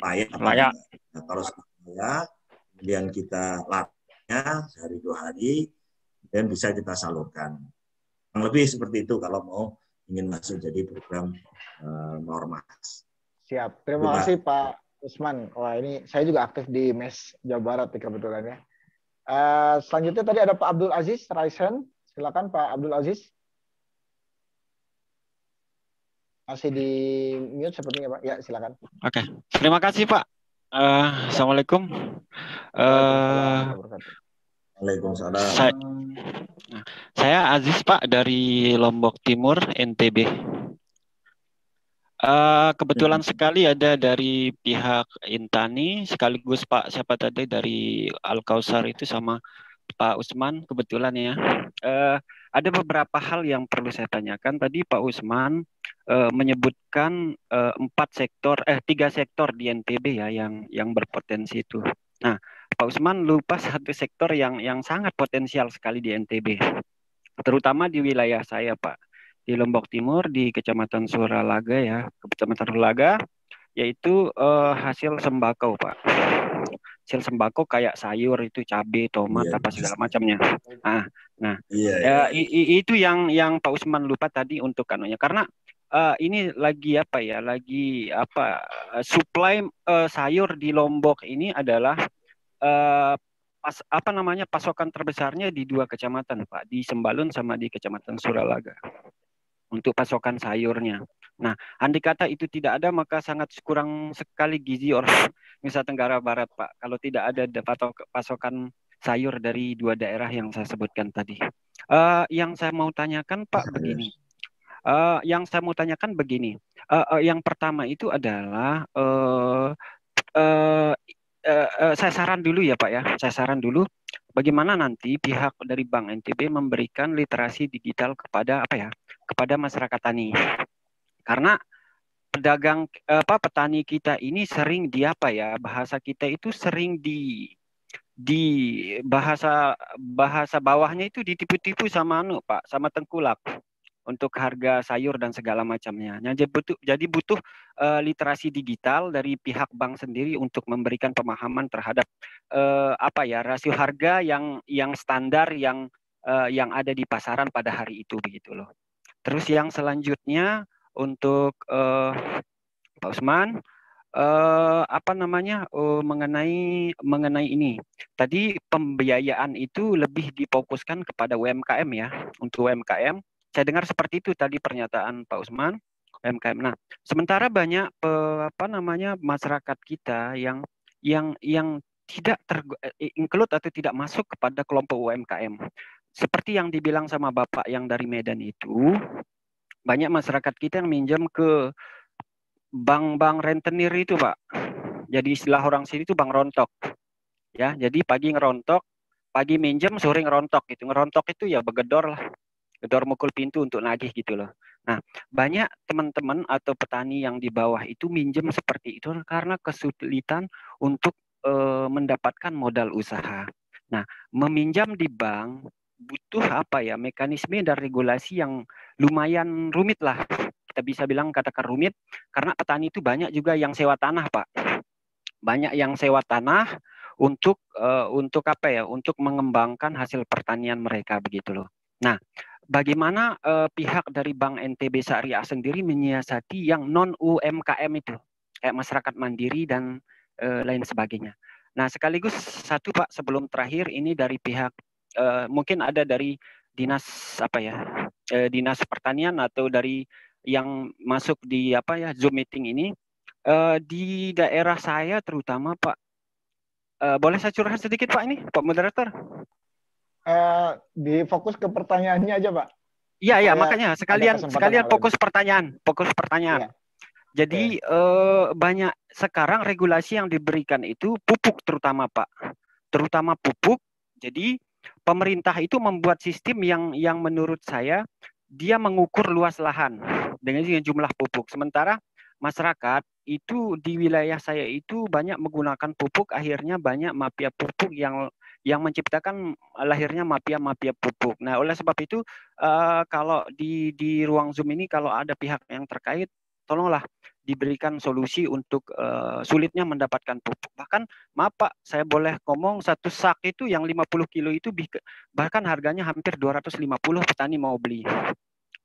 layak. Nah, kalau saya, kemudian kita latihnya sehari 2 hari, dan bisa kita salurkan. Yang lebih seperti itu kalau mau ingin masuk jadi program mawar emas. Siap. Terima kasih Pak Usman. Wah, ini saya juga aktif di MES Jawa Barat kebetulan ya. Selanjutnya tadi ada Pak Abdul Aziz Raisen. Silakan Pak Abdul Aziz. Masih di mute sepertinya Pak. Ya, silakan. Oke. Terima kasih Pak. Assalamualaikum. Waalaikumsalam. Saya Aziz Pak dari Lombok Timur, NTB. Kebetulan sekali ada dari pihak Intani, sekaligus Pak siapa tadi dari Al Kausar itu sama Pak Usman kebetulan ya. Ada beberapa hal yang perlu saya tanyakan. Tadi Pak Usman menyebutkan tiga sektor di NTB ya yang berpotensi itu. Nah, Pak Usman lupa satu sektor yang sangat potensial sekali di NTB, terutama di wilayah saya Pak, di Lombok Timur di Kecamatan Suralaga ya, Kecamatan Suralaga, yaitu hasil sembako Pak. Hasil sembako kayak sayur itu cabai, tomat, Iya, apa segala macamnya. Nah, iya, ya, iya. itu yang Pak Usman lupa tadi untuk kanunya, karena ini lagi apa ya, lagi apa supply sayur di Lombok ini adalah eh, pasokan terbesarnya di dua kecamatan Pak, di Sembalun sama di Kecamatan Suralaga untuk pasokan sayurnya. Nah, andai kata itu tidak ada, maka sangat kurang sekali gizi orang Nusa Tenggara Barat, Pak. Kalau tidak ada pasokan sayur dari dua daerah yang saya sebutkan tadi. Yang saya mau tanyakan, Pak, begini. Yang pertama itu adalah saya saran dulu ya Pak ya. Saya saran dulu bagaimana nanti pihak dari Bank NTB memberikan literasi digital kepada kepada masyarakat tani. Karena petani kita ini sering bahasa kita itu sering di bahasa bawahnya itu ditipu-tipu sama Pak, sama tengkulak untuk harga sayur dan segala macamnya. Jadi butuh literasi digital dari pihak bank sendiri untuk memberikan pemahaman terhadap rasio harga yang standar yang ada di pasaran pada hari itu begitu loh. Terus yang selanjutnya untuk Pak Usman, mengenai ini. Tadi pembiayaan itu lebih difokuskan kepada UMKM ya. Untuk UMKM, saya dengar seperti itu tadi pernyataan Pak Usman, UMKM. Nah, sementara banyak masyarakat kita yang tidak include atau tidak masuk kepada kelompok UMKM. Seperti yang dibilang sama Bapak yang dari Medan itu, banyak masyarakat kita yang minjam ke bank-bank rentenir itu Pak. Jadi istilah orang sini itu bank rontok. Ya, jadi pagi ngerontok, pagi minjem, sore ngerontok gitu. Ngerontok itu ya begedor lah. Gedor mukul pintu untuk nagih gitu loh. Nah, banyak teman-teman atau petani yang di bawah itu minjem seperti itu karena kesulitan untuk mendapatkan modal usaha. Nah, meminjam di bank butuh mekanisme dan regulasi yang lumayan rumit lah. Kita bisa bilang katakan rumit karena petani itu banyak juga yang sewa tanah Pak. Banyak yang sewa tanah untuk untuk mengembangkan hasil pertanian mereka begitu loh. Nah, bagaimana pihak dari Bank NTB Syariah sendiri menyiasati yang non UMKM itu kayak masyarakat mandiri dan lain sebagainya. Nah, sekaligus satu Pak sebelum terakhir ini dari pihak mungkin ada dari dinas dinas pertanian atau dari yang masuk di Zoom meeting ini di daerah saya terutama Pak, boleh saya curhat sedikit Pak ini Pak Moderator? Difokus ke pertanyaannya aja Pak. Iya, makanya sekalian fokus pertanyaan. Ya. Jadi banyak sekarang regulasi yang diberikan itu pupuk terutama Pak, terutama pupuk. Jadi pemerintah itu membuat sistem yang menurut saya dia mengukur luas lahan dengan jumlah pupuk. Sementara masyarakat itu di wilayah saya itu banyak menggunakan pupuk, akhirnya banyak mafia pupuk yang menciptakan lahirnya mafia pupuk. Nah, oleh sebab itu kalau di ruang Zoom ini kalau ada pihak yang terkait, tolonglah diberikan solusi untuk sulitnya mendapatkan pupuk. Bahkan maaf Pak, saya boleh ngomong satu sak itu yang 50 kilo itu bahkan harganya hampir 250 petani mau beli.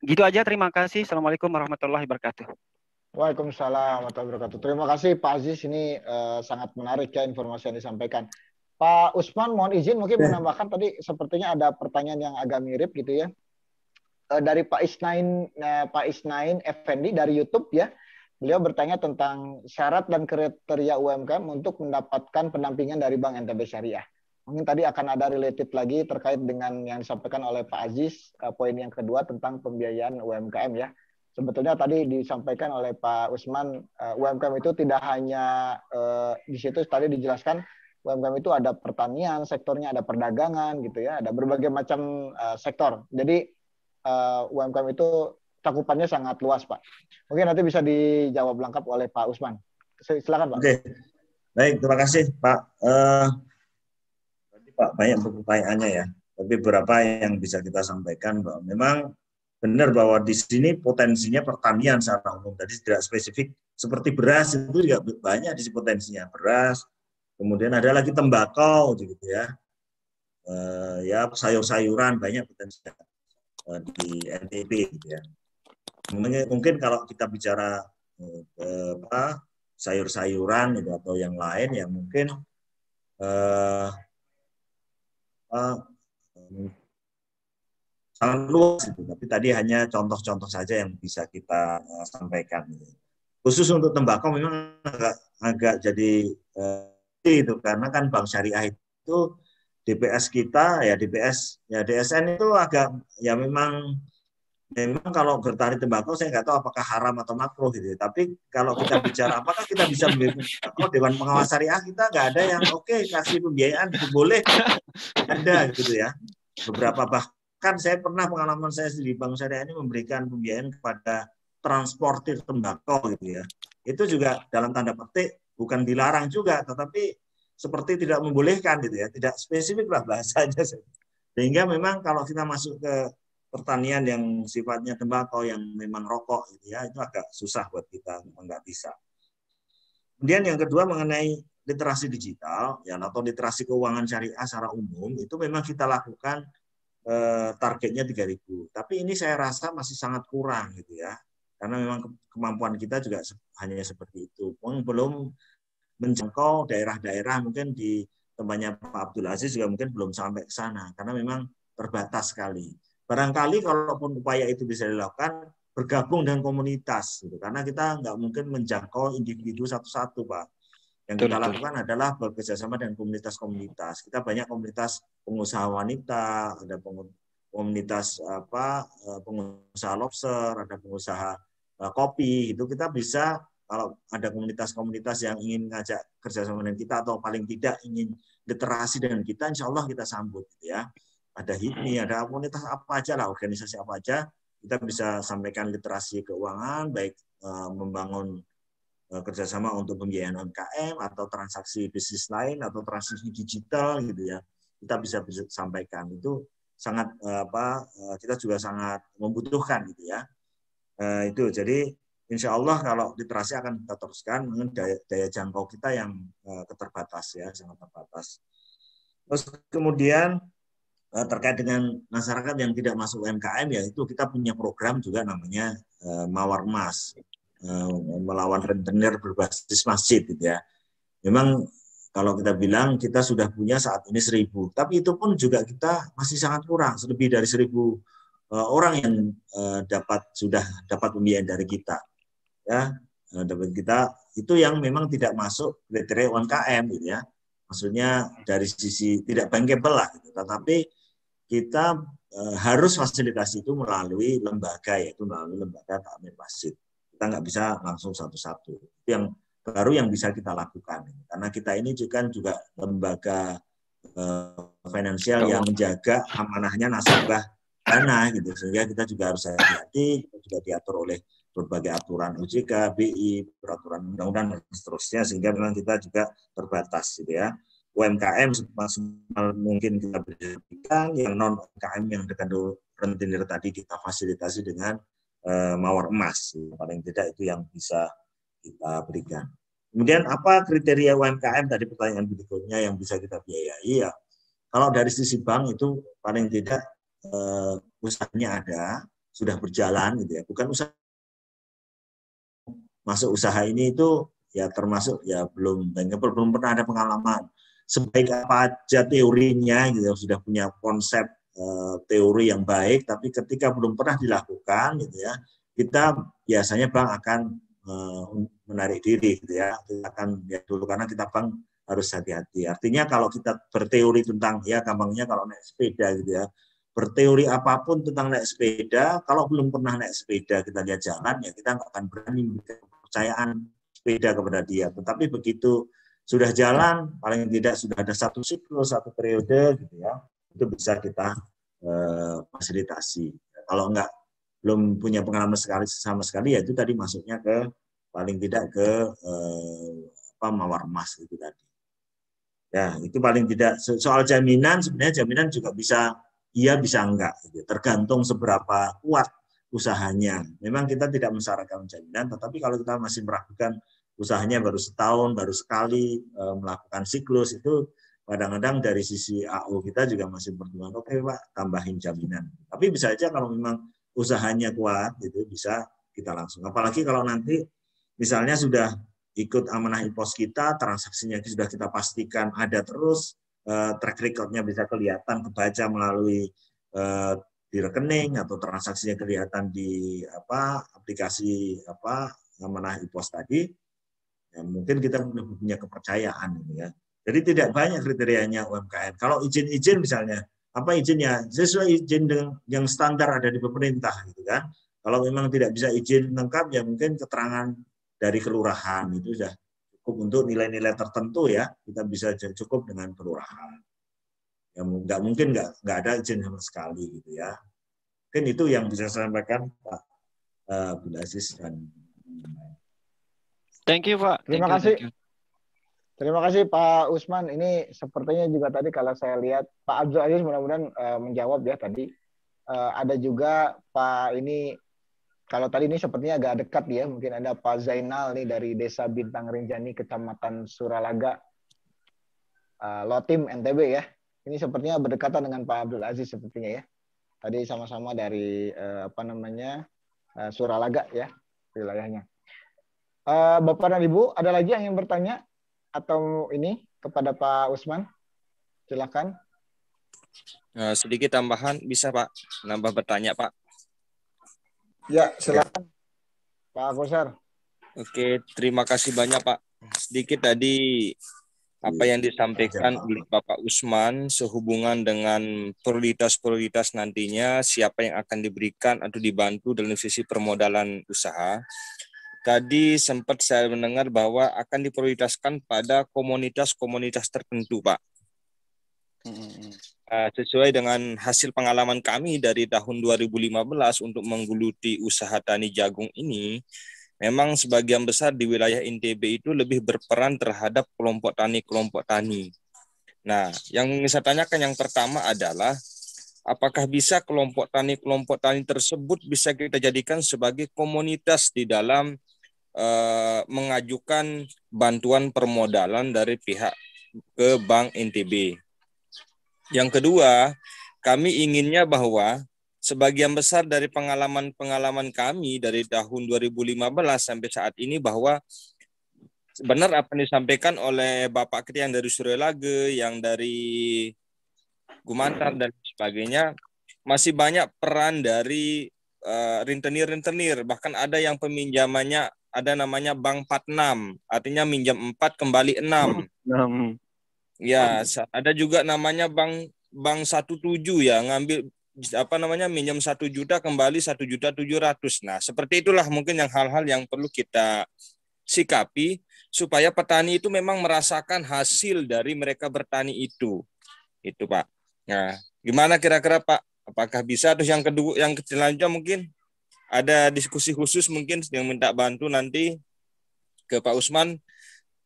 Gitu aja, terima kasih. Assalamualaikum warahmatullahi wabarakatuh. Waalaikumsalam warahmatullahi wabarakatuh. Terima kasih Pak Aziz, ini sangat menarik ya informasi yang disampaikan. Pak Usman, mohon izin mungkin menambahkan tadi sepertinya ada pertanyaan yang agak mirip gitu ya. Dari Pak Isnain Effendi dari YouTube ya. Beliau bertanya tentang syarat dan kriteria UMKM untuk mendapatkan pendampingan dari Bank NTB Syariah. Mungkin tadi akan ada related lagi terkait dengan yang disampaikan oleh Pak Aziz, poin yang kedua tentang pembiayaan UMKM ya. sebetulnya tadi disampaikan oleh Pak Usman, UMKM itu tidak hanya di situ tadi dijelaskan UMKM itu ada pertanian, sektornya ada perdagangan gitu ya, ada berbagai macam sektor. Jadi UMKM itu cakupannya sangat luas, Pak. Mungkin nanti bisa dijawab lengkap oleh Pak Usman. Silakan, Pak. Oke, baik, terima kasih Pak. Pak banyak pertanyaannya ya, tapi beberapa yang bisa kita sampaikan bahwa memang benar bahwa di sini potensinya pertanian secara umum. Tadi tidak spesifik seperti beras itu juga banyak di sini potensinya beras. Kemudian ada lagi tembakau gitu ya. Ya sayur-sayuran banyak potensinya di NTB gitu ya. Mungkin kalau kita bicara sayur-sayuran gitu, atau yang lain ya mungkin sangat luas itu, tapi tadi hanya contoh-contoh saja yang bisa kita sampaikan. Khusus untuk tembakau memang agak jadi itu karena kan Bank Syariah itu DPS kita ya DSN itu agak ya memang kalau bertani tembakau saya nggak tahu apakah haram atau makruh gitu. Tapi kalau kita bicara apakah kita bisa membeli tembakau, Dewan Pengawas Syariah kita nggak ada yang oke kasih pembiayaan itu boleh ada gitu ya. Beberapa bahkan saya pernah pengalaman saya di Bank Syariah ini memberikan pembiayaan kepada transportir tembakau gitu ya. Itu juga dalam tanda petik bukan dilarang juga, tetapi seperti tidak membolehkan gitu ya, tidak spesifik lah bahasanya. Sehingga memang kalau kita masuk ke pertanian yang sifatnya tembakau yang memang rokok gitu ya, itu agak susah buat kita, nggak bisa. Kemudian yang kedua mengenai literasi digital ya atau literasi keuangan syariah secara umum itu memang kita lakukan targetnya 3.000. Tapi ini saya rasa masih sangat kurang gitu ya. Karena memang kemampuan kita juga hanya seperti itu. Belum menjangkau daerah-daerah mungkin di tempatnya Pak Abdul Aziz juga mungkin belum sampai ke sana karena memang terbatas sekali. Barangkali kalaupun upaya itu bisa dilakukan bergabung dengan komunitas gitu. Karena kita nggak mungkin menjangkau individu satu-satu, Pak. Yang kita lakukan adalah bekerjasama dengan komunitas-komunitas. Kita banyak komunitas pengusaha wanita, ada komunitas pengusaha lobster, ada pengusaha kopi. Itu kita bisa kalau ada komunitas-komunitas yang ingin ngajak kerjasama dengan kita atau paling tidak ingin literasi dengan kita, insya Allah kita sambut gitu ya. Ada HIPMI, ada komunitas apa aja lah, organisasi apa aja, kita bisa sampaikan literasi keuangan, baik membangun kerjasama untuk pembiayaan UMKM atau transaksi bisnis lain atau transaksi digital gitu ya. Kita bisa sampaikan itu sangat kita juga sangat membutuhkan gitu ya. Itu jadi insya Allah kalau literasi akan kita teruskan dengan daya jangkau kita yang keterbatas ya, sangat terbatas. Terus kemudian terkait dengan masyarakat yang tidak masuk UMKM ya itu kita punya program juga namanya Mawar Emas, melawan rentenir berbasis masjid gitu ya. Memang kalau kita bilang kita sudah punya saat ini 1.000, tapi itu pun juga kita masih sangat kurang, lebih dari 1.000 orang yang sudah dapat pembiayaan dari kita. Ya, dapat kita itu yang memang tidak masuk kriteria UMKM gitu ya. Maksudnya dari sisi tidak bankable lah gitu. Tetapi kita harus fasilitasi itu melalui lembaga, yaitu melalui lembaga takmir masjid. Kita nggak bisa langsung satu-satu. Itu yang baru yang bisa kita lakukan. Karena kita ini juga lembaga finansial yang menjaga amanahnya nasabah dana gitu. Sehingga kita juga harus hati-hati, kita juga diatur oleh berbagai aturan OJK, BI, peraturan undang-undang dan seterusnya, sehingga memang kita juga terbatas gitu ya. UMKM semaksimal mungkin kita berikan, yang non UMKM yang dekat rentenir tadi kita fasilitasi dengan Mawar Emas. Paling tidak itu yang bisa kita berikan. Kemudian apa kriteria UMKM tadi pertanyaan berikutnya yang bisa kita biayai ya. Kalau dari sisi bank itu paling tidak usahanya ada, sudah berjalan gitu ya. Bukan usaha masuk usaha ini itu ya termasuk ya belum pernah ada pengalaman. Sebaik apa aja teorinya gitu sudah punya konsep teori yang baik, tapi ketika belum pernah dilakukan gitu ya, kita biasanya bank akan menarik diri gitu ya. Kita akan lihat dulu karena kita bank harus hati-hati. Artinya kalau kita berteori tentang ya gampangnya kalau naik sepeda gitu ya, berteori apapun tentang naik sepeda, kalau belum pernah naik sepeda kita lihat jalan, ya kita nggak akan berani memberikan kepercayaan sepeda kepada dia. Tetapi begitu sudah jalan, paling tidak sudah ada satu siklus, satu periode, gitu ya, itu bisa kita fasilitasi. Kalau enggak belum punya pengalaman sama sekali, ya itu tadi masuknya ke paling tidak ke mawar emas itu tadi. Ya, itu paling tidak. Soal jaminan, sebenarnya jaminan juga bisa iya bisa enggak, gitu. Tergantung seberapa kuat usahanya. Memang kita tidak mensyaratkan jaminan, tetapi kalau kita masih meragukan usahanya baru setahun, baru sekali melakukan siklus, itu kadang-kadang dari sisi AU kita juga masih pertimbangan, oke Pak, tambahin jaminan. Tapi bisa aja kalau memang usahanya kuat, itu bisa kita langsung. Apalagi kalau nanti misalnya sudah ikut amanah IPOS kita, transaksinya sudah kita pastikan ada terus, track record-nya bisa kelihatan, kebaca melalui di rekening atau transaksinya kelihatan di aplikasi amanah IPOS tadi, ya mungkin kita punya kepercayaan, gitu ya. Jadi tidak banyak kriterianya UMKM. Kalau izin-izin misalnya, apa izinnya? Sesuai izin yang standar ada di pemerintah, gitu kan. Kalau memang tidak bisa izin lengkap, ya mungkin keterangan dari kelurahan itu sudah cukup untuk nilai-nilai tertentu, ya. Kita bisa cukup dengan kelurahan. Ya nggak mungkin nggak ada izin sama sekali, gitu ya. Mungkin itu yang bisa saya sampaikan Pak Abdul Aziz dan Thank you, Pak. Terima kasih. Terima kasih Pak Usman. Ini sepertinya juga tadi kalau saya lihat Pak Abdul Aziz mudah-mudahan menjawab ya tadi. Ada juga Pak ini, kalau tadi ini sepertinya agak dekat ya. Mungkin ada Pak Zainal nih dari Desa Bintang Rinjani, Kecamatan Suralaga, Lotim NTB ya. Ini sepertinya berdekatan dengan Pak Abdul Aziz sepertinya ya. Tadi sama-sama dari Suralaga ya wilayahnya. Bapak dan Ibu, ada lagi yang ingin bertanya atau ini kepada Pak Usman? Silakan. Sedikit tambahan bisa Pak, nambah bertanya Pak. Ya, silakan Pak Kosar. Oke, terima kasih banyak Pak. Sedikit tadi apa yang disampaikan oleh Bapak Usman sehubungan dengan prioritas-prioritas nantinya siapa yang akan diberikan atau dibantu dalam sisi permodalan usaha. Tadi sempat saya mendengar bahwa akan diprioritaskan pada komunitas-komunitas tertentu, Pak. Sesuai dengan hasil pengalaman kami dari tahun 2015 untuk menggeluti usaha tani jagung ini, memang sebagian besar di wilayah NTB itu lebih berperan terhadap kelompok tani. Nah, yang ingin saya tanyakan yang pertama adalah, apakah bisa kelompok tani tersebut bisa kita jadikan sebagai komunitas di dalam mengajukan bantuan permodalan dari pihak ke Bank NTB. Yang kedua, kami inginnya bahwa sebagian besar dari pengalaman kami dari tahun 2015 sampai saat ini bahwa benar apa yang disampaikan oleh Bapak kita yang dari Suralaga, yang dari Gumantar dan sebagainya, masih banyak peran dari rentenir, bahkan ada yang peminjamannya ada namanya Bank 46, artinya minjam 4 kembali 6. Ya, ada juga namanya Bank 17 ya, ngambil minjam 1 juta kembali 1.700.000. Nah, seperti itulah mungkin yang hal-hal yang perlu kita sikapi supaya petani itu memang merasakan hasil dari mereka bertani itu. Itu, Pak. Nah, gimana kira-kira Pak? Apakah bisa? Terus yang kedua, yang selanjutnya mungkin ada diskusi khusus mungkin yang minta bantu nanti ke Pak Usman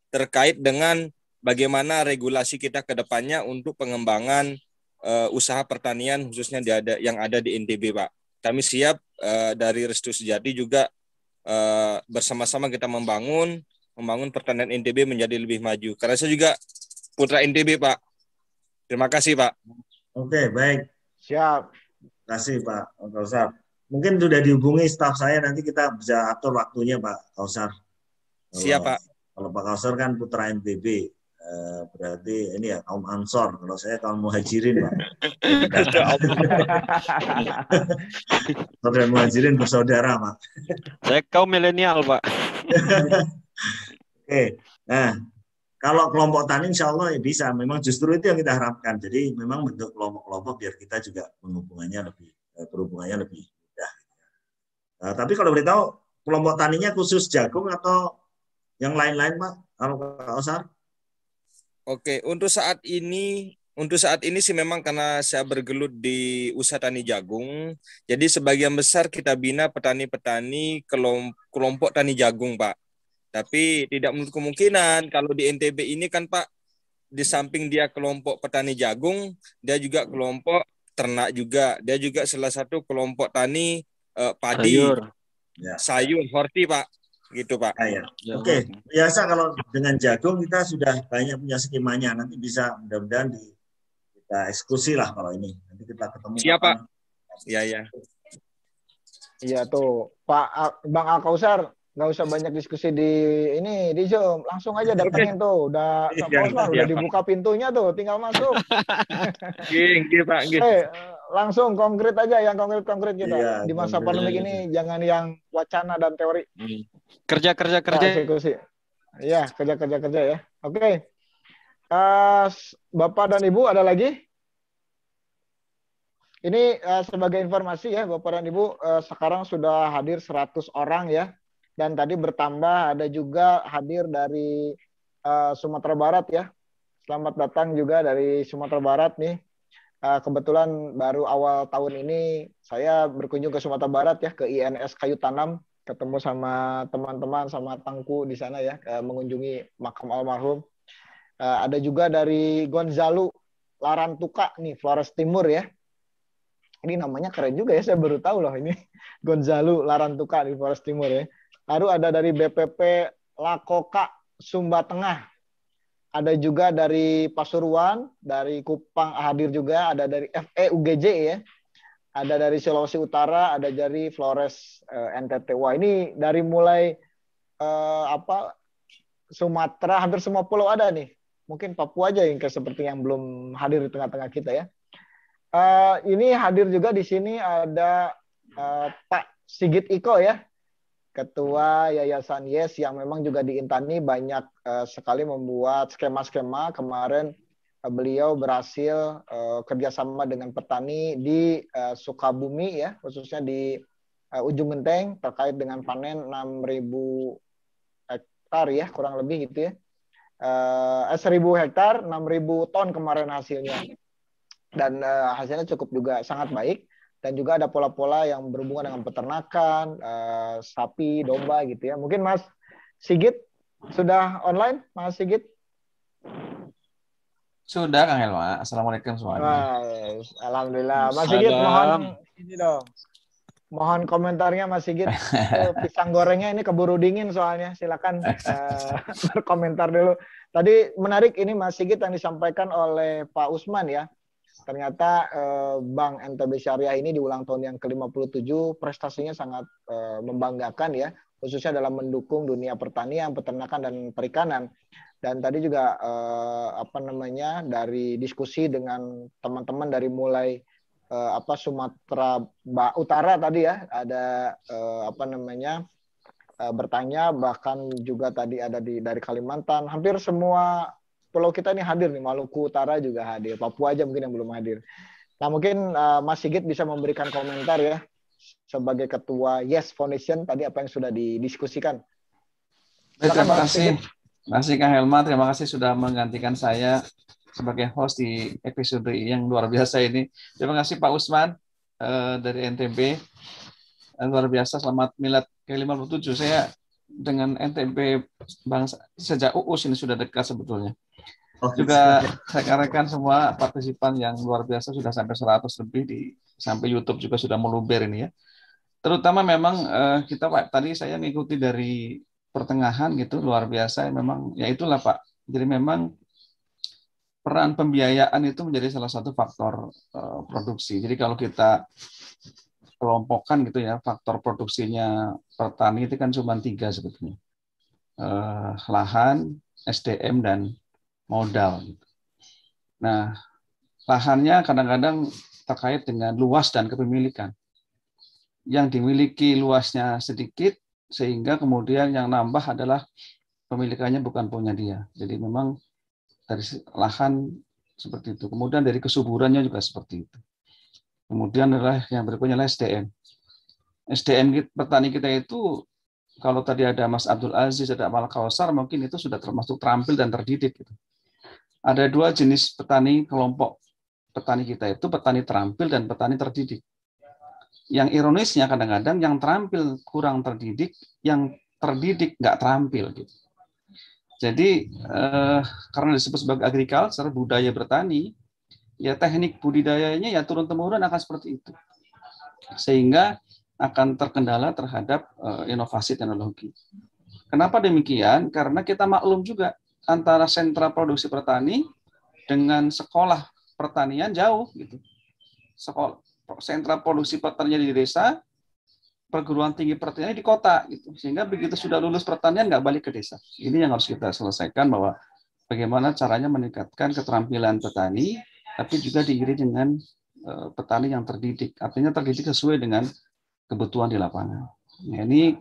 terkait dengan bagaimana regulasi kita ke depannya untuk pengembangan usaha pertanian khususnya yang ada di NTB, Pak. Kami siap dari Restu Sejati juga bersama-sama kita membangun pertanian NTB menjadi lebih maju. Karena saya juga putra NTB, Pak. Terima kasih, Pak. Oke, baik. Siap. Terima kasih, Pak Kausar. Mungkin sudah dihubungi staf saya, nanti kita bisa atur waktunya, Pak Kausar. Siap, Pak. Kalau Pak Kausar kan putra NTB, berarti ini ya kaum Ansor. Kalau saya kaum Muhajirin, Pak. Saudara Muhajirin bersaudara, Pak. Saya kaum milenial, Pak. Oke, nah kalau kelompok tani insya Allah ya bisa. Memang justru itu yang kita harapkan. Jadi memang bentuk kelompok-kelompok biar kita juga berhubungannya lebih mudah. Tapi kalau beritahu kelompok taninya khusus jagung atau yang lain-lain, Pak? Kalau Pak Osar? Oke, untuk saat ini sih memang karena saya bergelut di usaha tani jagung, jadi sebagian besar kita bina petani-petani kelompok tani jagung, Pak. Tapi tidak menutup kemungkinan kalau di NTB ini kan Pak, di samping dia kelompok petani jagung, dia juga kelompok ternak juga. Dia juga salah satu kelompok tani padi, sayur, horti Pak. Gitu Pak. Ya. Oke, biasa kalau dengan jagung kita sudah banyak punya skemanya. Nanti bisa mudah-mudahan kita eksekusi lah kalau ini. Nanti kita ketemu. Siapa? Iya. Iya tuh, Pak Bang Alkausar. Nggak usah banyak diskusi di Zoom, langsung aja datengin tuh, udah udah dibuka pintunya tuh, tinggal masuk. Pak. Langsung konkret aja, yang konkret kita di masa pandemi ini, jangan yang wacana dan teori. Kerja. Eksekusi. Iya, kerja ya. Oke. Bapak dan Ibu ada lagi? Ini sebagai informasi ya, Bapak dan Ibu, sekarang sudah hadir 100 orang ya. Dan tadi bertambah ada juga hadir dari Sumatera Barat ya. Selamat datang juga dari Sumatera Barat nih. Kebetulan baru awal tahun ini saya berkunjung ke Sumatera Barat ya, ke INS Kayu Tanam, ketemu sama teman-teman, sama Tangku di sana ya, mengunjungi makam almarhum. Ada juga dari Gonzalo Larantuka nih, Flores Timur ya. Ini namanya keren juga ya, saya baru tahu loh ini. Gonzalo Larantuka di Flores Timur ya. Lalu ada dari BPP Lakoka Sumba Tengah. Ada juga dari Pasuruan, dari Kupang hadir juga, ada dari FEUGJ ya. Ada dari Sulawesi Utara, ada dari Flores NTT. Wah, ini dari mulai Sumatera, hampir semua pulau ada nih. Mungkin Papua aja yang seperti yang belum hadir di tengah-tengah kita ya. Ini hadir juga di sini ada Pak Sigit Iko ya. Ketua Yayasan Yes yang memang juga di Intani banyak sekali membuat skema-skema. Kemarin beliau berhasil kerjasama dengan petani di Sukabumi ya, khususnya di Ujung Genteng terkait dengan panen 6.000 hektar ya, kurang lebih gitu ya. 1.000 hektar, 6.000 ton kemarin hasilnya. Dan hasilnya cukup juga sangat baik. Dan juga ada pola-pola yang berhubungan dengan peternakan, sapi, domba gitu ya. Mungkin Mas Sigit sudah online, Mas Sigit? Sudah, Kang Helma. Assalamualaikum semuanya. Alhamdulillah. Mas Sigit, mohon ini dong. Mohon komentarnya Mas Sigit. Pisang gorengnya ini keburu dingin soalnya. Silakan berkomentar dulu. Tadi menarik ini Mas Sigit yang disampaikan oleh Pak Usman ya. Ternyata Bank NTB Syariah ini di ulang tahun yang ke-57 prestasinya sangat membanggakan ya, khususnya dalam mendukung dunia pertanian, peternakan dan perikanan. Dan tadi juga dari diskusi dengan teman-teman dari mulai Sumatera Utara tadi ya, ada bertanya, bahkan juga tadi ada dari Kalimantan, hampir semua pulau kita ini hadir nih, Maluku Utara juga hadir, Papua aja mungkin yang belum hadir. Nah mungkin Mas Sigit bisa memberikan komentar ya sebagai ketua Yes Foundation tadi apa yang sudah didiskusikan. Terima kasih Kang Helma, terima kasih sudah menggantikan saya sebagai host di episode yang luar biasa ini. Terima kasih Pak Usman dari NTB, luar biasa, selamat milad ke-57. Saya dengan NTB bangsa sejak UUS ini sudah dekat sebetulnya. Juga rekan-rekan semua partisipan yang luar biasa sudah sampai 100 lebih sampai YouTube juga sudah meluber ini ya. Terutama memang kita Pak, tadi saya mengikuti dari pertengahan gitu, luar biasa memang ya itulah Pak. Jadi memang peran pembiayaan itu menjadi salah satu faktor produksi. Jadi kalau kita kelompokkan gitu ya, faktor produksinya petani itu kan cuma 3 sebetulnya. Lahan, SDM dan modal. Nah, lahannya kadang-kadang terkait dengan luas dan kepemilikan. Yang dimiliki luasnya sedikit, sehingga kemudian yang nambah adalah pemilikannya bukan punya dia. Jadi memang dari lahan seperti itu. Kemudian dari kesuburannya juga seperti itu. Kemudian adalah yang berikutnya adalah SDM. SDM petani kita itu, kalau tadi ada Mas Abdul Aziz, ada Amal Kausar, mungkin itu sudah termasuk terampil dan terdidik. Gitu. Ada dua jenis petani, kelompok petani kita itu petani terampil dan petani terdidik. Yang ironisnya kadang-kadang yang terampil kurang terdidik, yang terdidik nggak terampil. Gitu. Jadi karena disebut sebagai agriculture, budaya bertani, ya teknik budidayanya ya turun-temurun akan seperti itu. Sehingga akan terkendala terhadap inovasi teknologi. Kenapa demikian? Karena kita maklum juga antara sentra produksi pertani dengan sekolah pertanian jauh gitu. Sekolah sentra produksi pertanian di desa, perguruan tinggi pertanian di kota gitu. Sehingga begitu sudah lulus pertanian nggak balik ke desa. Ini yang harus kita selesaikan, bahwa bagaimana caranya meningkatkan keterampilan petani, tapi juga diiringi dengan petani yang terdidik. Artinya terdidik sesuai dengan kebutuhan di lapangan. Nah, ini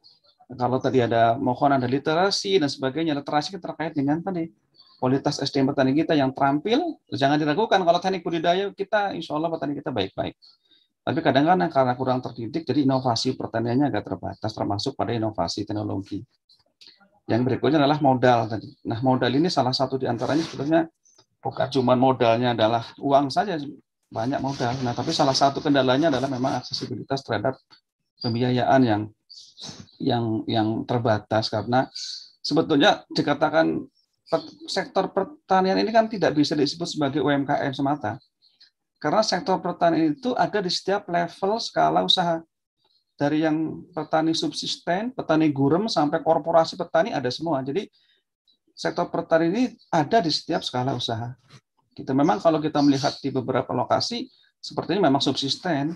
kalau tadi mohon ada literasi dan sebagainya, literasi terkait dengan tadi kualitas SDM petani kita yang terampil. Jangan diragukan kalau teknik budidaya kita, insya Allah petani kita baik-baik. Tapi kadang-kadang karena kurang terdidik, jadi inovasi pertaniannya agak terbatas, termasuk pada inovasi teknologi. Yang berikutnya adalah modal tadi. Nah, modal ini salah satu di antaranya sebetulnya bukan cuma modalnya adalah uang saja, banyak modal. Nah, tapi salah satu kendalanya adalah memang aksesibilitas terhadap pembiayaan yang terbatas, karena sebetulnya dikatakan sektor pertanian ini kan tidak bisa disebut sebagai UMKM semata, karena sektor pertanian itu ada di setiap level skala usaha, dari yang petani subsisten, petani gurem, sampai korporasi petani ada semua. Jadi sektor pertanian ini ada di setiap skala usaha. Kita memang kalau kita melihat di beberapa lokasi sepertinya memang subsisten.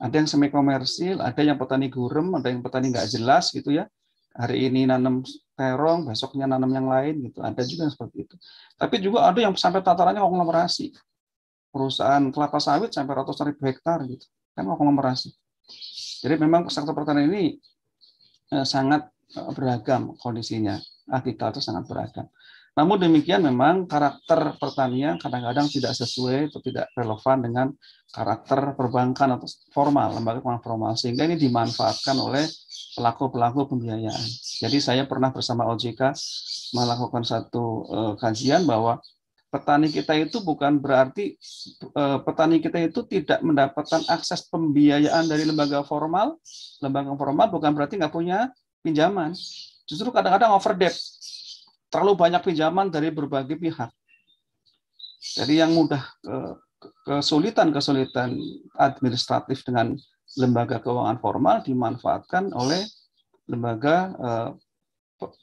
Ada yang semi komersil, ada yang petani gurem, ada yang petani nggak jelas gitu ya. Hari ini nanam terong, besoknya nanam yang lain gitu. Ada juga yang seperti itu. Tapi juga ada yang sampai tatarannya konglomerasi. Perusahaan kelapa sawit sampai ratusan ribu hektar gitu. Kan konglomerasi. Jadi memang sektor pertanian ini sangat beragam kondisinya. Agrikultur sangat beragam. Namun demikian memang karakter pertanian kadang-kadang tidak sesuai atau tidak relevan dengan karakter perbankan atau formal, lembaga keuangan formal, sehingga ini dimanfaatkan oleh pelaku-pelaku pembiayaan. Jadi saya pernah bersama OJK melakukan satu kajian bahwa petani kita itu bukan berarti petani kita itu tidak mendapatkan akses pembiayaan dari lembaga formal. Lembaga formal bukan berarti nggak punya pinjaman. Justru kadang-kadang overdebt. Terlalu banyak pinjaman dari berbagai pihak. Jadi yang mudah kesulitan administratif dengan lembaga keuangan formal dimanfaatkan oleh lembaga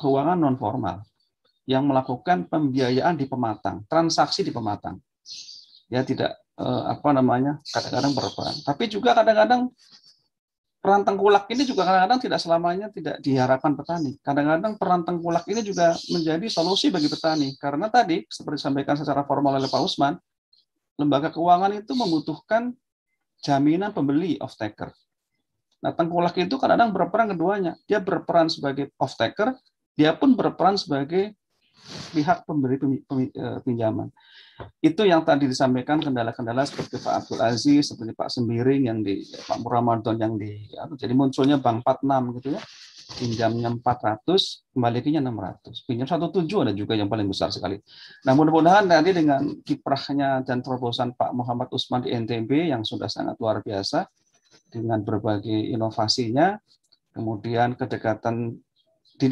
keuangan non formal yang melakukan pembiayaan di pematang, transaksi di pematang. Ya tidak kadang-kadang berperan. Tapi juga kadang-kadang peran tengkulak ini juga kadang-kadang tidak selamanya tidak diharapkan petani. Kadang-kadang peran tengkulak ini juga menjadi solusi bagi petani. Karena tadi, seperti disampaikan secara formal oleh Pak Usman, lembaga keuangan itu membutuhkan jaminan pembeli off-taker. Nah, tengkulak itu kadang-kadang berperan keduanya. Dia berperan sebagai off-taker, dia pun berperan sebagai pihak pemberi pinjaman. Itu yang tadi disampaikan kendala-kendala seperti Pak Abdul Aziz, seperti Pak Sembiring, yang di Pak Ramadan yang jadi munculnya bank 46 gitu ya. Pinjamnya 400, kembalinya 600. Pinjam 17 ada juga yang paling besar sekali. Nah, mudah-mudahan nanti dengan kiprahnya dan terobosan Pak Muhammad Usman di NTB yang sudah sangat luar biasa dengan berbagai inovasinya, kemudian kedekatan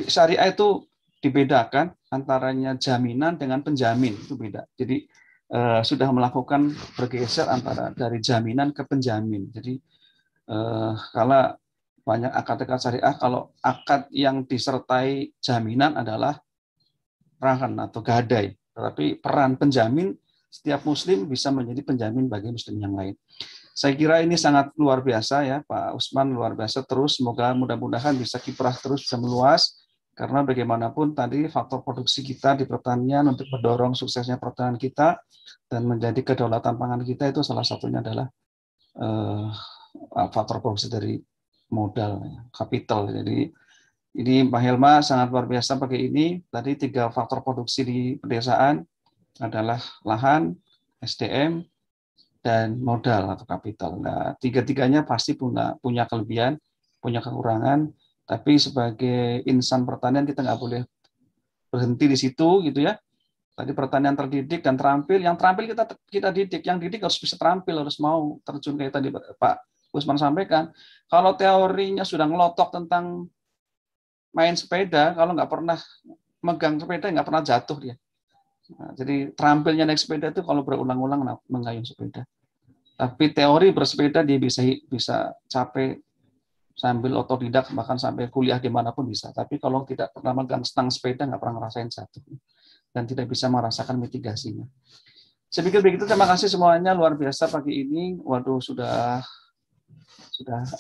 syariah itu dibedakan antaranya jaminan dengan penjamin, itu beda. Jadi sudah melakukan bergeser antara dari jaminan ke penjamin. Jadi kalau banyak akad-akad syariah, kalau akad yang disertai jaminan adalah rahan atau gadai, tetapi peran penjamin setiap muslim bisa menjadi penjamin bagi muslim yang lain. Saya kira ini sangat luar biasa ya Pak Usman, luar biasa terus. Semoga mudah-mudahan bisa kiprah terus bisa meluas. Karena bagaimanapun tadi faktor produksi kita di pertanian untuk mendorong suksesnya pertanian kita dan menjadi kedaulatan pangan kita itu salah satunya adalah faktor produksi dari modal, kapital. Jadi Ini Pak Helma sangat luar biasa pagi ini. Tadi 3 faktor produksi di pedesaan adalah lahan, SDM, dan modal atau kapital. Nah, tiga-tiganya pasti punya kelebihan, punya kekurangan, tapi sebagai insan pertanian kita nggak boleh berhenti di situ gitu ya. Tadi pertanian terdidik dan terampil, yang terampil kita didik, yang didik harus bisa terampil, harus mau terjun kayak tadi Pak Usman sampaikan. Kalau teorinya sudah ngelotok tentang main sepeda, kalau nggak pernah megang sepeda nggak pernah jatuh dia. Nah, jadi terampilnya naik sepeda itu kalau berulang-ulang menggayung sepeda. Tapi teori bersepeda dia bisa capek sambil otodidak, bahkan sampai kuliah dimanapun bisa. Tapi kalau tidak pernah megang stang sepeda nggak pernah ngerasain jatuh dan tidak bisa merasakan mitigasinya. Saya pikir begitu. Terima kasih semuanya, luar biasa pagi ini. Waduh, sudah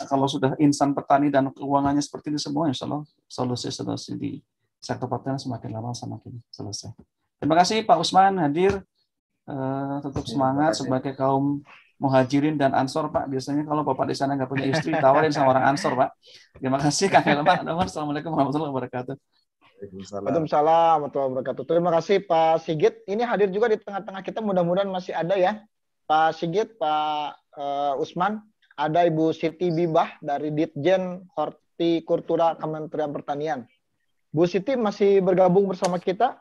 kalau sudah insan petani dan keuangannya seperti ini semua, insya Allah solusi di sektor pertanian semakin lama semakin selesai. Terima kasih Pak Usman hadir, tetap semangat sebagai kaum muhajirin dan ansor Pak. Biasanya kalau Bapak di sana nggak punya istri, tawarin sama orang ansor Pak. Terima kasih Kang Helma. Assalamualaikum warahmatullahi wabarakatuh. Waalaikumsalam warahmatullahi wabarakatuh. Terima kasih Pak Sigit. Ini hadir juga di tengah-tengah kita, mudah-mudahan masih ada ya. Pak Sigit, Pak Usman. Ada Ibu Siti Bibah dari Ditjen Hortikultura Kementerian Pertanian. Bu Siti masih bergabung bersama kita?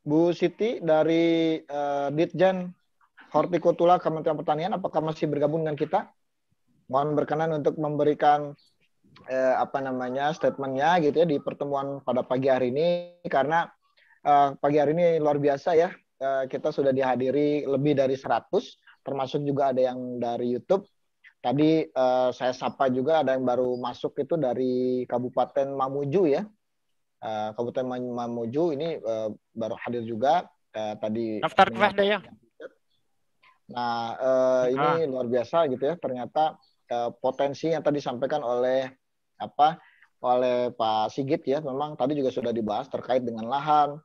Bu Siti dari Ditjen Hortikultura Kementerian Pertanian, apakah masih bergabung dengan kita? Mohon berkenan untuk memberikan statementnya gitu ya di pertemuan pada pagi hari ini, karena pagi hari ini luar biasa ya. Kita sudah dihadiri lebih dari 100, termasuk juga ada yang dari YouTube. Tadi saya sapa juga, ada yang baru masuk itu dari Kabupaten Mamuju ya. Kabupaten Mamuju ini baru hadir juga tadi. Daftar kelas ya. Nah, ini luar biasa gitu ya. Ternyata potensi yang tadi disampaikan oleh Pak Sigit ya, memang tadi juga sudah dibahas terkait dengan lahan,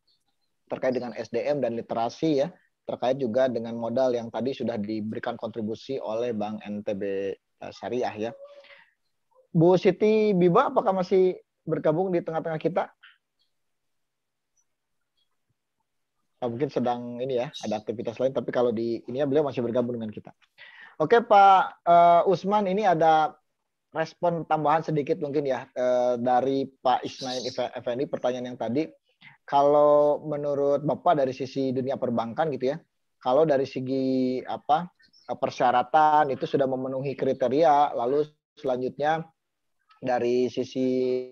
terkait dengan SDM dan literasi ya, terkait juga dengan modal yang tadi sudah diberikan kontribusi oleh Bank NTB Syariah ya. Bu Siti Biba, apakah masih bergabung di tengah-tengah kita? Mungkin sedang ini ya, ada aktivitas lain, tapi kalau di ini ya beliau masih bergabung dengan kita. Oke Pak Usman, ini ada respon tambahan sedikit mungkin ya dari Pak Isnain Effendi, pertanyaan yang tadi. Kalau menurut Bapak dari sisi dunia perbankan gitu ya, kalau dari segi persyaratan itu sudah memenuhi kriteria, lalu selanjutnya dari sisi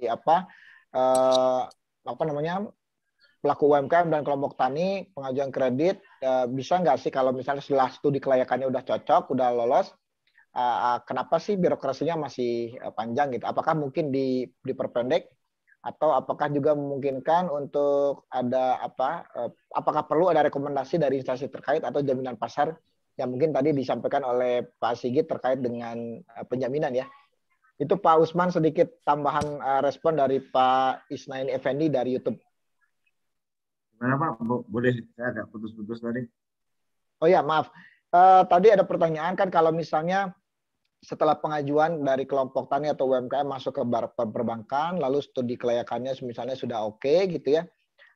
pelaku UMKM dan kelompok tani pengajuan kredit, bisa nggak sih kalau misalnya setelah studi kelayakannya udah cocok, udah lolos, kenapa sih birokrasinya masih panjang gitu? Apakah mungkin diperpendek? Atau apakah juga memungkinkan untuk ada apakah perlu ada rekomendasi dari instansi terkait atau jaminan pasar yang mungkin tadi disampaikan oleh Pak Sigit terkait dengan penjaminan ya. Itu Pak Usman, sedikit tambahan respon dari Pak Isnain Effendi dari YouTube. Gimana Pak? Boleh, saya agak putus-putus tadi. Oh ya, maaf. Tadi ada pertanyaan kan, kalau misalnya setelah pengajuan dari kelompok tani atau UMKM masuk ke perbankan, lalu studi kelayakannya misalnya sudah oke gitu ya,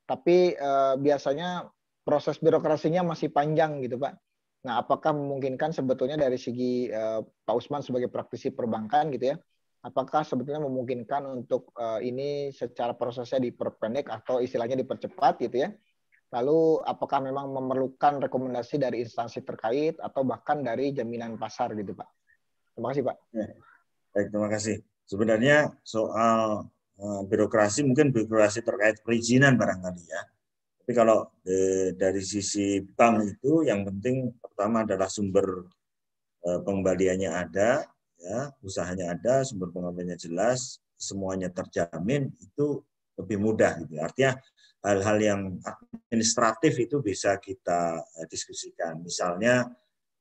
tapi biasanya proses birokrasinya masih panjang gitu Pak. Nah, apakah memungkinkan sebetulnya dari segi Pak Usman sebagai praktisi perbankan gitu ya, apakah sebetulnya memungkinkan untuk ini secara prosesnya diperpendek atau istilahnya dipercepat gitu ya? Lalu apakah memang memerlukan rekomendasi dari instansi terkait atau bahkan dari jaminan pasar gitu Pak? Terima kasih Pak. Baik, terima kasih. Sebenarnya soal birokrasi, mungkin birokrasi terkait perizinan barangkali ya. Tapi kalau dari sisi bank itu yang penting pertama adalah sumber pengembaliannya ada, ya, usahanya ada, sumber pengembaliannya jelas, semuanya terjamin, itu lebih mudah gitu. Artinya hal-hal yang administratif itu bisa kita diskusikan. Misalnya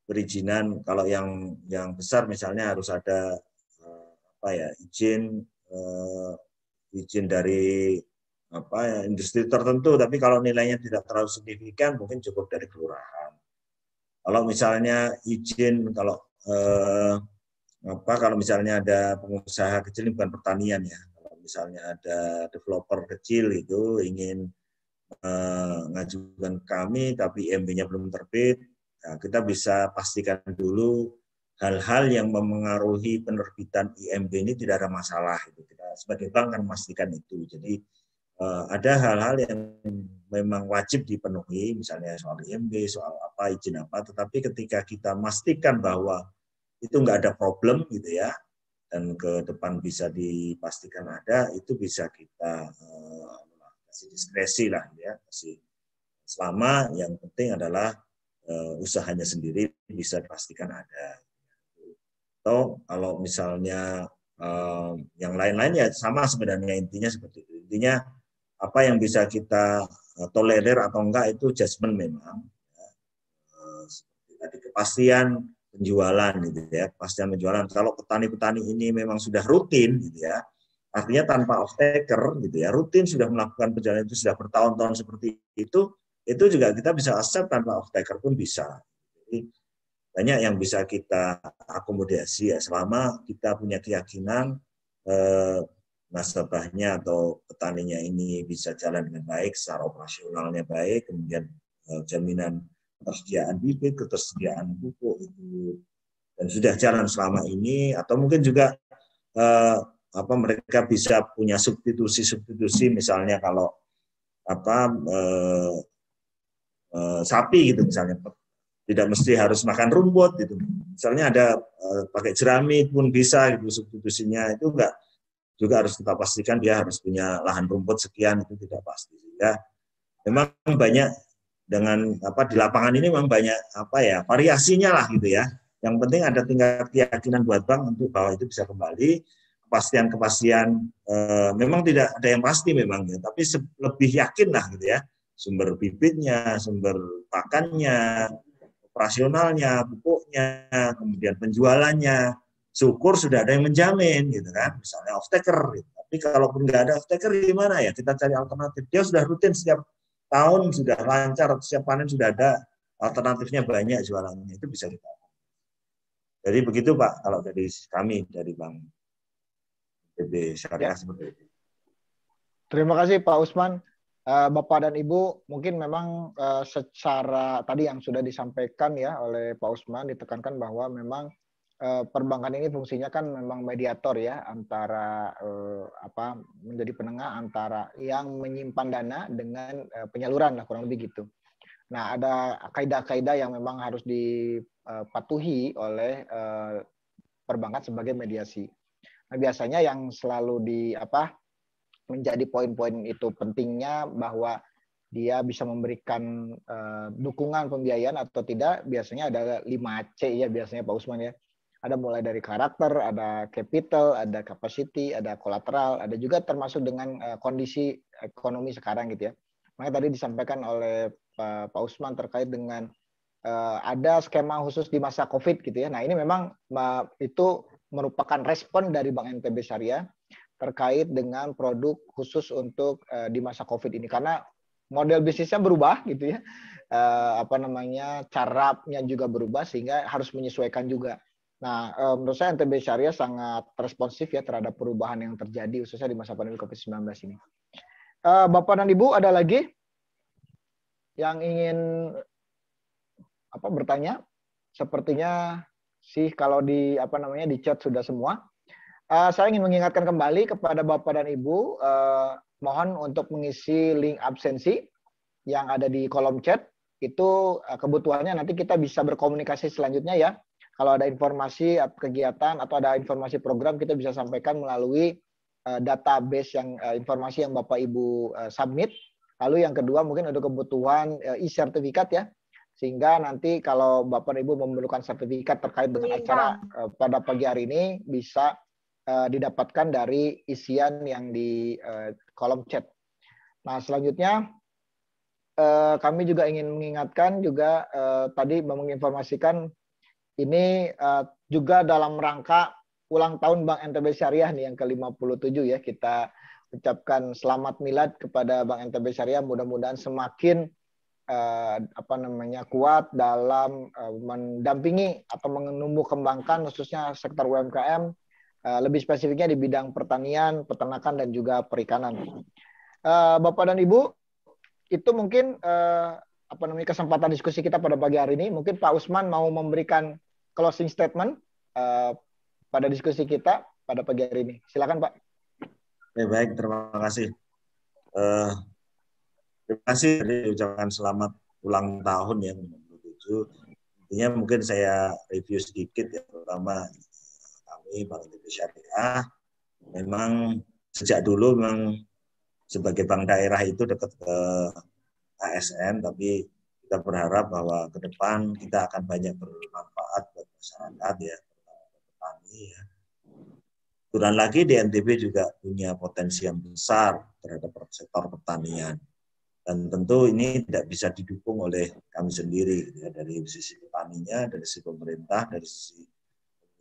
perizinan, kalau yang besar misalnya harus ada izin dari industri tertentu, tapi kalau nilainya tidak terlalu signifikan mungkin cukup dari kelurahan. Kalau misalnya izin, kalau kalau misalnya ada pengusaha kecil, ini bukan pertanian ya. Kalau misalnya ada developer kecil itu ingin mengajukan kami tapi IMB-nya belum terbit, nah, kita bisa pastikan dulu hal-hal yang memengaruhi penerbitan IMB ini tidak ada masalah. Kita sebagai bank kan memastikan itu. Jadi ada hal-hal yang memang wajib dipenuhi, misalnya soal IMB, soal apa, izin apa, tetapi ketika kita memastikan bahwa itu nggak ada problem gitu ya, dan ke depan bisa dipastikan ada, itu bisa kita kasih diskresi lah ya, kasih, selama yang penting adalah usahanya sendiri bisa dipastikan ada. Atau kalau misalnya yang lain-lain ya sama sebenarnya, intinya seperti itu. Intinya apa yang bisa kita tolerir atau enggak itu judgement memang. Seperti tadi kepastian penjualan gitu ya, kepastian penjualan. Kalau petani-petani ini memang sudah rutin gitu ya, artinya tanpa off taker gitu ya, rutin sudah melakukan perjalanan itu sudah bertahun-tahun seperti itu juga kita bisa accept tanpa off taker pun bisa. Jadi banyak yang bisa kita akomodasi ya, selama kita punya keyakinan nasabahnya atau petaninya ini bisa jalan dengan baik, secara operasionalnya baik, kemudian jaminan ketersediaan bibit, ketersediaan pupuk itu dan sudah jalan selama ini, atau mungkin juga mereka bisa punya substitusi misalnya kalau sapi gitu misalnya, tidak mesti harus makan rumput gitu. Misalnya ada pakai jerami pun bisa gitu substitusinya, itu enggak juga harus kita pastikan dia harus punya lahan rumput sekian, itu tidak pasti. Ya, memang banyak dengan di lapangan ini memang banyak variasinya lah gitu ya. Yang penting ada tingkat keyakinan buat bank untuk bahwa itu bisa kembali. Kepastian memang tidak ada yang pasti memang ya, tapi lebih yakin lah gitu ya. Sumber bibitnya, sumber pakannya, operasionalnya, pupuknya, kemudian penjualannya, syukur sudah ada yang menjamin gitu kan, misalnya off taker gitu. Tapi kalaupun nggak ada off taker gimana ya, kita cari alternatif. Dia sudah rutin setiap tahun, sudah lancar, setiap panen sudah ada alternatifnya, banyak jualannya, itu bisa kita. Jadi begitu Pak, kalau dari kami dari Bank NTB Syariah seperti itu. Terima kasih Pak Usman. Bapak dan Ibu, mungkin memang secara tadi yang sudah disampaikan ya oleh Pak Usman, ditekankan bahwa memang perbankan ini fungsinya kan memang mediator ya, antara menjadi penengah antara yang menyimpan dana dengan penyaluran lah, kurang lebih gitu. Nah, ada kaidah-kaidah yang memang harus dipatuhi oleh perbankan sebagai mediasi. Nah, biasanya yang selalu menjadi poin-poin itu pentingnya bahwa dia bisa memberikan dukungan pembiayaan atau tidak, biasanya ada 5C ya biasanya Pak Usman ya. Ada mulai dari karakter, ada capital, ada capacity, ada collateral, ada juga termasuk dengan kondisi ekonomi sekarang gitu ya. Makanya tadi disampaikan oleh Pak Usman terkait dengan ada skema khusus di masa COVID gitu ya. Nah, ini memang itu merupakan respon dari Bank NTB Syariah terkait dengan produk khusus untuk di masa COVID ini, karena model bisnisnya berubah gitu ya, caranya juga berubah sehingga harus menyesuaikan juga. Nah, menurut saya NTB Syariah sangat responsif ya terhadap perubahan yang terjadi khususnya di masa pandemi COVID-19 ini. Bapak dan Ibu, ada lagi yang ingin bertanya? Sepertinya sih kalau di di chat sudah semua. Saya ingin mengingatkan kembali kepada Bapak dan Ibu, mohon untuk mengisi link absensi yang ada di kolom chat. Itu kebutuhannya nanti kita bisa berkomunikasi selanjutnya ya. Kalau ada informasi kegiatan atau ada informasi program, kita bisa sampaikan melalui database yang informasi yang Bapak Ibu submit. Lalu yang kedua mungkin ada kebutuhan e-sertifikat ya. Sehingga nanti kalau Bapak dan Ibu memerlukan sertifikat terkait dengan acara pada pagi hari ini bisa didapatkan dari isian yang di kolom chat. Nah, selanjutnya kami juga ingin mengingatkan juga tadi menginformasikan ini juga dalam rangka ulang tahun Bank NTB Syariah nih yang ke-57 ya. Kita ucapkan selamat milad kepada Bank NTB Syariah, mudah-mudahan semakin kuat dalam mendampingi atau menumbuh kembangkan khususnya sektor UMKM, lebih spesifiknya di bidang pertanian, peternakan dan juga perikanan. Bapak dan Ibu, itu mungkin kesempatan diskusi kita pada pagi hari ini. Mungkin Pak Usman mau memberikan closing statement pada diskusi kita pada pagi hari ini. Silakan Pak. Baik, terima kasih. Terima kasih ucapkan selamat ulang tahun ya 97. Intinya mungkin saya review sedikit ya, terutama kami Bank NTB Syariah memang sejak dulu memang sebagai bank daerah itu dekat ke ASN, tapi kita berharap bahwa ke depan kita akan banyak bermanfaat buat masyarakat ya, terutama petani ya. Kemudian lagi di NTB juga punya potensi yang besar terhadap sektor pertanian. Dan tentu ini tidak bisa didukung oleh kami sendiri, ya, dari sisi petaninya, dari sisi pemerintah, dari sisi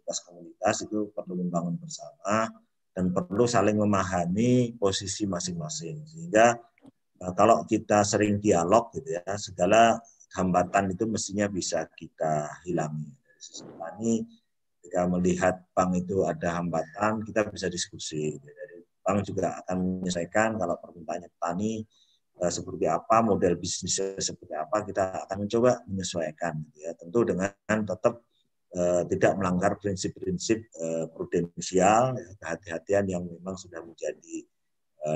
komunitas itu perlu membangun bersama dan perlu saling memahami posisi masing-masing. Sehingga kalau kita sering dialog gitu ya, segala hambatan itu mestinya bisa kita hilangi. Dari sisi petani, ketika melihat bank itu ada hambatan, kita bisa diskusi. Dari bank juga akan menyelesaikan kalau permintaannya petani seperti apa, model bisnisnya seperti apa, kita akan mencoba menyesuaikan gitu ya. Tentu dengan tetap tidak melanggar prinsip-prinsip prudensial, ya, kehati-hatian yang memang sudah menjadi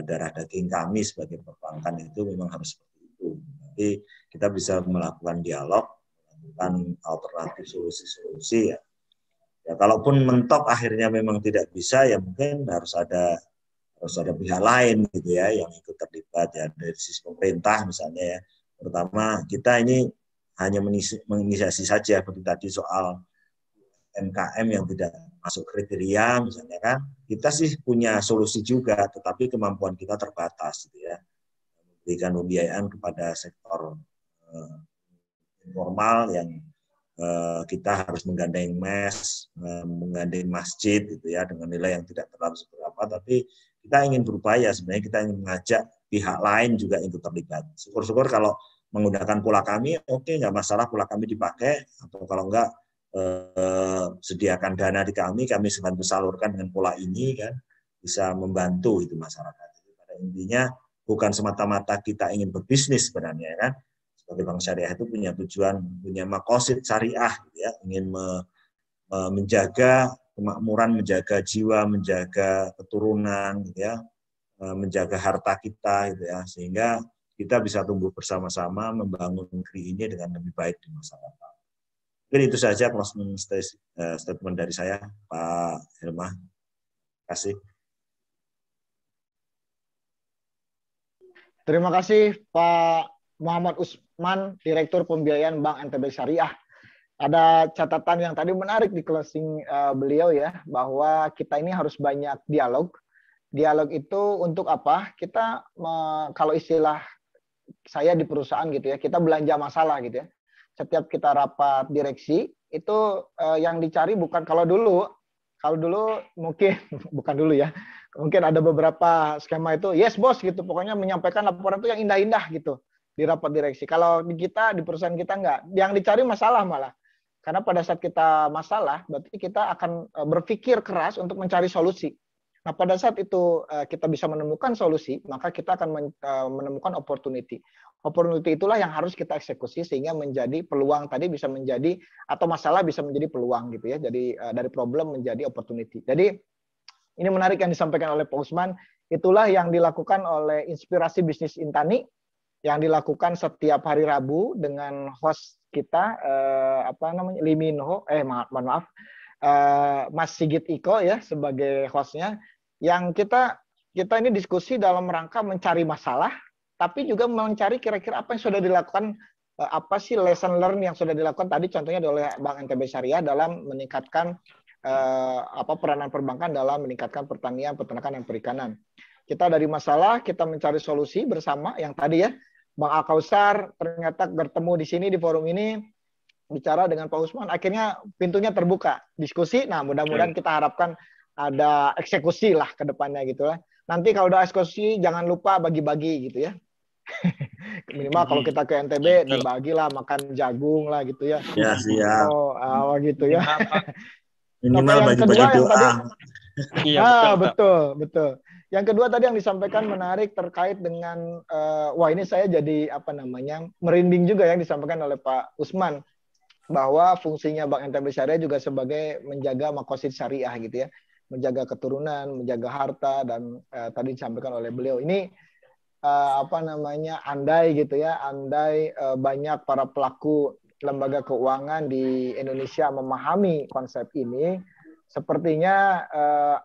darah daging kami sebagai perbankan itu memang harus seperti itu. Jadi kita bisa melakukan dialog, melakukan alternatif solusi-solusi ya. Ya kalaupun mentok akhirnya memang tidak bisa ya mungkin harus ada pihak lain gitu ya yang ikut terlibat ya dari sisi pemerintah misalnya ya. Pertama kita ini hanya menginisiasi saja seperti tadi soal MKM yang tidak masuk kriteria misalnya kan. Kita sih punya solusi juga tetapi kemampuan kita terbatas gitu ya. Memberikan pembiayaan kepada sektor informal yang kita harus menggandeng mes, menggandeng masjid gitu ya dengan nilai yang tidak terlalu seberapa, tapi kita ingin berupaya sebenarnya kita ingin mengajak pihak lain juga ikut terlibat. Syukur-syukur kalau menggunakan pola kami, oke nggak masalah pola kami dipakai, atau kalau enggak sediakan dana di kami bantu salurkan dengan pola ini kan bisa membantu itu masyarakat. Jadi pada intinya bukan semata-mata kita ingin berbisnis sebenarnya kan. Sebagai bank syariah itu punya tujuan, punya maqasid syariah, gitu ya, ingin menjaga kemakmuran, menjaga jiwa, menjaga keturunan, gitu ya, menjaga harta kita, gitu ya, sehingga kita bisa tumbuh bersama-sama membangun negeri ini dengan lebih baik di masa depan. Mungkin itu saja closing statement dari saya, Pak Helma. Terima kasih. Terima kasih Pak Muhammad Usman, Direktur Pembiayaan Bank NTB Syariah. Ada catatan yang tadi menarik di closing beliau ya, bahwa kita ini harus banyak dialog. Dialog itu untuk apa? Kita kalau istilah saya di perusahaan gitu ya, kita belanja masalah gitu ya. Setiap kita rapat direksi itu yang dicari bukan kalau dulu mungkin bukan dulu ya. Mungkin ada beberapa skema itu yes bos gitu, pokoknya menyampaikan laporan itu yang indah-indah gitu di rapat direksi. Kalau di kita, di perusahaan kita enggak. Yang dicari masalah malah. Karena pada saat kita masalah, berarti kita akan berpikir keras untuk mencari solusi. Nah, pada saat itu kita bisa menemukan solusi, maka kita akan menemukan opportunity. Opportunity itulah yang harus kita eksekusi sehingga menjadi peluang tadi bisa menjadi, atau masalah bisa menjadi peluang gitu ya. Jadi dari problem menjadi opportunity. Jadi ini menarik yang disampaikan oleh Pak Usman. Itulah yang dilakukan oleh Inspirasi Bisnis Intani, yang dilakukan setiap hari Rabu dengan host kita Liminho Mas Sigit Iko ya sebagai hostnya, yang kita ini diskusi dalam rangka mencari masalah tapi juga mencari kira-kira apa yang sudah dilakukan, apa sih lesson learn yang sudah dilakukan tadi contohnya oleh Bank NTB Syariah dalam meningkatkan peranan perbankan dalam meningkatkan pertanian, peternakan dan perikanan. Kita dari masalah, kita mencari solusi bersama yang tadi ya, Bang Al-Kausar ternyata bertemu di sini di forum ini, bicara dengan Pak Usman, akhirnya pintunya terbuka, diskusi, nah mudah-mudahan kita harapkan ada eksekusi lah ke depannya gitu lah. Nanti kalau udah eksekusi, jangan lupa bagi-bagi gitu ya. Minimal kalau kita ke NTB dibagilah makan jagung lah gitu ya. Ya, siap. Oh, gitu ya. Minimal yang bagi-bagi kedua yang doa. tadi, Iya, betul. Yang kedua tadi yang disampaikan menarik terkait dengan wah ini saya jadi merinding juga yang disampaikan oleh Pak Usman bahwa fungsinya Bank NTB Syariah juga sebagai menjaga makosid syariah gitu ya, menjaga keturunan, menjaga harta, dan tadi disampaikan oleh beliau ini andai gitu ya, andai banyak para pelaku lembaga keuangan di Indonesia memahami konsep ini, sepertinya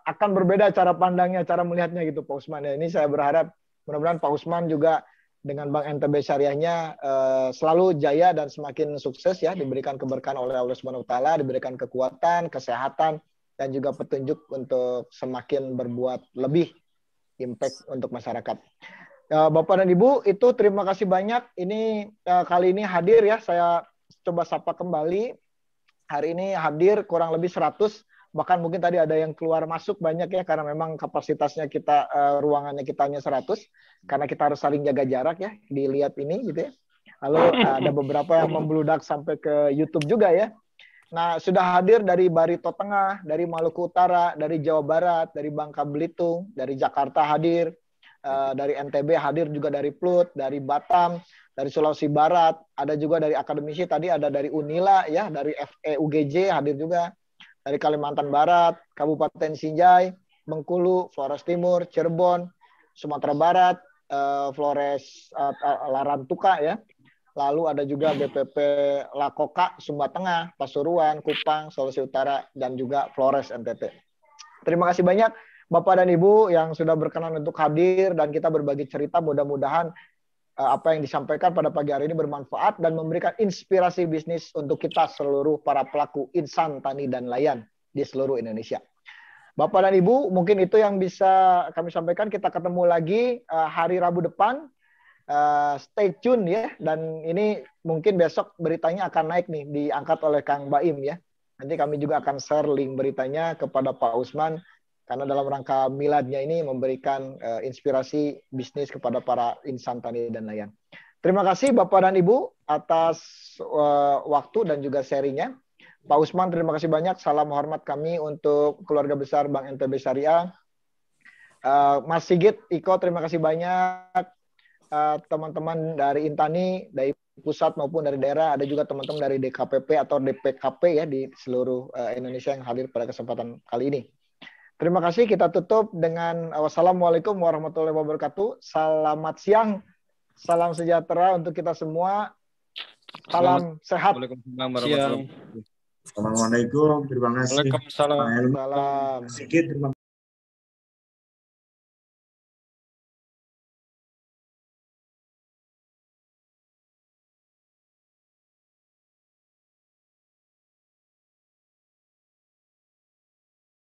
akan berbeda cara pandangnya, cara melihatnya gitu Pak Usman. Ya, ini saya berharap mudah-mudahan Pak Usman juga dengan Bank NTB Syariahnya selalu jaya dan semakin sukses ya, diberikan keberkahan oleh Allah Subhanahu wa taala, diberikan kekuatan, kesehatan, dan juga petunjuk untuk semakin berbuat lebih impact untuk masyarakat. Bapak dan Ibu, itu terima kasih banyak. Ini kali ini hadir ya, saya coba sapa kembali. Hari ini hadir kurang lebih 100, bahkan mungkin tadi ada yang keluar masuk banyak ya, karena memang kapasitasnya kita, ruangannya kita hanya 100, karena kita harus saling jaga jarak ya, dilihat ini gitu ya. Lalu ada beberapa yang membludak sampai ke YouTube juga ya. Nah, sudah hadir dari Barito Tengah, dari Maluku Utara, dari Jawa Barat, dari Bangka Belitung, dari Jakarta hadir, dari NTB hadir juga, dari Plut, dari Batam, dari Sulawesi Barat, ada juga dari akademisi, tadi ada dari Unila ya, dari FEUGJ hadir juga, dari Kalimantan Barat, Kabupaten Sinjai, Bengkulu, Flores Timur, Cirebon, Sumatera Barat, Flores Larantuka ya. Lalu ada juga BPP Lakoka, Sumba Tengah, Pasuruan, Kupang, Sulawesi Utara, dan juga Flores NTT. Terima kasih banyak Bapak dan Ibu yang sudah berkenan untuk hadir dan kita berbagi cerita. Mudah-mudahan apa yang disampaikan pada pagi hari ini bermanfaat dan memberikan inspirasi bisnis untuk kita seluruh para pelaku insan, tani, dan layan di seluruh Indonesia. Bapak dan Ibu, mungkin itu yang bisa kami sampaikan. Kita ketemu lagi hari Rabu depan. Stay tune ya. Dan ini mungkin besok beritanya akan naik nih, diangkat oleh Kang Baim ya. Nanti kami juga akan share link beritanya kepada Pak Usman, karena dalam rangka miladnya ini memberikan inspirasi bisnis kepada para insan, tani, dan nelayan. Terima kasih Bapak dan Ibu atas waktu dan juga sharingnya. Pak Usman, terima kasih banyak. Salam hormat kami untuk keluarga besar Bank NTB Syariah. Mas Sigit, Iko, terima kasih banyak. Teman-teman dari Intani, dari pusat maupun dari daerah, ada juga teman-teman dari DKPP atau DPKP ya di seluruh Indonesia yang hadir pada kesempatan kali ini. Terima kasih, kita tutup dengan wassalamualaikum warahmatullahi wabarakatuh. Selamat siang, salam sejahtera untuk kita semua. Salam sehat. Assalamualaikum, terima kasih. Waalaikumsalam. Salam. Sedikit, terima